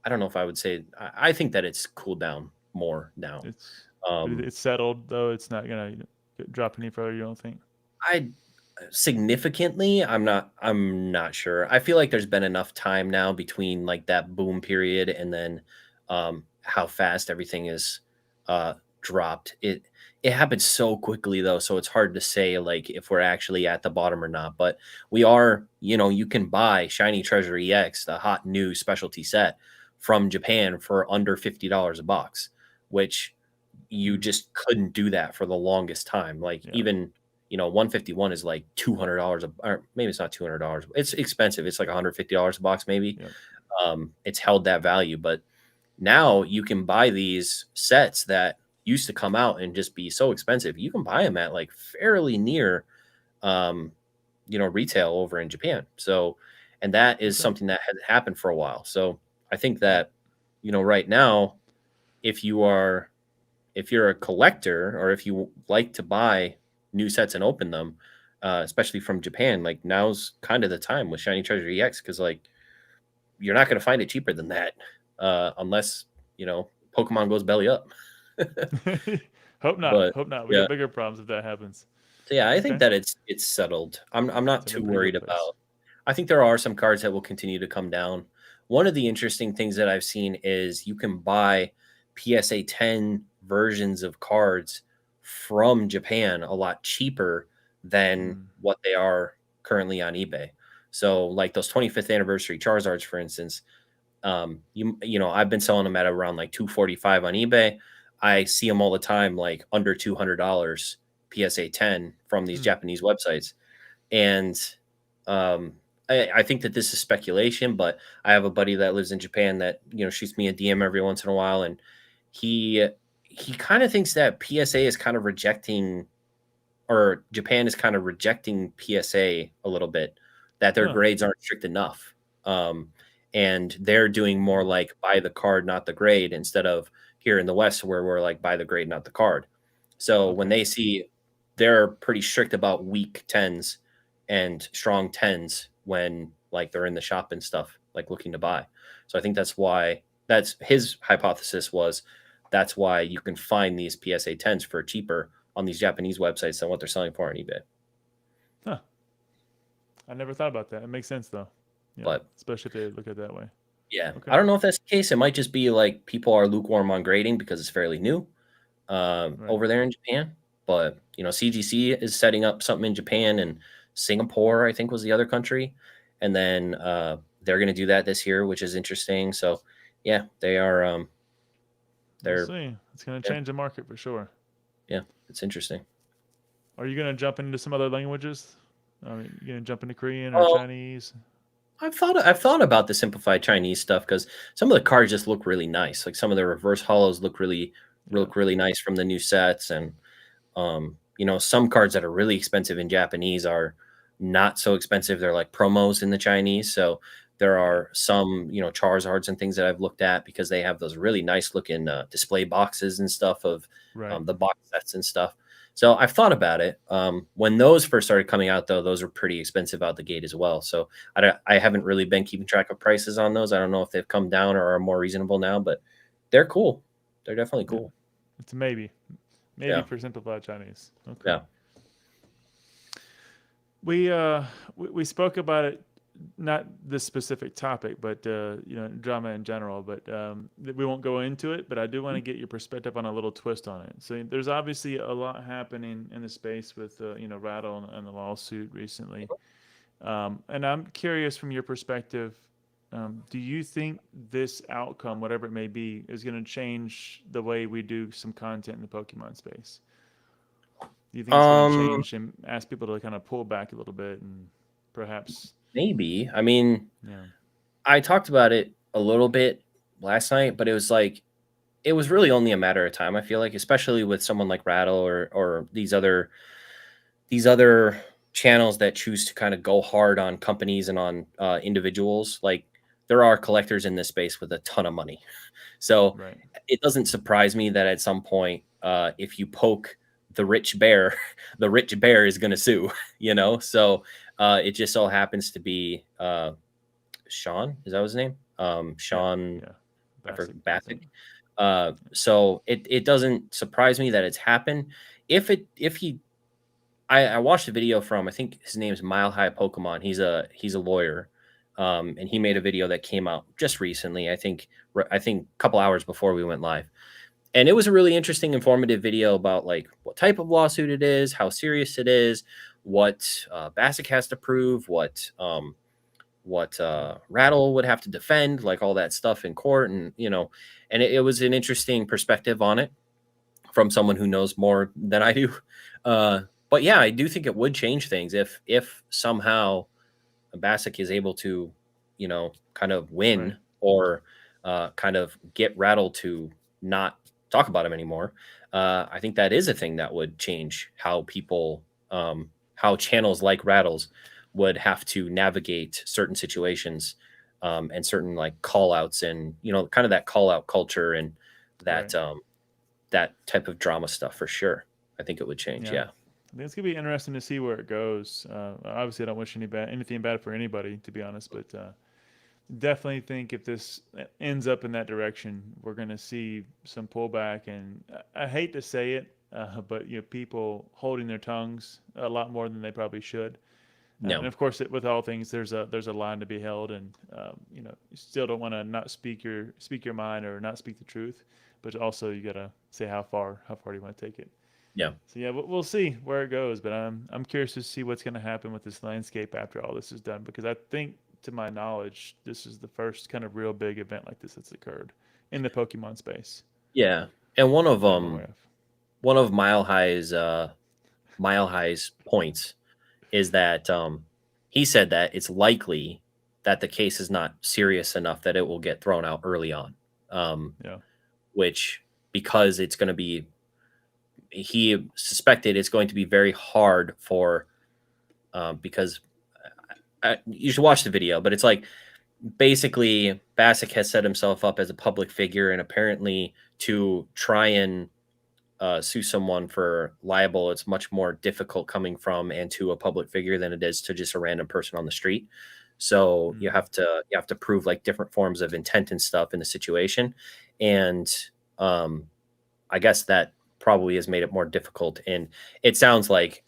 I don't know if I would say, I think that it's cooled down more now. It's settled though. It's not going to drop any further. You don't think? Significantly, I'm not sure. I feel like there's been enough time now between like that boom period and then how fast everything is dropped. It happened so quickly though, so it's hard to say like if we're actually at the bottom or not. But we are, you can buy Shiny Treasure EX, the hot new specialty set from Japan for under $50 a box, which you just couldn't do that for the longest time. Like even 151 is like $200, or maybe it's not $200. It's expensive. It's like $150 a box, maybe. It's held that value, but now you can buy these sets that used to come out and just be so expensive. You can buy them at like fairly near, retail over in Japan. So, and that is something that had happened for a while. So I think that, right now, if you're a collector, or if you like to buy new sets and open them, especially from Japan, like now's kind of the time with Shiny Treasure EX, because like you're not going to find it cheaper than that unless Pokemon goes belly up. Hope not. Hope not. We got bigger problems if that happens. So yeah, I think that it's settled. I'm not too worried about. I think there are some cards that will continue to come down. One of the interesting things that I've seen is you can buy PSA 10 versions of cards from Japan a lot cheaper than Mm. what they are currently on eBay. So like those 25th anniversary Charizards, for instance, you know, I've been selling them at around like 245 on eBay. I see them all the time, like under $200 PSA 10 from these Mm. Japanese websites. And um, I think that this is speculation, but I have a buddy that lives in Japan that, you know, shoots me a DM every once in a while, and he he kind of thinks that PSA is kind of rejecting, or Japan is kind of rejecting PSA a little bit, that their Huh. grades aren't strict enough. Um, and they're doing more like buy the card, not the grade, instead of here in the West where we're like buy the grade, not the card. So when Okay. they see, they're pretty strict about weak tens and strong tens when like they're in the shop and stuff, like looking to buy. So I think that's why, that's his hypothesis was, that's why you can find these PSA 10s for cheaper on these Japanese websites than what they're selling for on eBay. Huh. I never thought about that. It makes sense though. Yeah, But especially if they look at it that way. yeah, Okay. I don't know if that's the case. It might just be like people are lukewarm on grading because it's fairly new Right. over there in Japan. But you know, CGC is setting up something in Japan, and Singapore, I think, was the other country, and then they're going to do that this year, which is interesting. So yeah, they are. We'll They're see. It's going to yeah, change the market for sure. yeah, it's interesting. Are you going to jump into some other languages? I mean, you going to jump into Korean or Oh, Chinese? I've thought about the simplified Chinese stuff because some of the cards just look really nice. Like some of the reverse hollows Yeah. look really nice from the new sets, and you know, some cards that are really expensive in Japanese are not so expensive. They're like promos in the Chinese. So there Right. are some, you know, Charizards and things that I've looked at because they have those really nice looking display boxes and stuff of Right. the box sets and stuff. So I've thought about it. When those first started coming out, though, those were pretty expensive out the gate as well. So I haven't really been keeping track of prices on those. I don't know if they've come down or are more reasonable now, but they're cool. They're definitely Yeah. cool. It's a maybe. Maybe Yeah. for simplified Chinese. Okay. Yeah. We spoke about it, not this specific topic, but you know, drama in general. But we won't go into it. But I do want to get your perspective on a little twist on it. So there's obviously a lot happening in the space with you know, Rattle and the lawsuit recently. And I'm curious from your perspective. Do you think this outcome, whatever it may be, is going to change the way we do some content in the Pokemon space? Do you think it's going to Um, change and ask people to kind of pull back a little bit and perhaps, Maybe. I mean, yeah, I talked about it a little bit last night, but it was like it was really only a matter of time, I feel like, especially with someone like Rattle or these other channels that choose to kind of go hard on companies and on individuals. Like there are collectors in this space with a ton of money. So right, it doesn't surprise me that at some point, if you poke the rich bear, the rich bear is going to sue, you know? So it just so happens to be Sean, is that his name? yeah, Sean, yeah, I basic, forget, I think. Bassick. So it doesn't surprise me that it's happened. If he, I watched a video from, I think his name is Mile High Pokemon. He's a lawyer, and he made a video that came out just recently. I think a couple hours before we went live, and it was a really interesting, informative video about like what type of lawsuit it is, how serious it is, what Bassick has to prove, what Mm, Rattle would have to defend, like all that stuff in court, and you know, and it was an interesting perspective on it from someone who knows more than I do. But yeah, I do think it would change things if somehow Bassick is able to, you know, kind of right, win or kind of get Rattle to not talk about him anymore. I think that is a thing that would change how people, how channels like Rattles would have to navigate certain situations and certain like call outs and, you know, kind of that call out culture and right. that, that type of drama stuff for sure. I think it would change. Yeah. Yeah. I think it's gonna be interesting to see where it goes. Obviously, I don't wish anything bad for anybody, to be honest. But definitely think if this ends up in that direction, we're gonna see some pullback. And I hate to say it, but you know, people holding their tongues a lot more than they probably should. And No. of course, with all things, there's a line to be held, and you know, you still don't want to not speak your mind or not speak the truth, but also you gotta say how far do you want to take it. Yeah. So yeah, we'll see where it goes, but I'm curious to see what's going to happen with this landscape after all this is done, because I think, to my knowledge, this is the first kind of real big event like this that's occurred in the Pokemon space Yeah. And that I'm aware of. one of Mile High's points is that he said that it's likely that the case is not serious enough that it will get thrown out early on. Yeah. Which, because it's going to be, he suspected it's going to be very hard for, because you should watch the video, but it's like basically Bassick has set himself up as a public figure, and apparently to try and sue someone for libel, it's much more difficult coming from and to a public figure than it is to just a random person on the street. So you have to prove like different forms of intent and stuff in the situation, and I guess that probably has made it more difficult. And it sounds like,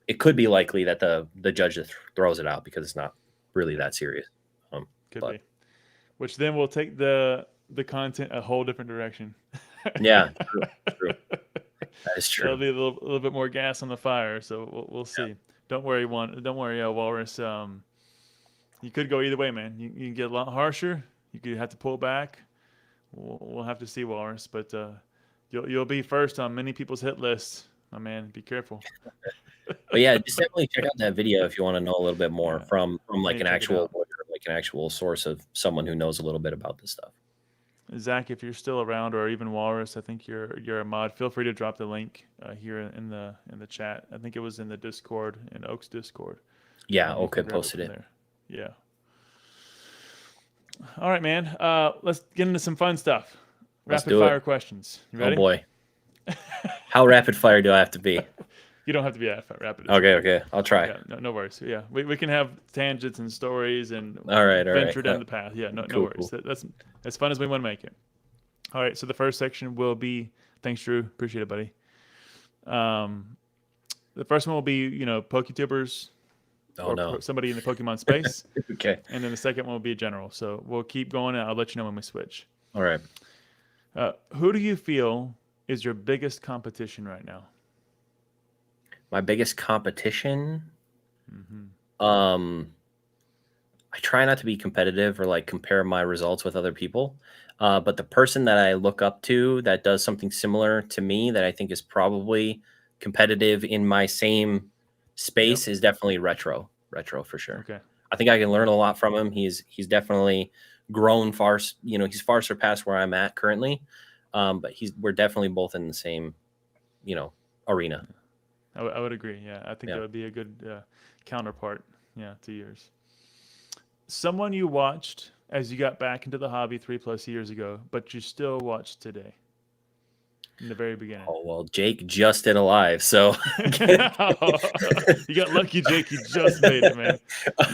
it could be likely that the judge throws it out because it's not really that serious. Could be. Which then will take the content a whole different direction. Yeah, true. That is true. There'll be a little bit more gas on the fire, so we'll see. Yeah. Don't worry, Walrus. You could go either way, man. You can get a lot harsher. You could have to pull back. We'll have to see, Walrus. But you'll be first on many people's hit lists, my man. Be careful. But yeah, just definitely check out that video if you want to know a little bit more from like an actual lawyer, like an actual source of someone who knows a little bit about this stuff. Zach, if you're still around, or even Walrus, I think you're a mod. Feel free to drop the link here in the chat. I think it was in the Discord, in Oak's Discord. Yeah, Oak had posted it. There. Yeah. All right, man. Let's get into some fun stuff. Rapid fire questions. You ready? Oh boy. How rapid fire do I have to be? You don't have to be rapid. Okay. I'll try. Yeah, no worries. Yeah, we can have tangents and stories and all right. venture down the path. Yeah, no worries. Cool. That's as fun as we want to make it. All right, so the first section will be, thanks, Drew. Appreciate it, buddy. The first one will be, PokeTubers. Somebody in the Pokemon space. Okay. And then the second one will be general. So we'll keep going, and I'll let you know when we switch. All right. Who do you feel is your biggest competition right now? My biggest competition? I try not to be competitive or like compare my results with other people. But the person that I look up to that does something similar to me that I think is probably competitive in my same space is definitely Retro for sure. Okay. I think I can learn a lot from him. He's definitely grown far, he's far surpassed where I'm at currently. But we're definitely both in the same, arena. I would agree. Yeah, I think that would be a good counterpart. Yeah, to yours. Someone you watched as you got back into the hobby 3+ years ago, but you still watch today. In the very beginning. Oh well, Jake just did a live, so you got lucky, Jake. You just made it, man.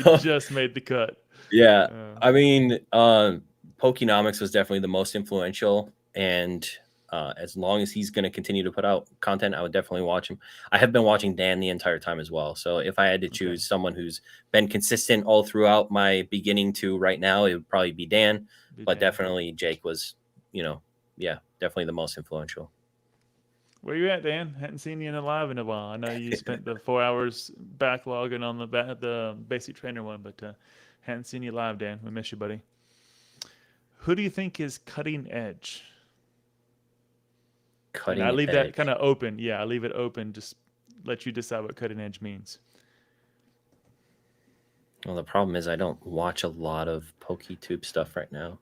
You just made the cut. Yeah, I mean, Pokenomics was definitely the most influential, and as long as he's going to continue to put out content, I would definitely watch him. I have been watching Dan the entire time as well. So if I had to choose someone who's been consistent all throughout my beginning to right now, it would probably be Dan. Definitely Jake was, definitely the most influential. Where you at, Dan? Hadn't seen you in a live in a while. I know you spent the 4 hours backlogging on the basic trainer one, but hadn't seen you live, Dan. We miss you, buddy. Who do you think is cutting edge? I leave that kind of open. Yeah, I leave it open. Just let you decide what cutting edge means. Well, the problem is I don't watch a lot of PokeTube stuff right now.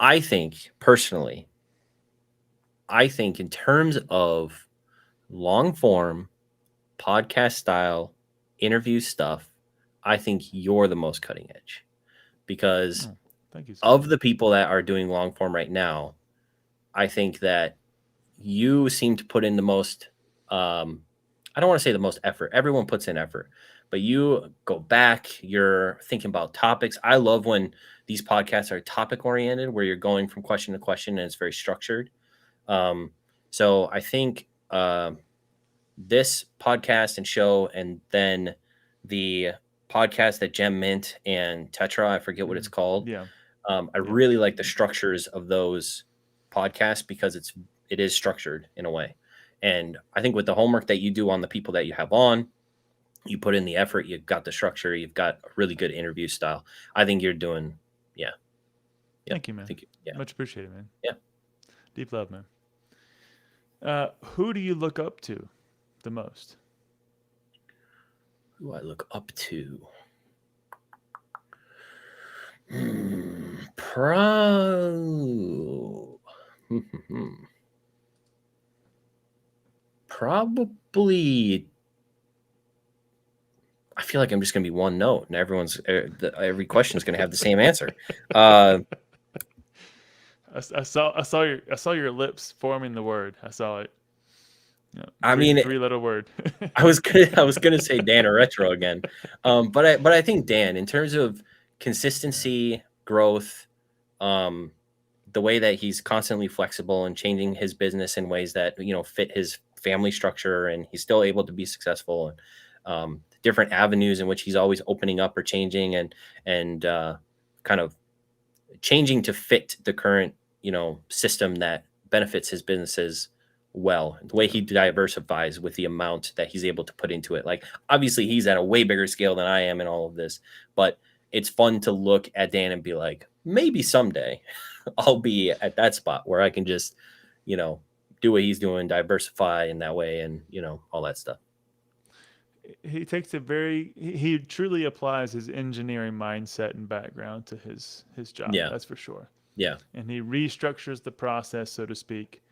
I think personally, in terms of long form podcast style interview stuff, I think you're the most cutting edge. Because thank you, of the people that are doing long form right now, I think that you seem to put in the most, I don't want to say the most effort. Everyone puts in effort, but you go back, you're thinking about topics. I love when these podcasts are topic oriented, where you're going from question to question and it's very structured. So I think this podcast and show, and then the podcast that Gem Mint and Tetra, I forget what it's called. Yeah. I really like the structures of those podcasts because it is structured in a way. And I think with the homework that you do on the people that you have on, you put in the effort, you've got the structure, you've got a really good interview style. I think you're doing, yeah. Thank you, man. Thank you. Yeah. Much appreciated, man. Yeah. Deep love, man. Who do you look up to the most? Who I look up to? Probably. I feel like I'm just going to be one note, and every question is going to have the same answer. I saw your lips forming the word. I saw it. Yeah, I mean, three-letter word. I was gonna say Dan or Retro again, but I think Dan, in terms of consistency, growth, the way that he's constantly flexible and changing his business in ways that fit his family structure, and he's still able to be successful, and different avenues in which he's always opening up or changing and kind of changing to fit the current system that benefits his businesses well. The way he diversifies with the amount that he's able to put into it. Like, obviously he's at a way bigger scale than I am in all of this, but it's fun to look at Dan and be like, maybe someday I'll be at that spot where I can just, do what he's doing, diversify in that way, and all that stuff. He takes he truly applies his engineering mindset and background to his job. Yeah. That's for sure. Yeah. And he restructures the process, so to speak,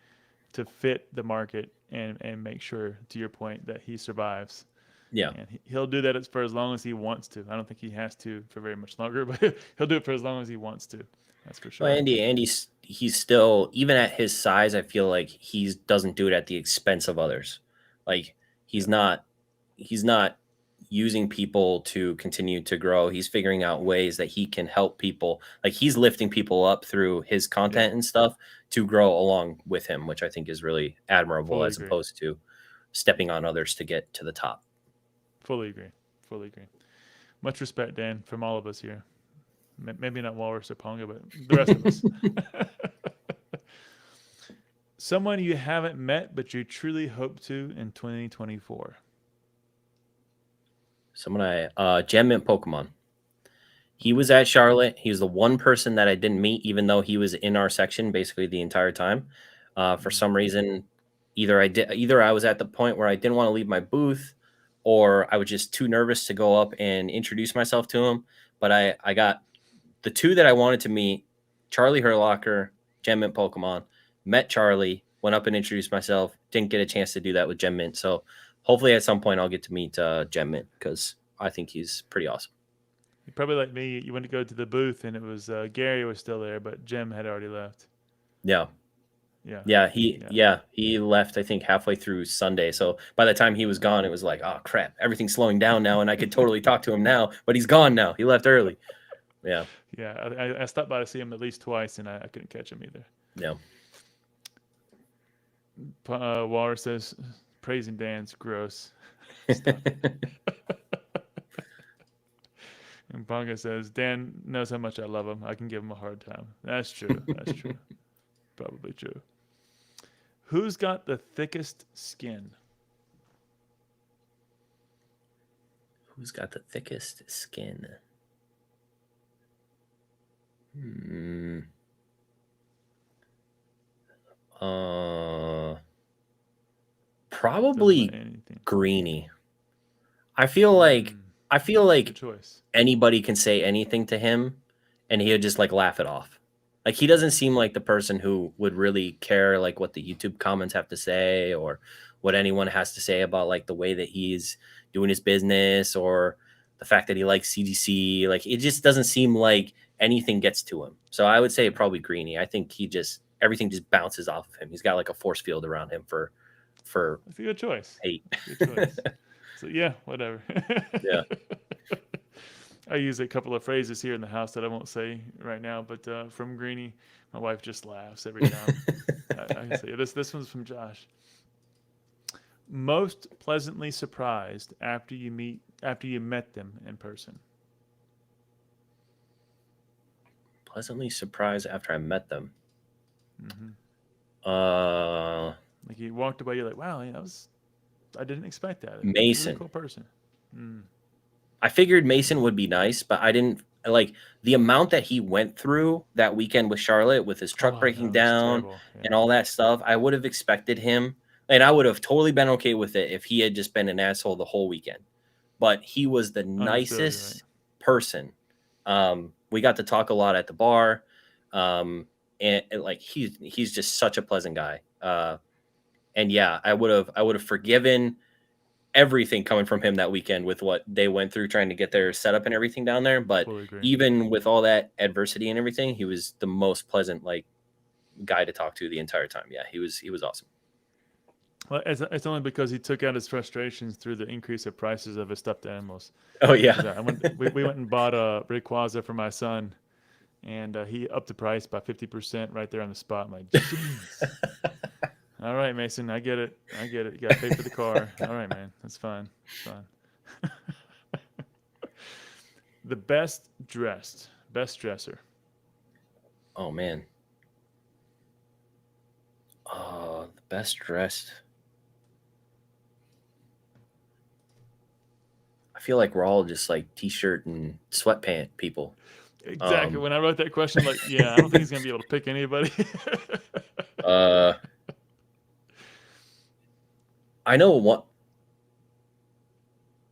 to fit the market and make sure, to your point, that he survives. Yeah. And he'll do that for as long as he wants to. I don't think he has to for very much longer, but he'll do it for as long as he wants to. That's for sure. Well, Andy's still, even at his size, I feel like he doesn't do it at the expense of others. Like, he's not using people to continue to grow. He's figuring out ways that he can help people. Like, he's lifting people up through his content and stuff to grow along with him, which I think is really admirable. Fully agree. Opposed to stepping on others to get to the top. Fully agree. Much respect, Dan, from all of us here. Maybe not Walrus or Ponga, but the rest of us. Someone you haven't met but you truly hope to in 2024. Someone Gem Mint Pokemon. He was at Charlotte. He was the one person that I didn't meet, even though he was in our section basically the entire time. For some reason, either I was at the point where I didn't want to leave my booth, or I was just too nervous to go up and introduce myself to him. But I got the two that I wanted to meet: Charlie Herlocker, Gem Mint Pokemon. Met Charlie, went up and introduced myself. Didn't get a chance to do that with Gem Mint, so hopefully at some point I'll get to meet Gem Mint, because I think he's pretty awesome. You're probably like me. You went to go to the booth and it was Gary was still there, but Jim had already left. Yeah. He left, I think, halfway through Sunday. So by the time he was gone, it was like, oh crap, everything's slowing down now, and I could totally talk to him now. But he's gone now. He left early. Yeah. Yeah, I stopped by to see him at least twice, and I couldn't catch him either. Yeah. Waller says, praising Dan's gross. And Ponga says, Dan knows how much I love him. I can give him a hard time. That's true. That's true. Probably true. Who's got the thickest skin? Who's got the thickest skin? Probably Greeny. I feel like anybody can say anything to him and he'll just like laugh it off. Like, he doesn't seem like the person who would really care like what the YouTube comments have to say, or what anyone has to say about like the way that he's doing his business, or the fact that he likes CGC. Like, it just doesn't seem like anything gets to him. So I would say probably Greeny. I think everything just bounces off of him. He's got like a force field around him for That's a good choice. Hate. Good choice. So yeah, whatever. Yeah. I use a couple of phrases here in the house that I won't say right now, but from Greeny, my wife just laughs every time. I can say this one's from Josh. Most pleasantly surprised after you met them in person. pleasantly surprised after I met them. Like you walked away, you're like, wow, I didn't expect that. Mason. Really cool person. I figured Mason would be nice, but I didn't like the amount that he went through that weekend with Charlotte with his truck breaking down and all that stuff. I would have expected him, and I would have totally been okay with it if he had just been an asshole the whole weekend. But he was the nicest person. We got to talk a lot at the bar. And like he's just such a pleasant guy. And yeah, I would have forgiven everything coming from him that weekend with what they went through trying to get their setup and everything down there. But even with all that adversity and everything, he was the most pleasant like guy to talk to the entire time. Yeah, he was awesome. Well, it's only because he took out his frustrations through the increase of prices of his stuffed animals. Oh yeah, we went and bought a Rayquaza for my son, and he upped the price by 50% right there on the spot. I'm like, jeez. All right, Mason, I get it. You got to pay for the car. All right, man, that's fine. The best dresser. Oh man. The best dressed. I feel like we're all just like t-shirt and sweatpant people. Exactly. When I wrote that question, I'm like, yeah, I don't think he's gonna be able to pick anybody. I know what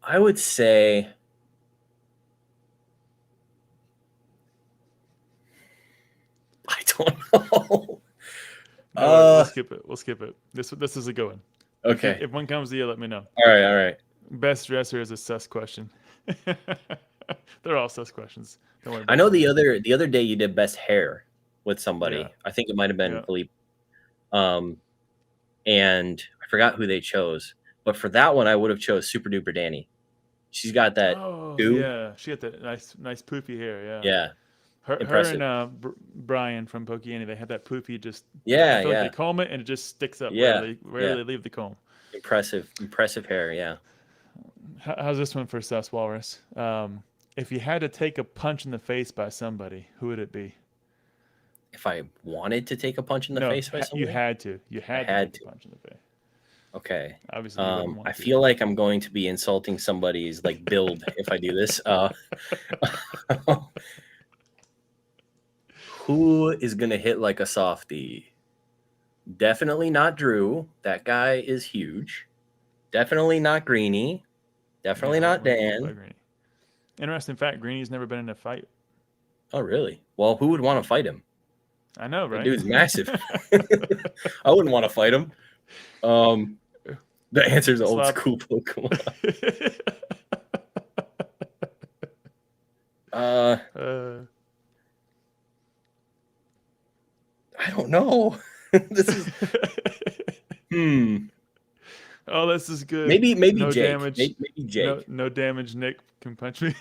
I would say. I don't know. We'll skip it. This is a good one. Okay. If one comes to you, let me know. All right. Best dresser is a sus question. They're all sus questions. Don't worry about I know the other day you did best hair with somebody. Yeah. I think it might have been Philippe. And I forgot who they chose. But for that one, I would have chose Super Duper Danny. She's got that. Yeah, she had that nice poofy hair. Yeah. Yeah. Her and Brian from Pokey, they had that poofy just. Yeah, I feel like they comb it and it just sticks up. Yeah. Where they leave the comb. Impressive hair. Yeah. How's this one for Sus Walrus? If you had to take a punch in the face by somebody, who would it be? If I wanted to take a punch in the face by somebody? You had to. You had to take a punch in the face. Okay. Obviously, I feel like I'm going to be insulting somebody's like build if I do this. Who is gonna hit like a softie? Definitely not Drew. That guy is huge. Definitely not Greenie. Definitely not Dan. Interesting fact: Greenie's never been in a fight. Oh, really? Well, who would want to fight him? I know, right? The dude's massive. I wouldn't want to fight him. The answer is old school Pokemon. I don't know. This is. Oh, this is good. Maybe no Jake. Damage. Maybe Jake. No damage. Nick can punch me.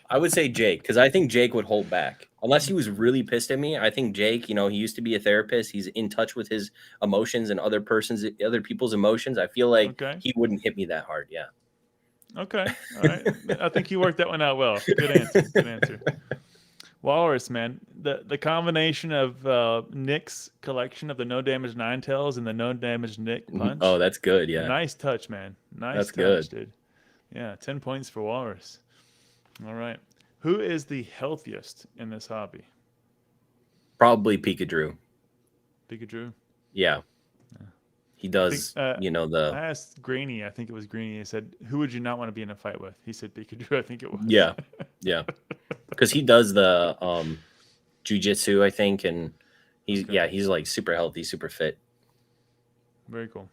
I would say Jake because I think Jake would hold back unless he was really pissed at me. I think Jake, he used to be a therapist. He's in touch with his emotions and other people's emotions. I feel like he wouldn't hit me that hard. Yeah. Okay. All right. I think you worked that one out well. Good answer. Walrus, man. The combination of Nick's collection of the no damage Ninetales and the no damage Nick punch. Oh, that's good. Yeah. Nice touch, man. That's touch, good, dude. Yeah, 10 points for Walrus. All right. Who is the healthiest in this hobby? Probably Pikachu. Yeah. He does, I asked Greenie, I think it was Greenie. He said, who would you not want to be in a fight with? He said Pikachu, I think it was. Yeah. Because he does the jiu-jitsu, I think, and he's like super healthy, super fit. Very cool.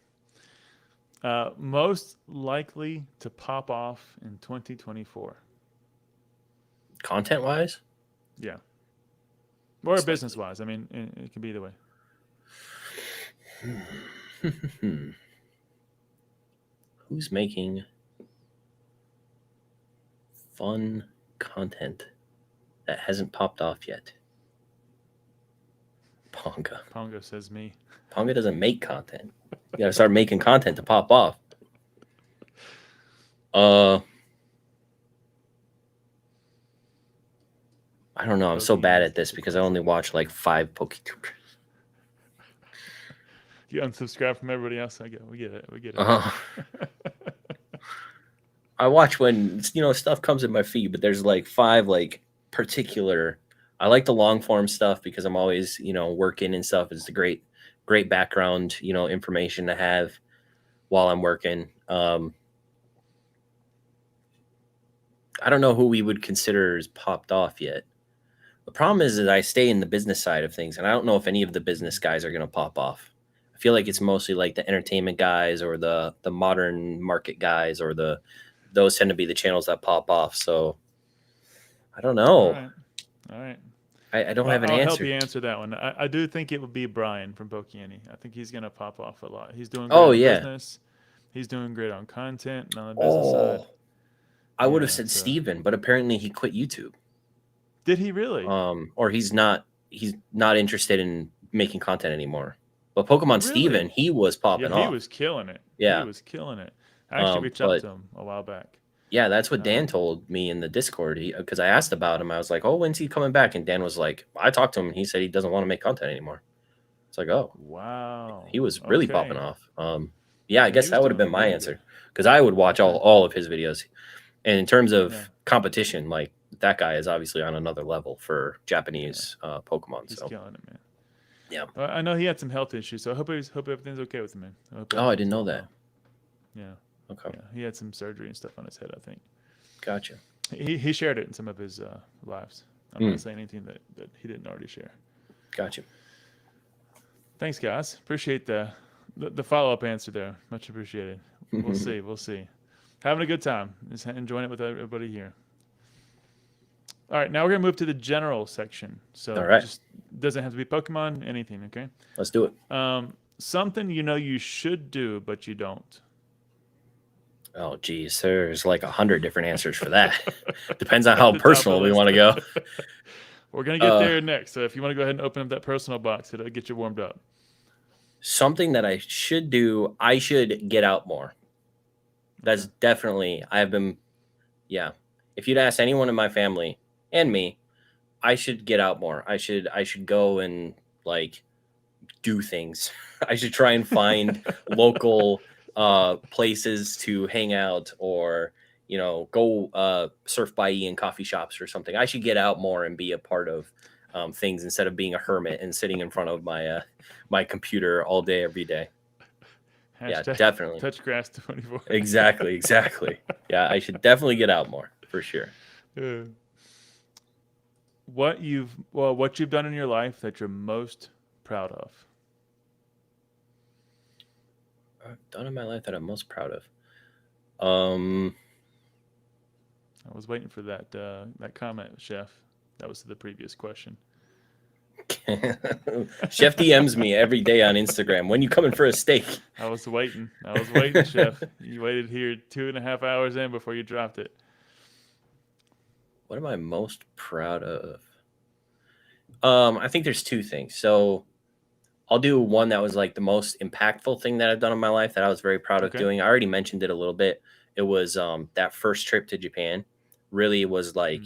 Most likely to pop off in 2024. Content-wise? Yeah. Or business-wise. I mean, it could be either way. Who's making fun content that hasn't popped off yet? Ponga. Ponga says me. Ponga doesn't make content. You gotta start making content to pop off. I don't know. I'm so bad at this because I only watch like 5 PokeTubers. You unsubscribe from everybody else. We get it. We get it. I watch when stuff comes in my feed, but there's like 5 like particular. I like the long form stuff because I'm always working and stuff. It's the great background information to have while I'm working. I don't know who we would consider as popped off yet. The problem is that I stay in the business side of things, and I don't know if any of the business guys are going to pop off. I feel like it's mostly like the entertainment guys or the modern market guys or those tend to be the channels that pop off. So I don't know. All right. I don't have an I'll answer. help you answer that one. I do think it would be Brian from Pokiani. I think he's going to pop off a lot. He's doing great on business. He's doing great on content and on the business side. I would have said Steven, but apparently he quit YouTube. Did he really? Or he's not interested in making content anymore. But Pokemon Steven, he was popping off. He was killing it. Yeah. He was killing it. I actually reached out to him a while back. Yeah, that's what Dan told me in the Discord. Because I asked about him. I was like, oh, when's he coming back? And Dan was like, I talked to him and he said he doesn't want to make content anymore. It's like, oh. Wow. He was really popping off. Yeah, I guess that would have been my answer. Because I would watch all of his videos. And in terms of competition, like that guy is obviously on another level for Japanese Pokemon. He's killing it, man. Yeah. I know he had some health issues, so I hope everything's okay with him, man. I didn't know that. Yeah. Okay. Yeah. He had some surgery and stuff on his head, I think. Gotcha. He shared it in some of his lives. I'm not saying anything that he didn't already share. Gotcha. Thanks, guys. Appreciate the follow-up answer there. Much appreciated. We'll see. We'll see. Having a good time. Just enjoying it with everybody here. All right, now we're going to move to the general section. So it just doesn't have to be Pokemon, anything, okay? Let's do it. Something you should do, but you don't. Oh, geez. There's like 100 different answers for that. Depends on how personal we want to go. We're going to get there next. So if you want to go ahead and open up that personal box, it'll get you warmed up. Something that I should do, I should get out more. That's definitely, if you'd ask anyone in my family and me, I should get out more. I should go and like do things. I should try and find local places to hang out or, go surf by in coffee shops or something. I should get out more and be a part of things instead of being a hermit and sitting in front of my my computer all day, every day. Yeah, definitely. Touch grass 24. Exactly. Yeah, I should definitely get out more for sure. What you've done in your life that you're most proud of? I've done in my life that I'm most proud of. I was waiting for that comment, Chef. That was the previous question. Chef DMs me every day on Instagram. When you coming for a steak? I was waiting, Chef. You waited here 2.5 hours in before you dropped it. What am I most proud of? I think there's 2 things. So I'll do one that was like the most impactful thing that I've done in my life that I was very proud of doing. I already mentioned it a little bit. It was that first trip to Japan. Really was like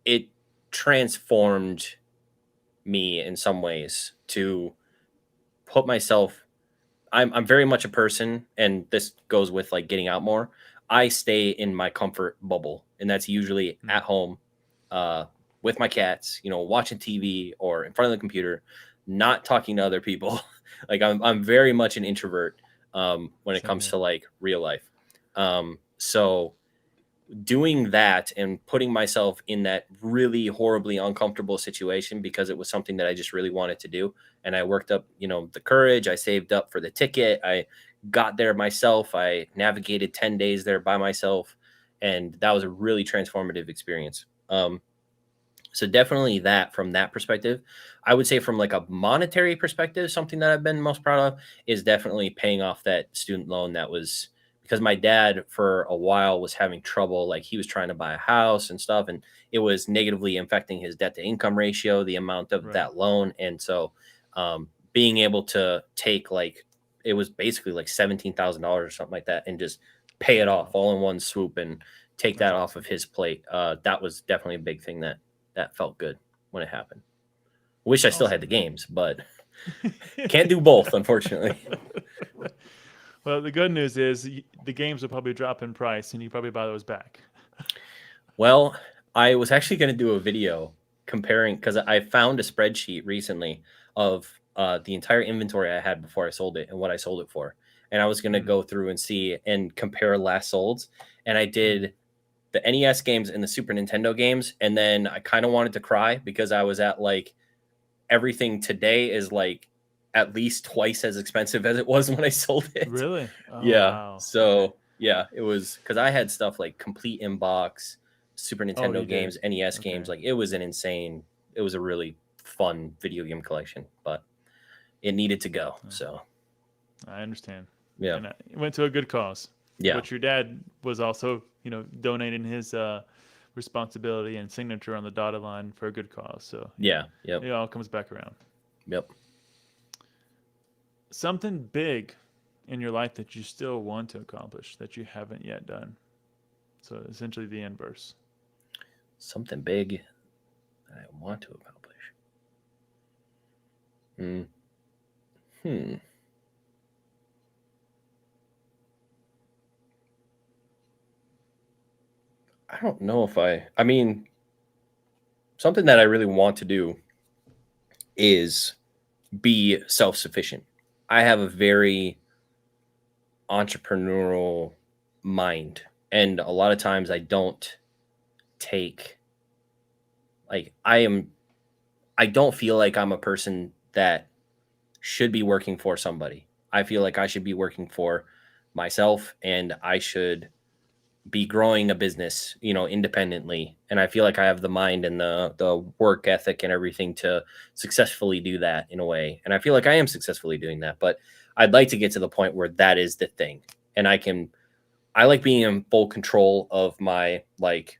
it transformed me in some ways to put myself. I'm very much a person, and this goes with like getting out more. I stay in my comfort bubble, and that's usually at home with my cats, watching TV or in front of the computer, not talking to other people. Like I'm very much an introvert when it comes to like real life. So doing that and putting myself in that really horribly uncomfortable situation because it was something that I just really wanted to do. And I worked up, the courage. I saved up for the ticket. I got there myself. I navigated 10 days there by myself. And that was a really transformative experience. So definitely that from that perspective. I would say from like a monetary perspective, something that I've been most proud of is definitely paying off that student loan that was because my dad for a while was having trouble. Like he was trying to buy a house and stuff, and it was negatively affecting his debt to income ratio, the amount of that loan. And so being able to take like, it was basically like $17,000 or something like that and just pay it off all in one swoop and take that off of his plate. That was definitely a big thing that felt good when it happened. Wish I still had the games, but can't do both, unfortunately. Well, the good news is the games will probably drop in price, and you probably buy those back. Well, I was actually going to do a video comparing, because I found a spreadsheet recently of the entire inventory I had before I sold it and what I sold it for. And I was going to go through and see and compare last solds. And I did the NES games and the Super Nintendo games. And then I kind of wanted to cry because I was at like, everything today is like at least twice as expensive as it was when I sold it. Really? Oh, Yeah. wow. So Okay. yeah, it was because I had stuff like complete inbox, Super Nintendo you games, did? NES Okay. games. Like it was a really fun video game collection, but it needed to go. So I understand. yeah, And it went to a good cause. yeah, But your dad was also, donating his responsibility and signature on the dotted line for a good cause. So yeah, yep, it all comes back around. yep. Something big in your life that you still want to accomplish that you haven't yet done. So essentially the inverse. Something big that I want to accomplish. I don't know if I mean, something that I really want to do is be self-sufficient. I have a very entrepreneurial mind, and a lot of times I don't take I don't feel like I'm a person that should be working for somebody. I feel like I should be working for myself, and I should be growing a business, independently. And I feel like I have the mind and the work ethic and everything to successfully do that in a way. And I feel like I am successfully doing that, but I'd like to get to the point where that is the thing. And I like being in full control of my like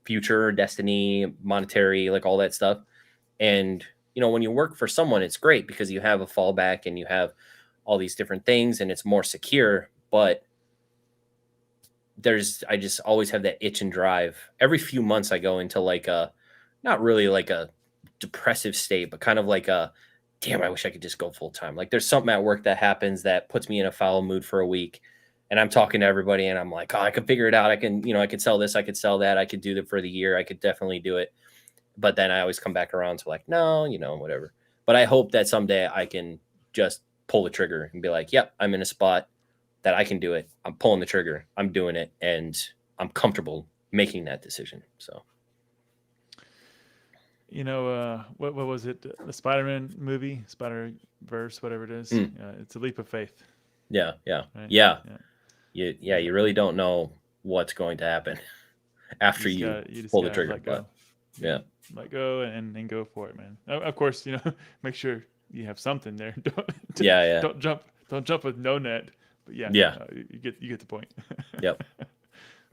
future destiny, monetary, like all that stuff. And, when you work for someone, it's great because you have a fallback and you have all these different things and it's more secure, but I just always have that itch and drive. Every few months I go into like not really like a depressive state, but kind of like damn, I wish I could just go full time. Like there's something at work that happens that puts me in a foul mood for a week. And I'm talking to everybody and I'm like, oh, I could figure it out. I can, I could sell this. I could sell that. I could do it for the year. I could definitely do it. But then I always come back around to like, no, whatever. But I hope that someday I can just pull the trigger and be like, yep, I'm in a spot that I can do it. I'm pulling the trigger. I'm doing it. And I'm comfortable making that decision. So, what was it? The Spider-Man movie, Spider-Verse, whatever it is. It's a leap of faith. Yeah. Yeah. Right? Yeah. You really don't know what's going to happen after you pull the trigger. But yeah. Let go and go for it, man. Of course, make sure you have something there. Don't jump with no net. But yeah. You get the point. Yep.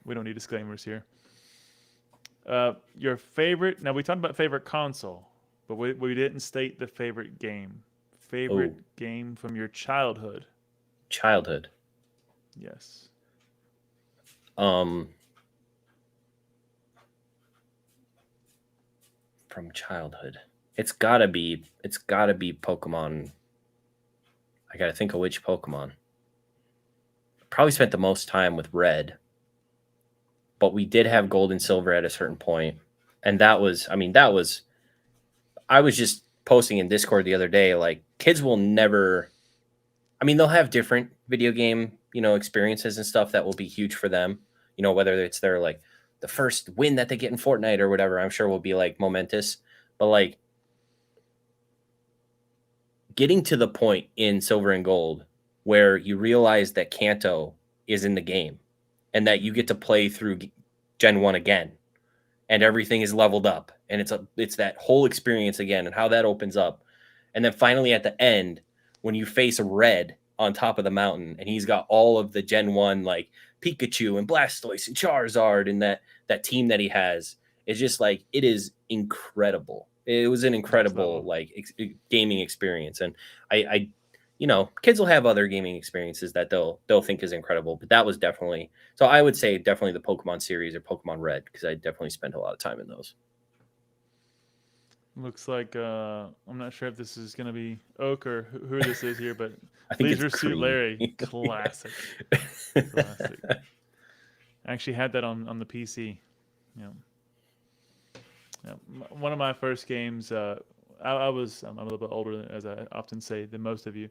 We don't need disclaimers here. Your favorite? Now we talked about favorite console, but we didn't state the favorite game. Favorite game from your childhood. Childhood. Yes. From childhood, it's gotta be Pokemon. I gotta think of which Pokemon. Probably spent the most time with Red, but we did have Gold and Silver at a certain point, and I was just posting in Discord the other day, like kids will never. They'll have different video game, experiences and stuff that will be huge for them. Whether it's their like the first win that they get in Fortnite or whatever, I'm sure will be like momentous. But like getting to the point in Silver and Gold where you realize that Kanto is in the game and that you get to play through Gen 1 again and everything is leveled up and it's that whole experience again and how that opens up. And then finally at the end, when you face Red on top of the mountain and he's got all of the Gen 1 like Pikachu and Blastoise and Charizard and that team that he has, it's just like it is incredible. It was an incredible like gaming experience, and I kids will have other gaming experiences that they'll think is incredible. But that was definitely, so I would say definitely the Pokemon series or Pokemon Red, because I definitely spent a lot of time in those. Looks like I'm not sure if this is gonna be Oak or who this is here, but I think it's Leisure Suit Cream. Larry, classic, classic. I actually had that on the PC. Yeah. Yeah. One of my first games. I'm a little bit older, as I often say, than most of you.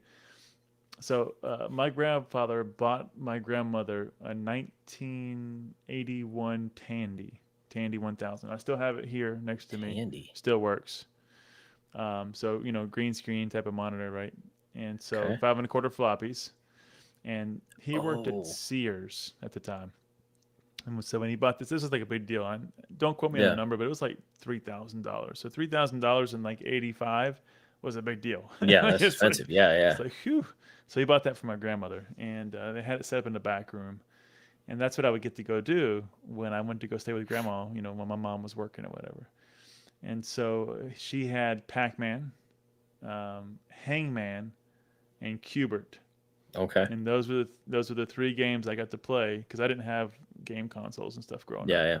So my grandfather bought my grandmother a 1981 Tandy 1000. I still have it here next to me. Tandy. Still works. So green screen type of monitor, right? And so Okay. 5 1/4 floppies. And he worked at Oh. Sears at the time. And so when he bought this was like a big deal. Don't quote me on the Yeah. number, but it was like $3,000. So $3,000 in like '85 was a big deal. Yeah, that's It's like, expensive. Yeah. it's like, whew. So he bought that for my grandmother, and they had it set up in the back room, and that's what I would get to go do when I went to go stay with grandma. When my mom was working or whatever. And so she had Pac-Man, Hangman, and Cubert. Okay. And those were the three games I got to play because I didn't have game consoles and stuff growing up. Yeah.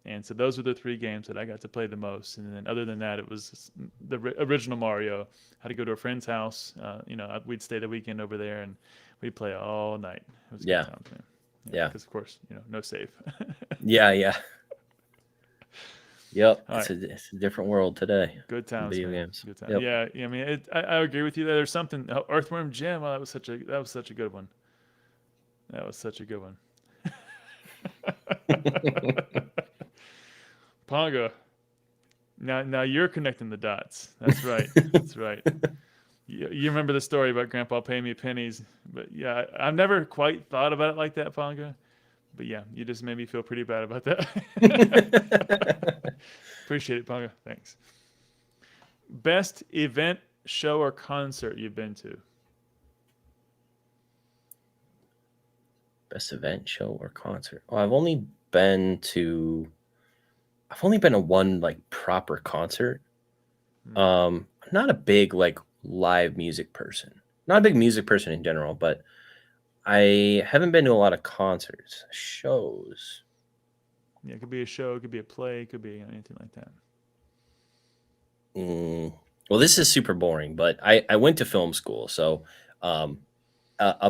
And so those were the three games that I got to play the most. And then other than that, it was the original Mario. I had to go to a friend's house. We'd stay the weekend over there and we'd play all night. It was Yeah. good times, man. Yeah. Because of course, no save. Yeah. Yep. All It's right. a different world today. Good times, Video man. games. Good times. Yep. Yeah. I mean, I agree with you. There's something. Earthworm Jim. Oh, that was such a good one. That was such a good one. Ponga. Now you're connecting the dots. That's right. That's right. You remember the story about Grandpa paying me pennies, but yeah, I've never quite thought about it like that, Ponga. But yeah, you just made me feel pretty bad about that. Appreciate it, Ponga. Thanks. Best event, show, or concert you've been to? Best event, show, or concert. Well, I've only been to one like proper concert. I'm not a big like live music person. Not a big music person in general, but I haven't been to a lot of concerts, shows. Yeah, it could be a show, it could be a play, it could be anything like that. Well, this is super boring, but I went to film school, so a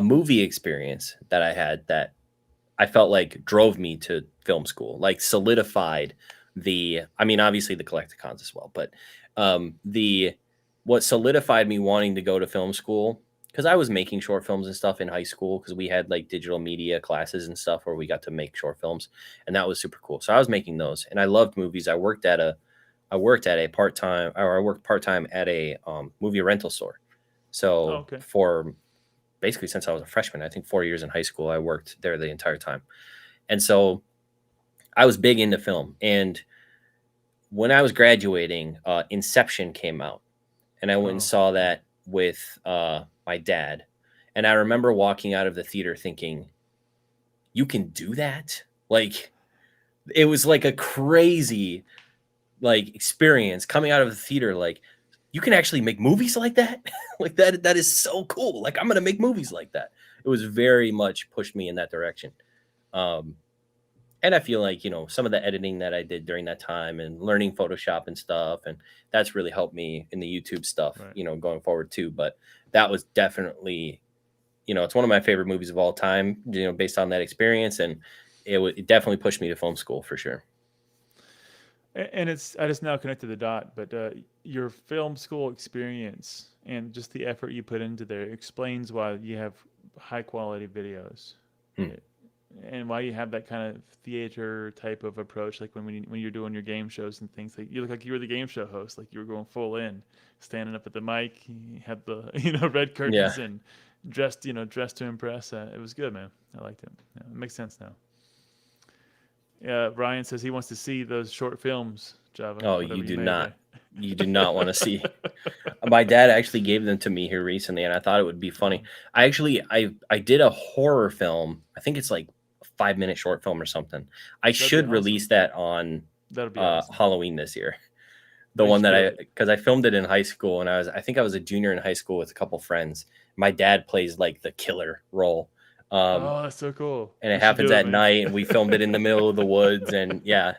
movie experience that I had that I felt like drove me to film school, like solidified obviously the Collecticons as well, but what solidified me wanting to go to film school, because I was making short films and stuff in high school, because we had like digital media classes and stuff where we got to make short films, and that was super cool. So I was making those, and I loved movies. I worked part-time at a movie rental store. So okay. for basically since I was a freshman, I think 4 years in high school, I worked there the entire time. And so I was big into film. And when I was graduating, Inception came out, and I went and saw that with my dad. And I remember walking out of the theater thinking, you can do that? Like, it was like a crazy like experience coming out of the theater. Like, you can actually make movies like that. Like that is so cool. Like, I'm going to make movies like that. It was very much pushed me in that direction. And I feel like, some of the editing that I did during that time and learning Photoshop and stuff, and that's really helped me in the YouTube stuff, right. Going forward too. But that was definitely, it's one of my favorite movies of all time, based on that experience. And it definitely pushed me to film school for sure. And I just now connected the dot, but your film school experience and just the effort you put into there explains why you have high quality videos. And why you have that kind of theater type of approach, like when you're doing your game shows and things. Like, you look like you were the game show host, like you were going full in, standing up at the mic. You had the red curtains and dressed to impress. It was good, man. I liked it. Yeah, it makes sense now. Ryan says he wants to see those short films, Java. Oh, you do not. You do not want to see. My dad actually gave them to me here recently, and I thought it would be funny. I did a horror film. I think it's like a 5-minute short film or something. I should release that on That'd be awesome. Halloween this year. The one that HBO. because I filmed it in high school, and I think I was a junior in high school with a couple friends. My dad plays like the killer role. Oh, that's so cool. And You it should happens do it, at man. night, and we filmed it in the middle of the woods. And yeah,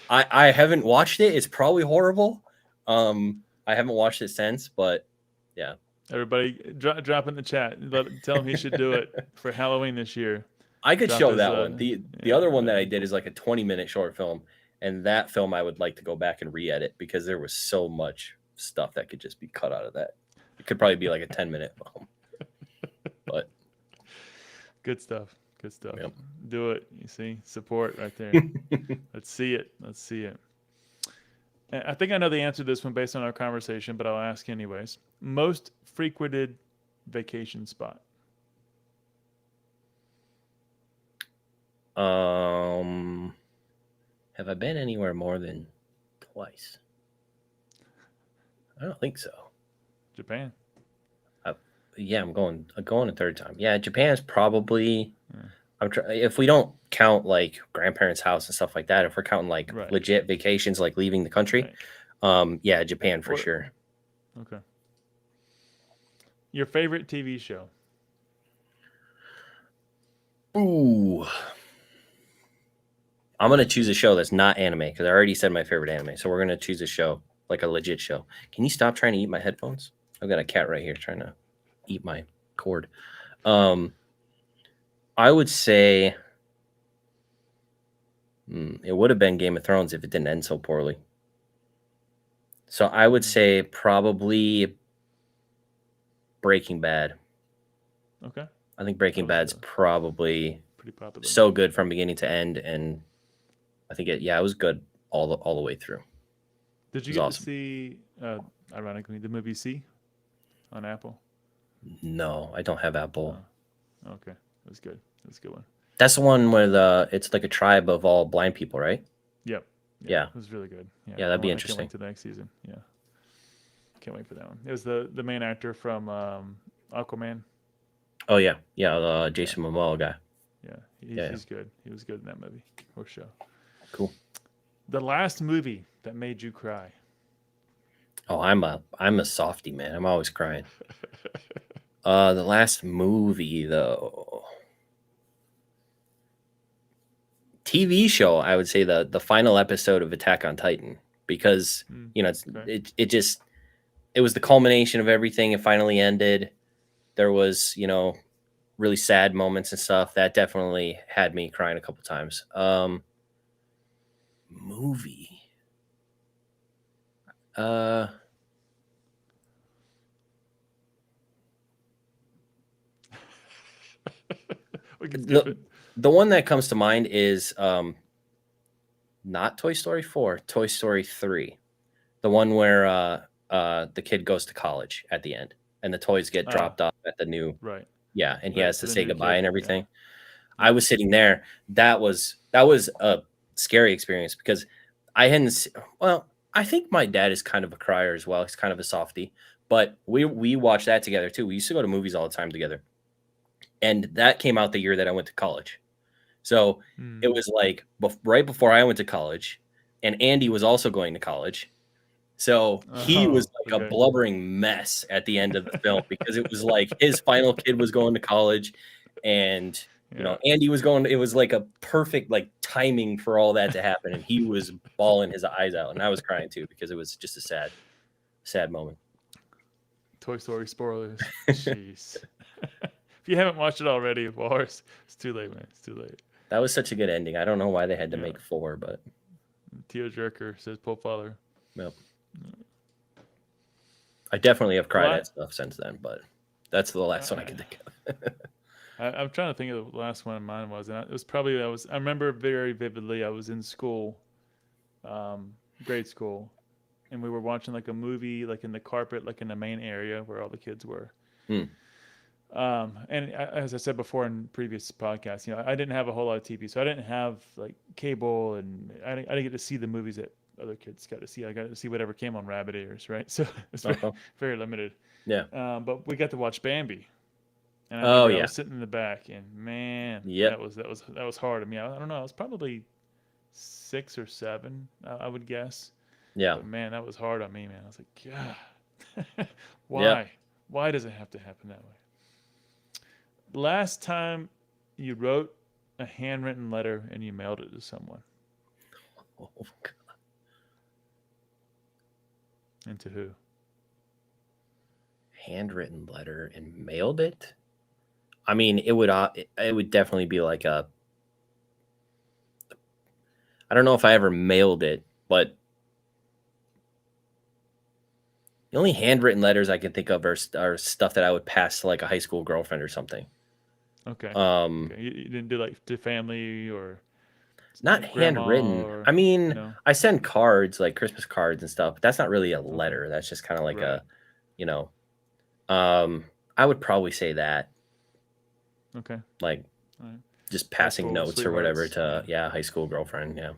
I haven't watched it. It's probably horrible. I haven't watched it since, but yeah. Everybody, drop in the chat. Tell him he should do it for Halloween this year. I could Drop show his, that one. The yeah, other one that I that'd be did is like a 20-minute short film, and that film I would like to go back and re-edit because there was so much stuff that could just be cut out of that. It could probably be like a 10-minute film. But good stuff. Good stuff. Yep. Do it. You see, support right there. Let's see it. Let's see it. And I think I know the answer to this one based on our conversation, but I'll ask anyways. Most frequented vacation spot. Have I been anywhere more than twice? I don't think so. Japan. Yeah, I'm going a third time. Yeah, Japan is probably. If we don't count like grandparents' house and stuff like that, if we're counting like Right. legit vacations, like leaving the country, yeah, Japan for sure. Okay. Your favorite TV show? Ooh. I'm going to choose a show that's not anime because I already said my favorite anime. So we're going to choose a show, like a legit show. Can you stop trying to eat my headphones? I've got a cat right here trying to eat my cord. I would say it would have been Game of Thrones if it didn't end so poorly. So I would say probably Breaking Bad. Okay. I think Breaking Bad's probably pretty popular. So good from beginning to end, and I think it was good all the way through. Did you get to see, ironically, the movie C on Apple? No, I don't have Apple. Oh, okay, it was good. It was a good one. That's the one where it's like a tribe of all blind people, right? Yep. Yeah. It was really good. Yeah, that'd be interesting. I can't wait to the next season. Yeah. Can't wait for that one. It was the main actor from Aquaman. Oh yeah, the Jason Momoa guy. Yeah, he's good. He was good in that movie for sure. Cool. The last movie that made you cry. Oh, I'm a softie, man. I'm always crying. The last movie though, TV show, I would say the final episode of Attack on Titan because it was the culmination of everything. It finally ended. There was really sad moments and stuff that definitely had me crying a couple times. Movie. The one that comes to mind is not Toy Story 4, Toy Story 3. The one where the kid goes to college at the end and the toys get dropped off at the new Yeah, and he has to say goodbye and everything. Yeah. I was sitting there. That was a scary experience because I hadn't. I think my dad is kind of a crier as well. He's kind of a softie, but we watched that together too. We used to go to movies all the time together, and that came out the year that I went to college. So it was like right before I went to college, and Andy was also going to college. So he was like a blubbering mess at the end of the film because it was like his final kid was going to college, and Andy was going. It was like a perfect like timing for all that to happen, and he was bawling his eyes out, and I was crying too because it was just a sad moment. Toy Story spoilers. Jeez. If you haven't watched it already, Walrus, it's too late, man. It's too late. That was such a good ending. I don't know why they had to make 4, but tearjerker, says Pope Father. Yep. I definitely have cried at stuff since then, but that's the last one I can think of. I'm trying to think of the last one of mine was, and it was probably I remember very vividly. I was in school, grade school, and we were watching like a movie, like in the carpet, like in the main area where all the kids were. And as I said before in previous podcasts, I didn't have a whole lot of TV, so I didn't have like cable, and I didn't get to see the movies that other kids got to see. I got to see whatever came on Rabbit Ears, right? So it's very limited. Yeah. But we got to watch Bambi. And I was sitting in the back, and man, that was hard. I mean, I don't know. I was probably 6 or 7, I would guess. Yeah. But man, that was hard on me, man. I was like, God, Yep. why does it have to happen that way? Last time you wrote a handwritten letter and you mailed it to someone, Oh, and to who? handwritten letter and mailed it. I mean, it would definitely be like a. I don't know if I ever mailed it, but the only handwritten letters I can think of are stuff that I would pass to like a high school girlfriend or something. Okay. Um, Okay. You didn't do like to family or not grandma handwritten. or I mean, no? I send cards like Christmas cards and stuff, but that's not really a Okay. letter. That's just kind of like Right. a, you know, I would probably say that Okay. like All right. just High passing school notes or whatever sweethearts. to high school girlfriend. Yeah.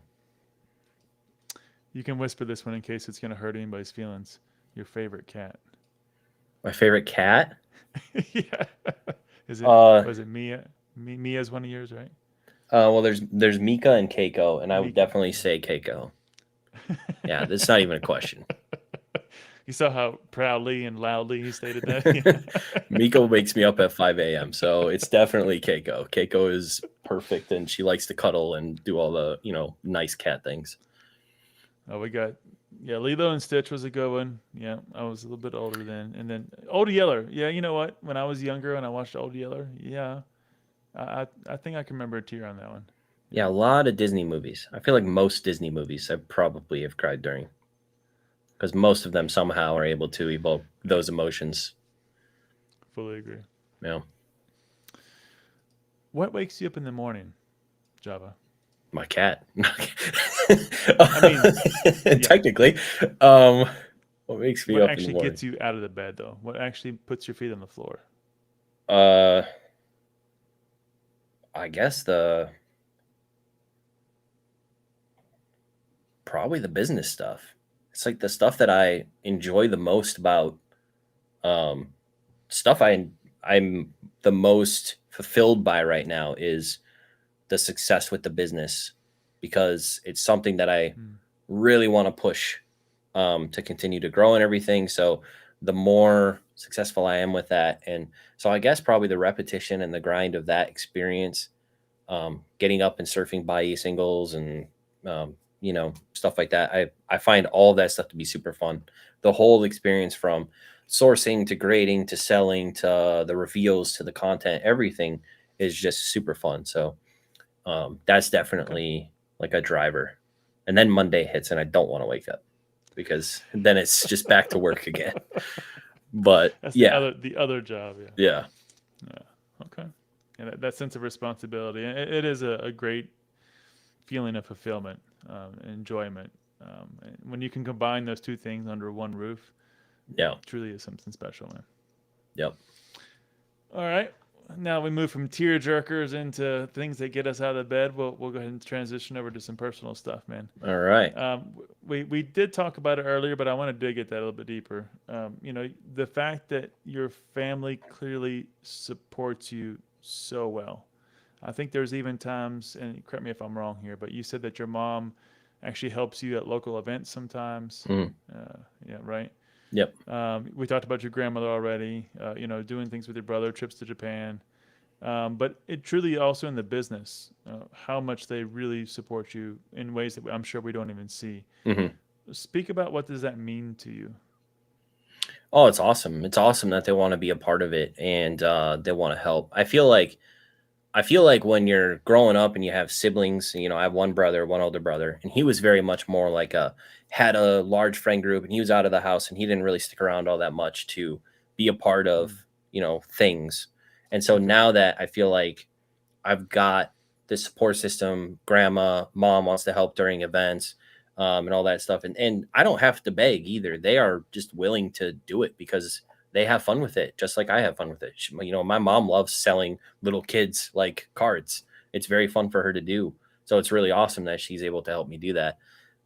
You can whisper this one in case it's gonna hurt anybody's feelings. Your favorite cat. My favorite cat. Yeah. Is it? Uh, Was it Mia? Mia's one of yours, right? well, there's Mika and Keiko, and I would Mika. definitely say Keiko. Yeah, that's not even a question. You saw how proudly and loudly he stated that. Miko wakes me up at 5 a.m. So it's definitely Keiko. Keiko is perfect and she likes to cuddle and do all the, nice cat things. Oh, we got Lilo and Stitch was a good one. Yeah, I was a little bit older then, and then Old Yeller. Yeah, you know what? When I was younger and I watched Old Yeller, yeah, I think I can remember a tear on that one. Yeah, a lot of Disney movies. I feel like most Disney movies I probably have cried during because most of them somehow are able to evoke those emotions. Fully agree. Yeah. What wakes you up in the morning, Java? My cat. I mean, yeah. Technically, what makes me What up in the actually morning? gets you out of the bed though? What actually puts your feet on the floor? I guess probably the business stuff. It's like the stuff that I enjoy the most about stuff I'm the most fulfilled by right now is the success with the business because it's something that I really want to push to continue to grow and everything. So the more successful I am with that, and so I guess probably the repetition and the grind of that experience, getting up and surfing Baiyi singles and stuff like that. I find all that stuff to be super fun. The whole experience from sourcing to grading to selling to the reveals to the content, everything is just super fun. So that's definitely like a driver. And then Monday hits and I don't want to wake up because then it's just back to work again. But That's yeah, the other job. Yeah. yeah, Yeah. Okay. And that sense of responsibility, it is a great feeling of fulfillment, enjoyment. And when you can combine those two things under one roof, yeah, it truly is something special, man. yep. All right. Now we move from tear jerkers into things that get us out of bed. We'll go ahead and transition over to some personal stuff, man. All right. We did talk about it earlier, but I want to dig at that a little bit deeper. The fact that your family clearly supports you so well. I think there's even times, and correct me if I'm wrong here, but you said that your mom actually helps you at local events sometimes. Yeah, right. Yep. We talked about your grandmother already. Doing things with your brother, trips to Japan. But it truly also in the business, how much they really support you in ways that I'm sure we don't even see. Mm-hmm. Speak about what does that mean to you? Oh, it's awesome. It's awesome that they want to be a part of it and they want to help. I feel like when you're growing up and you have siblings, I have one brother, one older brother, and he was very much more like had a large friend group and he was out of the house and he didn't really stick around all that much to be a part of, things. And so now that I feel like I've got this support system, grandma, mom wants to help during events, and all that stuff. And I don't have to beg either. They are just willing to do it because they have fun with it, just like I have fun with it. My mom loves selling little kids like cards. It's very fun for her to do. So it's really awesome that she's able to help me do that.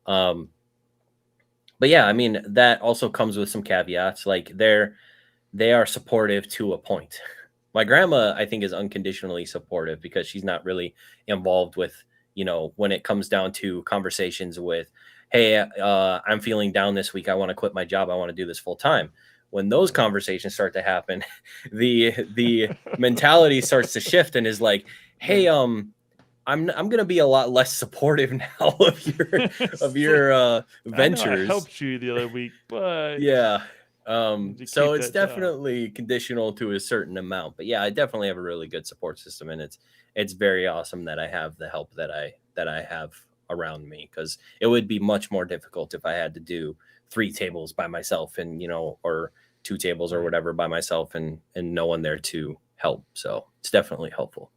But yeah, I mean, that also comes with some caveats. Like they are supportive to a point. My grandma, I think, is unconditionally supportive because she's not really involved with, when it comes down to conversations with, hey, I'm feeling down this week. I want to quit my job. I want to do this full time. When those conversations start to happen, the mentality starts to shift and is like, hey, I'm gonna be a lot less supportive now of your I know I ventures. helped you the other week, but Yeah. you So keep it's that job. definitely conditional to a certain amount. But yeah, I definitely have a really good support system, and it's very awesome that I have the help that I have around me, because it would be much more difficult if I had to do 3 tables by myself, and or 2 tables or Right. whatever by myself, and no one there to help. So it's definitely helpful.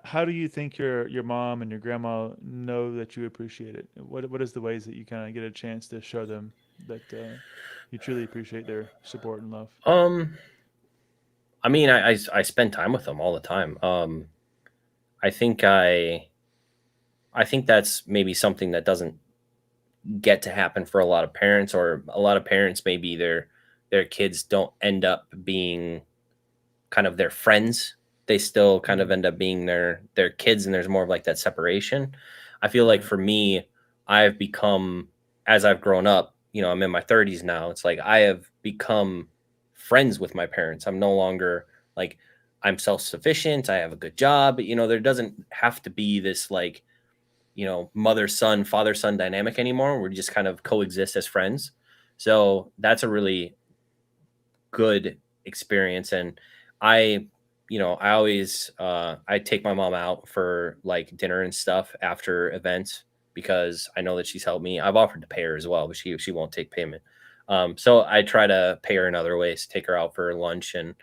How do you think your mom and your grandma know that you appreciate it? What is the ways that you kind of get a chance to show them that you truly appreciate their support and love? Um, I mean, I spend time with them all the time. I think I think that's maybe something that doesn't get to happen for a lot of parents, or a lot of parents, maybe their kids don't end up being kind of their friends. They still kind of Mm, end up being their kids, and there's more of like that separation. I feel like right. for me, I've become, as I've grown up, I'm in my 30s now. It's like I have become friends with my parents. I'm no longer like, I'm self-sufficient. I have a good job. There doesn't have to be this like, mother son, father son dynamic anymore. We just kind of coexist as friends. So that's a really good experience. And I, I always I take my mom out for like dinner and stuff after events, because I know that she's helped me. I've offered to pay her as well, but she won't take payment. So I try to pay her in other ways, take her out for lunch, and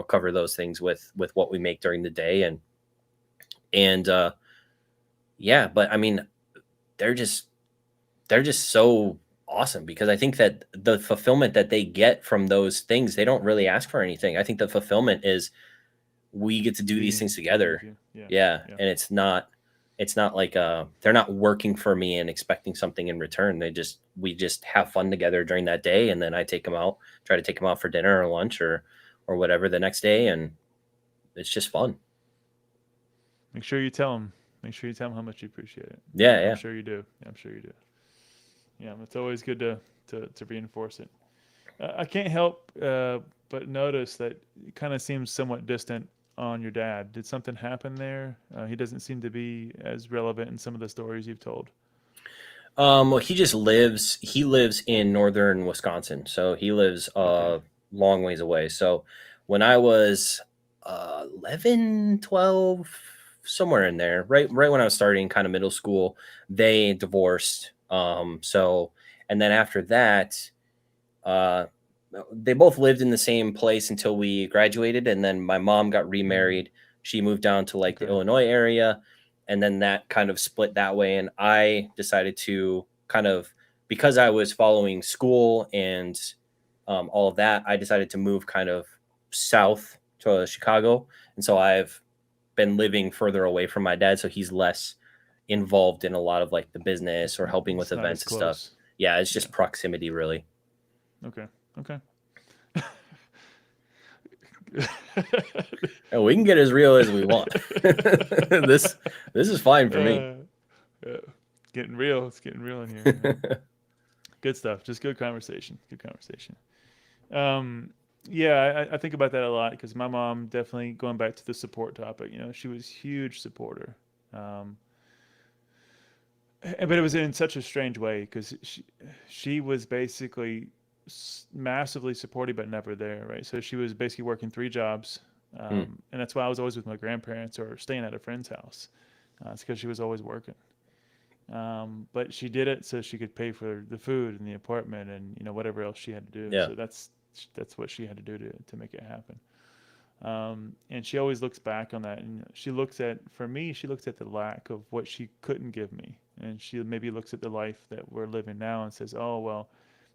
cover those things with what we make during the day. And yeah, but I mean, they're just they're just so awesome, because I think that the fulfillment that they get from those things, they don't really ask for anything. I think the fulfillment is we get to do these things Being with together. you. Yeah. Yeah, Yeah. and it's not like they're not working for me and expecting something in return. We just have fun together during that day, and then I take them out, try to take them out for dinner or lunch or whatever the next day, and it's just fun. Make sure you tell them. Make sure you tell them how much you appreciate it. Yeah, I'm yeah. sure you do. I'm sure you do. Yeah, it's always good to reinforce it. I can't help but notice that it kind of seems somewhat distant on your dad. Did something happen there? He doesn't seem to be as relevant in some of the stories you've told. Well, he lives in northern Wisconsin, so he lives Okay. a long ways away. So when I was 11, 12, somewhere in there, right when I was starting kind of middle school, they divorced. And then after that, uh, they both lived in the same place until we graduated, and then my mom got Mm, remarried. She moved down to like the okay. Illinois area, and then that kind of split that way. And I decided to kind of, because I was following school and all of that, I decided to move kind of south to Chicago, and so I've been living further away from my dad, so he's less involved in a lot of like the business or helping with It's not as events and stuff. close. Yeah, it's Yeah. just proximity, really. Okay. Okay. And we can get as real as we want. This is fine for me. uh, uh, getting real. It's getting real in here. Good stuff. Just good conversation. Good conversation. Um, yeah, I think about that a lot because my mom definitely going back to the support topic. She was huge supporter, um, but it was in such a strange way because she was basically massively supportive but never there, right? So she was basically working 3 jobs, Hmm. and that's why I was always with my grandparents or staying at a friend's house. It's because she was always working. But she did it so she could pay for the food and the apartment and whatever else she had to do. Yeah. So that's what she had to do to make it happen. And she always looks back on that, and she looks at, for me, she looks at the lack of what she couldn't give me, and she maybe looks at the life that we're living now and says, "Oh well,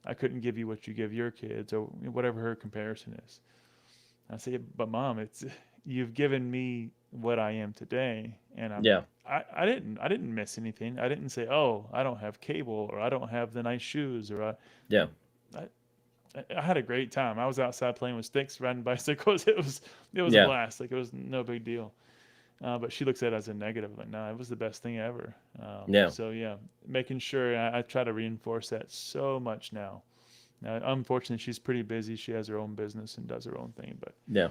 I couldn't give you what you give your kids," or whatever her comparison is. I say, "But mom, it's you've given me what I am today, and Yeah. I didn't miss anything. I didn't say, oh, I don't have cable, or I don't have the nice shoes, or Yeah. I, I had a great time. I was outside playing with sticks, riding bicycles. It was a Yeah. blast. Like it was no big deal. But she looks at it as a negative. Like, no, it was the best thing ever. Yeah. So yeah, making sure I try to reinforce that so much now. Now, unfortunately, she's pretty busy. She has her own business and does her own thing, but Yeah.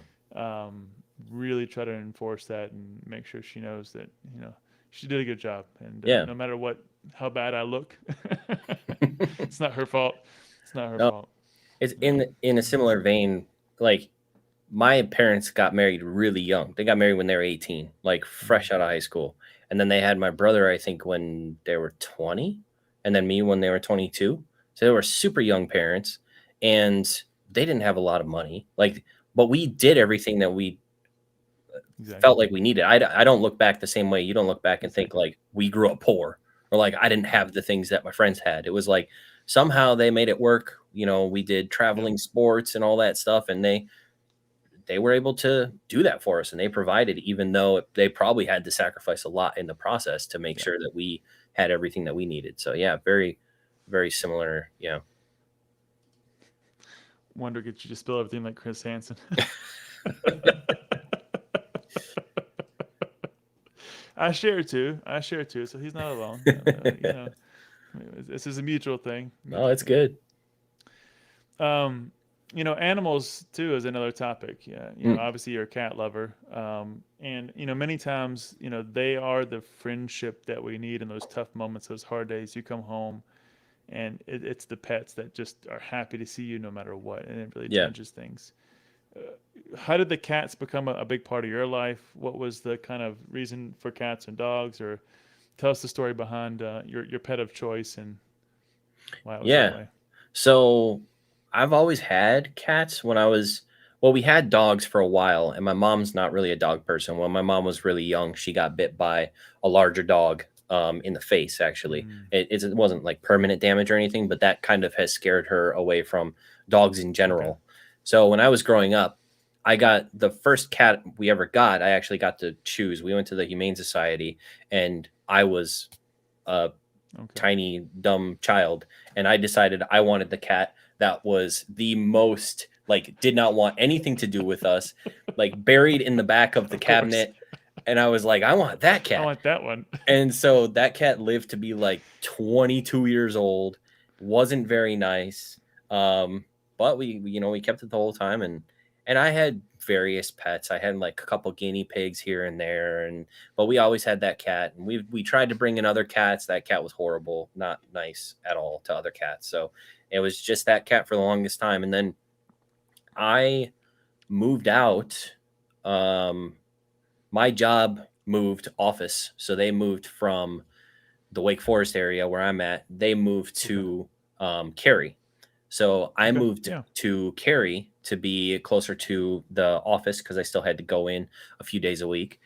really try to enforce that and make sure she knows that she did a good job. And Yeah. no matter how bad I look, it's not her fault. It's not her No, fault. it's in a similar vein. Like my parents got married really young. They got married when they were 18, like fresh out of high school. And then they had my brother, I think, when they were 20, and then me when they were 22. So they were super young parents, and they didn't have a lot of money. Like, but we did everything that we Exactly. felt like we needed. I don't look back the same way you don't look back and think like we grew up poor or like I didn't have the things that my friends had. It was like somehow they made it work. We did traveling sports and all that stuff, and they were able to do that for us, and they provided, even though they probably had to sacrifice a lot in the process to make sure that we had everything that we needed. So yeah, very, very similar. Yeah. Wonder could you just spill everything like Chris Hansen? I share too. So he's not alone. This is a mutual thing. Oh, it's good. Animals too is another topic. Yeah, obviously you're a cat lover, and many times they are the friendship that we need in those tough moments, those hard days. You come home, and it's the pets that just are happy to see you no matter what, and it really changes things. How did the cats become a big part of your life? What was the kind of reason for cats and dogs, or tell us the story behind your pet of choice and why it was that way. So I've always had cats we had dogs for a while, and my mom's not really a dog person. When my mom was really young, she got bit by a larger dog in the face, actually. It wasn't like permanent damage or anything, but that kind of has scared her away from dogs in general. Okay. So when I was growing up, I got the first cat we ever got. I actually got to choose. We went to the Humane Society, and I was tiny, dumb child. And I decided I wanted the cat that was the most, like, did not want anything to do with us, like buried in the back of the cabinet. And I was like, I want that cat. I want that one. And so that cat lived to be like 22 years old, wasn't very nice. But we kept it the whole time. And I had various pets. I had like a couple guinea pigs here and there, but we always had that cat. And we tried to bring in other cats. That cat was horrible, not nice at all to other cats. So it was just that cat for the longest time. And then I moved out. My job moved office. So they moved from the Wake Forest area where I'm at. They moved to Cary. So I moved to Cary to be closer to the office because I still had to go in a few days a week.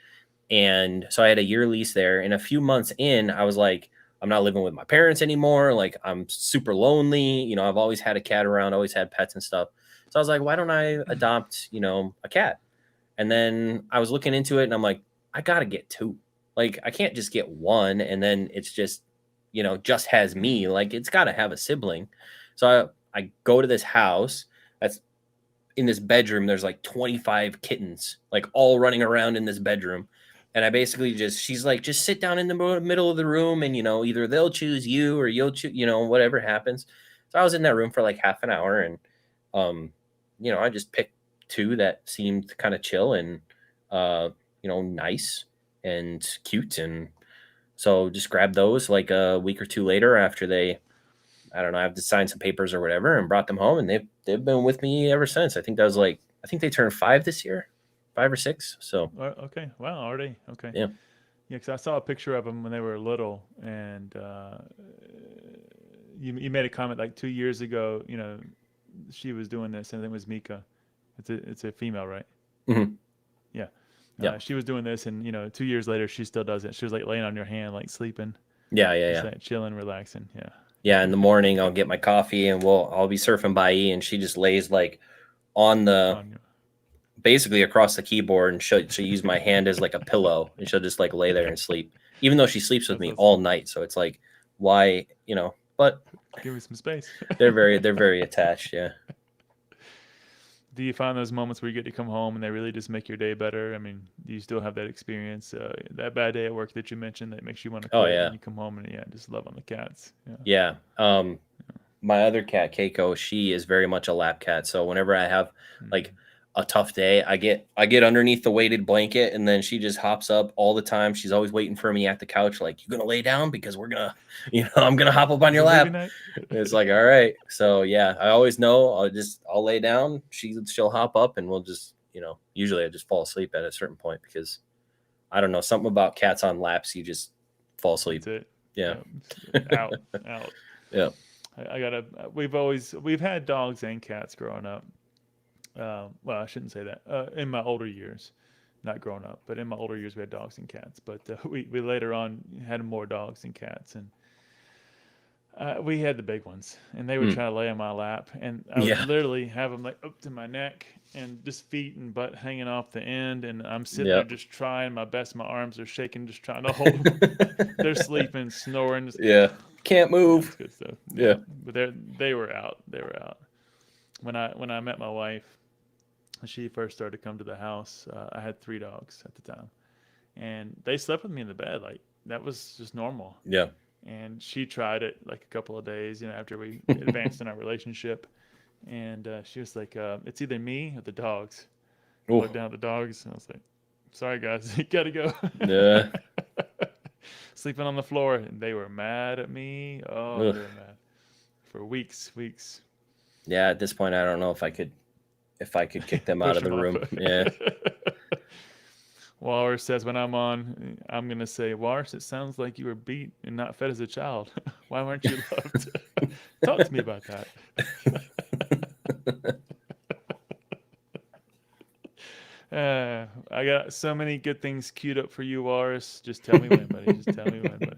And so I had a year lease there. And a few months in, I was like, I'm not living with my parents anymore. Like, I'm super lonely. I've always had a cat around, always had pets and stuff. So I was like, why don't I adopt, a cat? And then I was looking into it, and I'm like, I got to get two. Like, I can't just get one. And then it's just, just has me. Like, it's got to have a sibling. So I go to this house that's in this bedroom. There's like 25 kittens, like all running around in this bedroom. And I basically she's like, just sit down in the middle of the room, and, either they'll choose you or you'll choose, whatever happens. So I was in that room for like half an hour, and, I just picked two that seemed kind of chill and, nice and cute. And so just grabbed those like a week or two later after I have to sign some papers or whatever, and brought them home, and they've been with me ever since. I think they turned 5 this year, 5 or 6. So okay, wow, already okay, yeah, because I saw a picture of them when they were little, and you made a comment like 2 years ago. She was doing this, and it was Mika. It's a female, right? Mm-hmm. Yeah. She was doing this, and 2 years later, she still does it. She was like laying on your hand, like sleeping. Yeah. Like chilling, relaxing. Yeah. Yeah, in the morning I'll get my coffee, and I'll be surfing by E, and she just lays like on basically across the keyboard, and she'll use my hand as like a pillow, and she'll just like lay there and sleep, even though she sleeps with me all night. So it's like, why, but give me some space. they're very attached. Yeah. Do you find those moments where you get to come home and they really just make your day better? I mean, do you still have that experience, that bad day at work that you mentioned that makes you want to Oh quit, yeah. and you come home and yeah, just love on the cats? Yeah. Yeah. My other cat, Keiko, she is very much a lap cat. So whenever I have like a tough day, I get underneath the weighted blanket, and then she just hops up all the time. She's always waiting for me at the couch, like, "You gonna lay down because we're gonna, I'm gonna hop up on Is your it movie lap." night? It's like, all right. So yeah, I always know I'll lay down. She'll hop up, and we'll just, usually I just fall asleep at a certain point because I don't know, something about cats on laps, you just fall asleep. That's it. Yeah. Out. Yeah. We've had dogs and cats growing up. Well, I shouldn't say that. In my older years, not growing up, but in my older years, we had dogs and cats. But we later on had more dogs and cats, and we had the big ones, and they would try to lay on my lap, and I would Yeah. literally have them like up to my neck and just feet and butt hanging off the end, and I'm sitting there Yep. just trying my best. My arms are shaking, just trying to hold them. They're sleeping, snoring. Just, Yeah. Can't yeah, move. it's good stuff. Yeah. But they were out. They were out. When I met my wife, when she first started to come to the house, I had 3 dogs at the time, and they slept with me in the bed. Like, that was just normal. Yeah. And she tried it like a couple of days, after we advanced in our relationship, and she was like, "It's either me or the dogs." I Oof. looked down at the dogs, and I was like, "Sorry guys, you gotta go." Yeah. Sleeping on the floor, and they were mad at me. Oh, Ugh. they were mad for weeks. Yeah. At this point, I don't know if I could kick them out Push of the them off. room. Yeah. Walrus says, when I'm on, I'm going to say, Walrus, it sounds like you were beat and not fed as a child. Why weren't you loved? Talk to me about that. I got so many good things queued up for you, Walrus. Just tell me when, buddy. Just tell me when, buddy.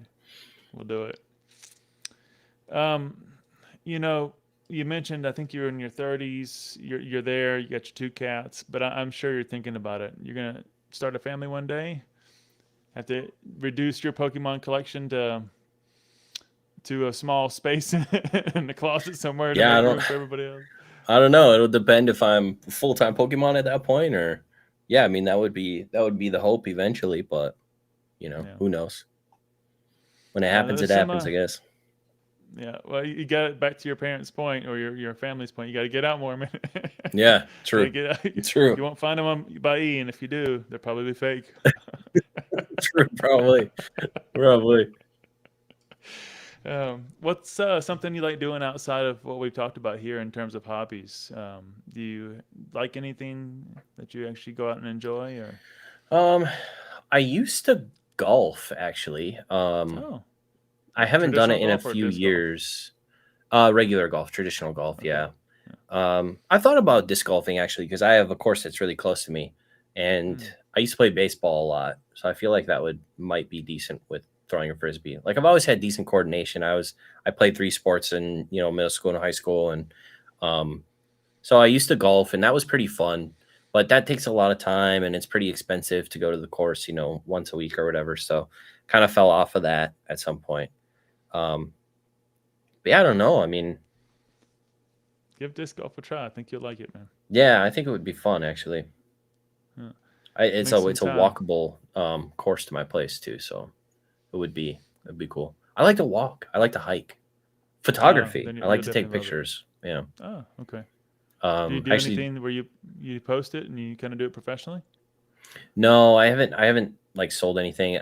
We'll do it. You mentioned, I think you're in your 30s. You're there. You got your 2 cats, but I'm sure you're thinking about it. You're gonna start a family one day. Have to reduce your Pokemon collection to a small space in the closet somewhere to Yeah. make room for everybody else. I don't know. It'll depend if I'm full-time Pokemon at that point, or yeah, I mean that would be the hope eventually, but who knows? When it happens, There's it some, happens, I guess. yeah. Well, you got it back to your parents' point or your family's point. You got to get out more, man. Yeah, true. Get out. True. You won't find them by E, and if you do, they're probably fake. True, probably. What's something you like doing outside of what we've talked about here in terms of hobbies? Do you like anything that you actually go out and enjoy? Or I used to golf actually. oh, I haven't done traditional it in a golf or few disc golf? years. Regular golf, traditional golf, Okay. yeah. I thought about disc golfing actually because I have a course that's really close to me, and I used to play baseball a lot, so I feel like that might be decent with throwing a frisbee. Like, I've always had decent coordination. I played 3 sports in middle school and high school, and so I used to golf, and that was pretty fun. But that takes a lot of time, and it's pretty expensive to go to the course, once a week or whatever. So kind of fell off of that at some point. But yeah, I don't know. I mean, Give disc golf a try. I think you'll like it, man. yeah, I think it would be fun actually. Yeah. It's Make a some time. walkable course to my place too, so it'd be cool. I like to walk. I like to hike. Photography. Then I like you'll to take definitely love it. pictures. Yeah. Oh, okay. Do you do Actually, anything where you post it and you kind of do it professionally? no, I haven't like sold anything.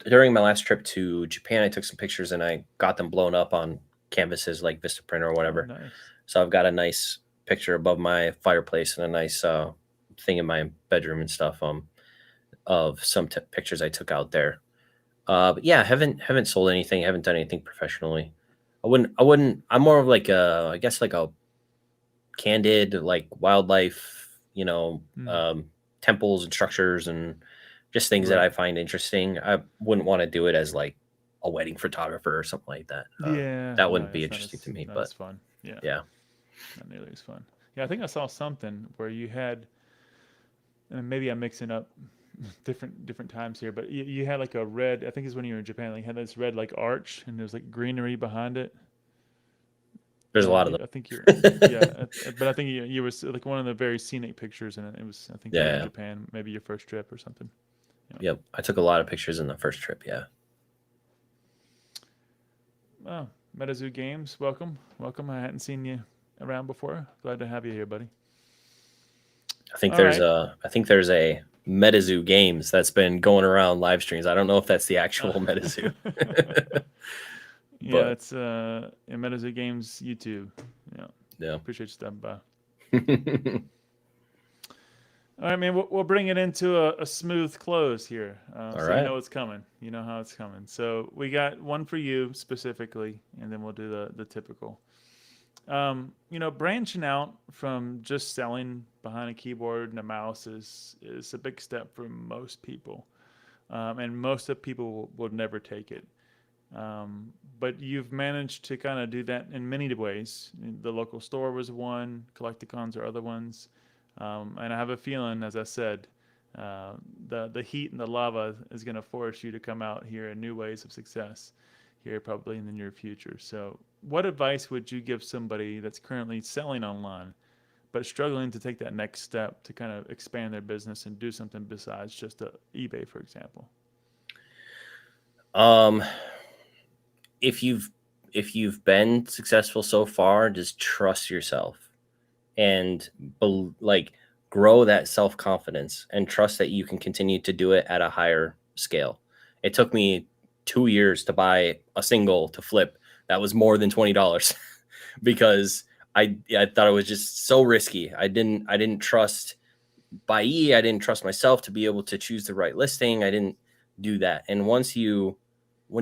During my last trip to Japan, I took some pictures and I got them blown up on canvases like Vistaprint or whatever. Oh, nice. So I've got a nice picture above my fireplace and a nice thing in my bedroom and stuff of some pictures I took out there. But yeah, haven't sold anything, haven't done anything professionally. I wouldn't. I'm more of like I guess like a candid, like wildlife, temples and structures and just things that I find interesting. I wouldn't want to do it as like a wedding photographer or something like that. Yeah, that wouldn't be interesting to me. But it's fun. Yeah, yeah, not nearly as fun. Yeah, I think I saw something where you had, and maybe I'm mixing up different times here, but you had like a red. I think it's when you were in Japan. Like, you had this red like arch, and there's like greenery behind it. There's a lot of them. I think you're, yeah, but I think you were like one of the very scenic pictures, and it was, I think you were in Japan, maybe your first trip or something. Yeah. Yep, I took a lot of pictures in the first trip. Yeah. Oh, MetaZoo welcome, welcome. I hadn't seen you around before. Glad to have you here, buddy. I think there's a MetaZoo-Gamez that's been going around live streams. I don't know if that's the actual MetaZoo. Yeah, it's in MetaZoo YouTube. Yeah. Appreciate you stopping by. All right, man. We'll bring it into a smooth close here. So right. You know what's coming. You know how it's coming. So we got one for you specifically, and then we'll do the typical. Branching out from just selling behind a keyboard and a mouse is a big step for most people, and most of people will never take it. But you've managed to kind of do that in many ways. The local store was one, Collecticons are other ones. And I have a feeling, as I said, the heat and the lava is going to force you to come out here in new ways of success here probably in the near future. So what advice would you give somebody that's currently selling online but struggling to take that next step to kind of expand their business and do something besides just eBay, for example? If you've been successful so far, just trust yourself and grow that self-confidence and trust that you can continue to do it at a higher scale. It took me 2 years to buy a single to flip that was more than $20 because I thought it was just so risky. I didn't trust buyee. I didn't trust myself to be able to choose the right listing. I didn't do that. And when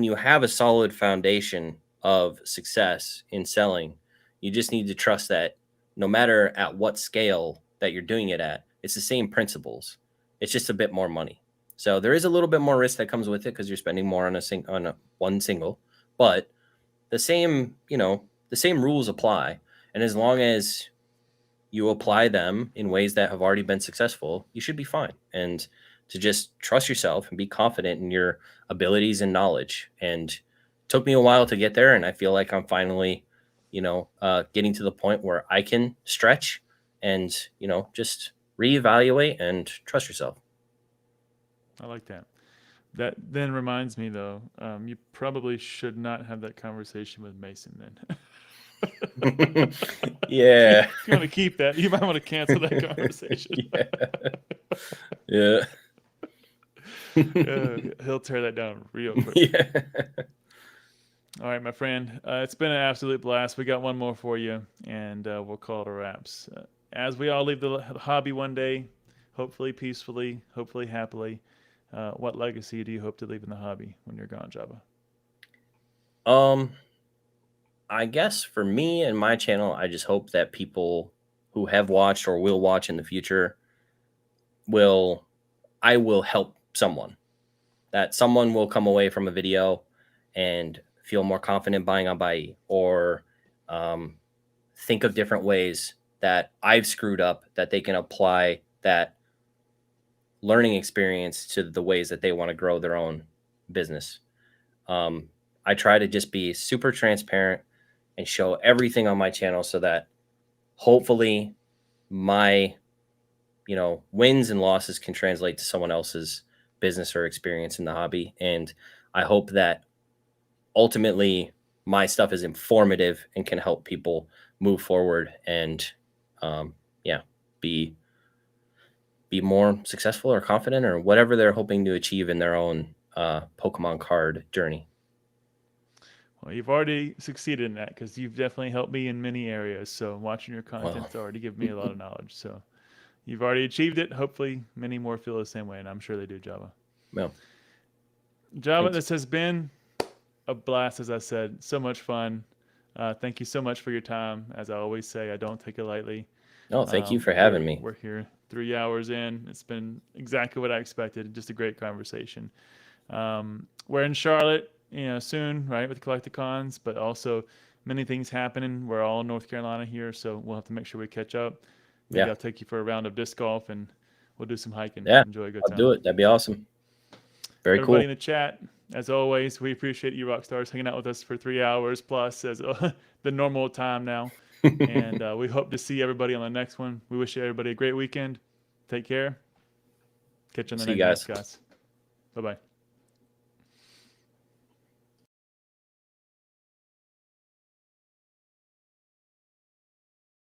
you have a solid foundation of success in selling, you just need to trust that no matter at what scale that you're doing it at, it's the same principles. It's just a bit more money. So there is a little bit more risk that comes with it because you're spending more on one single, but the same rules apply. And as long as you apply them in ways that have already been successful, you should be fine. And to just trust yourself and be confident in your abilities and knowledge. And it took me a while to get there. And I feel like I'm finally, getting to the point where I can stretch and, just reevaluate and trust yourself. I like that. That then reminds me, though, you probably should not have that conversation with Mason then. Yeah. If you want to keep that, you might want to cancel that conversation. Yeah. He'll tear that down real quick. Yeah. All right, my friend. It's been an absolute blast. We got one more for you, and we'll call it a wraps. As we all leave the hobby one day, hopefully peacefully, hopefully happily, what legacy do you hope to leave in the hobby when you're gone, Java? I guess for me and my channel, I just hope that people who have watched or will watch in the future I will help someone. That someone will come away from a video and feel more confident buying on buyee, or think of different ways that I've screwed up that they can apply that learning experience to the ways that they want to grow their own business. I try to just be super transparent and show everything on my channel so that hopefully my, wins and losses can translate to someone else's business or experience in the hobby. And I hope that ultimately my stuff is informative and can help people move forward and, be more successful or confident or whatever they're hoping to achieve in their own Pokemon card journey. Well, you've already succeeded in that because you've definitely helped me in many areas. So watching your content's already given me a lot of knowledge. So you've already achieved it. Hopefully many more feel the same way, and I'm sure they do, Java. Well, Java, thanks. This has been a blast, as I said. So much fun. Thank you so much for your time. As I always say, I don't take it lightly. No, thank you for having me. We're here 3 hours in. It's been exactly what I expected. Just a great conversation. We're in Charlotte, soon, right, with Collecticons, but also many things happening. We're all in North Carolina here, so we'll have to make sure we catch up. Maybe I'll take you for a round of disc golf, and we'll do some hiking. Yeah, enjoy a good time. I'll do it. That'd be awesome. Very cool. Everybody in the chat, as always, we appreciate you rock stars hanging out with us for 3 hours plus as the normal time now. And we hope to see everybody on the next one. We wish everybody a great weekend. Take care. Catch you on the See you next guys. one, guys. Bye-bye.